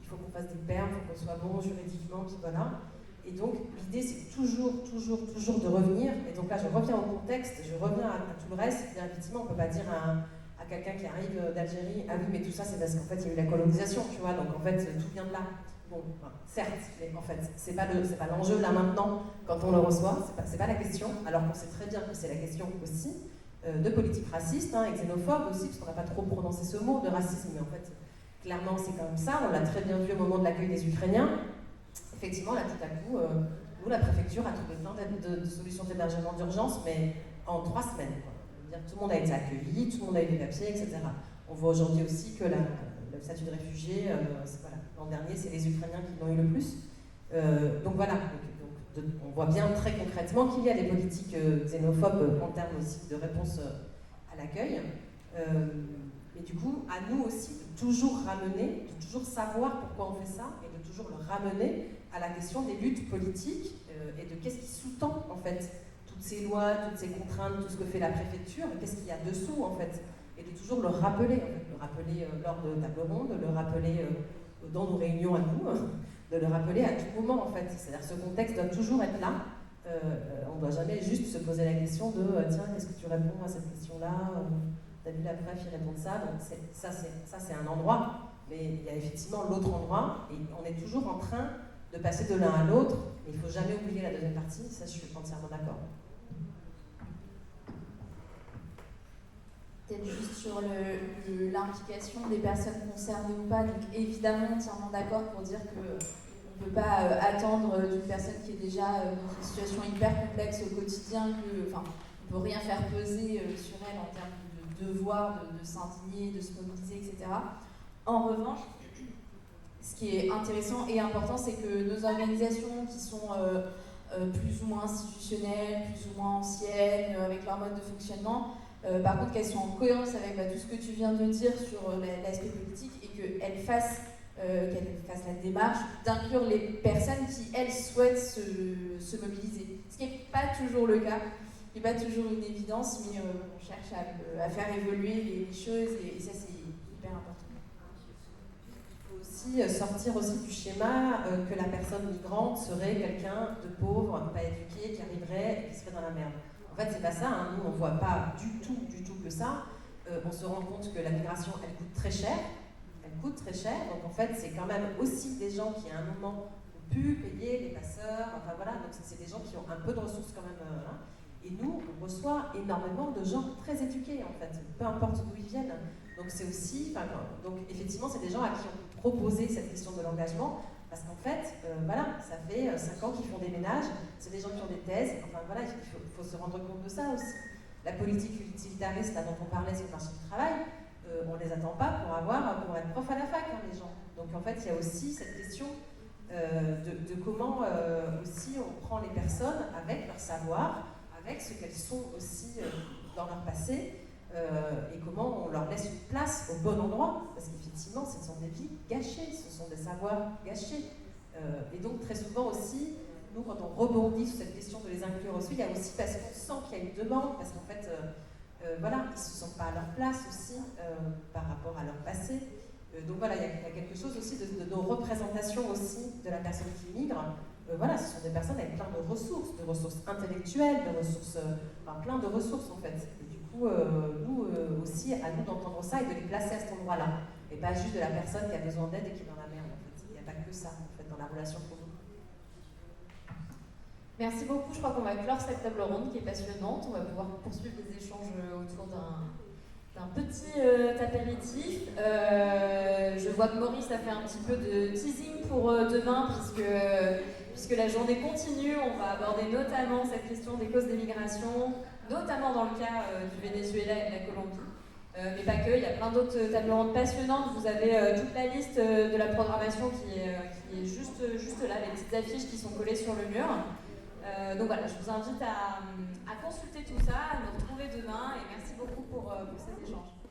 il faut qu'on fasse des permes, il faut qu'on soit bon juridiquement, puis voilà. Et donc l'idée c'est toujours de revenir, et donc là je reviens au contexte, je reviens à tout le reste, et bien, effectivement on ne peut pas dire à quelqu'un qui arrive d'Algérie, ah oui mais tout ça c'est parce qu'en fait il y a eu la colonisation, tu vois, donc en fait tout vient de là. Bon, certes, mais en fait, c'est pas l'enjeu là maintenant quand on le reçoit, c'est pas la question, alors qu'on sait très bien que c'est la question aussi de politique raciste et xénophobe aussi, parce qu'on n'a pas trop prononcé ce mot de racisme, mais en fait, clairement c'est quand même ça, on l'a très bien vu au moment de l'accueil des Ukrainiens. Effectivement, là tout à coup, nous, la préfecture a trouvé plein de solutions d'hébergement d'urgence, mais en 3 semaines. Quoi. Dire, tout le monde a été accueilli, tout le monde a eu des papiers, etc. On voit aujourd'hui aussi que le statut de réfugié, voilà. L'an dernier, c'est les Ukrainiens qui l'ont eu le plus. Donc voilà, on voit bien très concrètement qu'il y a des politiques xénophobes en termes aussi de réponse à l'accueil. Mais du coup, à nous aussi de toujours ramener, de toujours savoir pourquoi on fait ça et de toujours le ramener à la question des luttes politiques et de qu'est-ce qui sous-tend en fait toutes ces lois, toutes ces contraintes, tout ce que fait la préfecture, qu'est-ce qu'il y a dessous en fait. Et de toujours le rappeler, le rappeler lors de tables rondes, le rappeler dans nos réunions à nous, de le rappeler à tout moment en fait. C'est-à-dire ce contexte doit toujours être là. On ne doit jamais juste se poser la question de tiens, qu'est-ce que tu réponds à cette question-là, t'as vu la préf, il répond ça. Donc ça c'est un endroit, mais il y a effectivement l'autre endroit, et on est toujours en train de passer de l'un à l'autre, mais il ne faut jamais oublier la deuxième partie, ça je suis entièrement d'accord. Peut-être juste sur l'implication des personnes concernées ou pas, donc évidemment entièrement d'accord pour dire qu'on ne peut pas attendre d'une personne qui est déjà dans une situation hyper complexe au quotidien, on ne peut rien faire peser sur elle en termes de devoir, de s'indigner, de se mobiliser, etc. En revanche, ce qui est intéressant et important, c'est que nos organisations qui sont plus ou moins institutionnelles, plus ou moins anciennes, avec leur mode de fonctionnement, par contre qu'elles soient en cohérence avec tout ce que tu viens de dire sur l'aspect politique et qu'elles fassent la démarche d'inclure les personnes qui, elles, souhaitent se mobiliser. Ce qui n'est pas toujours le cas, ce qui n'est pas toujours une évidence, mais on cherche à faire évoluer les choses et ça c'est hyper important. Il faut aussi sortir aussi du schéma que la personne migrante serait quelqu'un de pauvre, pas éduqué, qui arriverait et qui serait dans la merde. En fait, c'est pas ça, nous on voit pas du tout que ça. On se rend compte que la migration, elle coûte très cher. Donc en fait, c'est quand même aussi des gens qui à un moment ont pu payer les passeurs, enfin voilà, donc c'est des gens qui ont un peu de ressources quand même. Et nous, on reçoit énormément de gens très éduqués, en fait, peu importe d'où ils viennent. Donc c'est aussi, donc effectivement, c'est des gens à qui on peut proposer cette question de l'engagement, parce qu'en fait, voilà, ça fait 5 ans qu'ils font des ménages, c'est des gens qui ont des thèses, enfin voilà, il faut se rendre compte de ça aussi. La politique utilitariste là, dont on parlait sur le marché du travail, on ne les attend pas pour être prof à la fac, les gens. Donc en fait, il y a aussi cette question de comment aussi on prend les personnes avec leur savoir, avec ce qu'elles sont aussi dans leur passé, et comment on leur laisse une place au bon endroit, parce qu'effectivement, ce sont des vies gâchées, ce sont des savoirs gâchés. Et donc très souvent aussi, nous, quand on rebondit sur cette question de les inclure aussi, il y a aussi parce qu'on sent qu'il y a une demande, parce qu'en fait, voilà, ils ne se sentent pas à leur place aussi par rapport à leur passé. Donc voilà, il y a quelque chose aussi de nos représentations aussi de la personne qui migre. Voilà, ce sont des personnes avec plein de ressources intellectuelles, de ressources, plein de ressources en fait. Et du coup, nous aussi, à nous d'entendre ça et de les placer à cet endroit-là. Et pas juste de la personne qui a besoin d'aide et qui est dans la merde en fait. Il n'y a pas que ça en fait dans la relation pour nous. Merci beaucoup, je crois qu'on va clore cette table ronde qui est passionnante. On va pouvoir poursuivre des échanges autour d'un petit apéritif. Je vois que Maurice a fait un petit peu de teasing pour demain, puisque la journée continue. On va aborder notamment cette question des causes des migrations, notamment dans le cas du Venezuela et de la Colombie. Mais pas que, il y a plein d'autres tables rondes passionnantes. Vous avez toute la liste de la programmation qui est juste là, les petites affiches qui sont collées sur le mur. Donc voilà, je vous invite à consulter tout ça, à nous retrouver demain et merci beaucoup pour cet échange.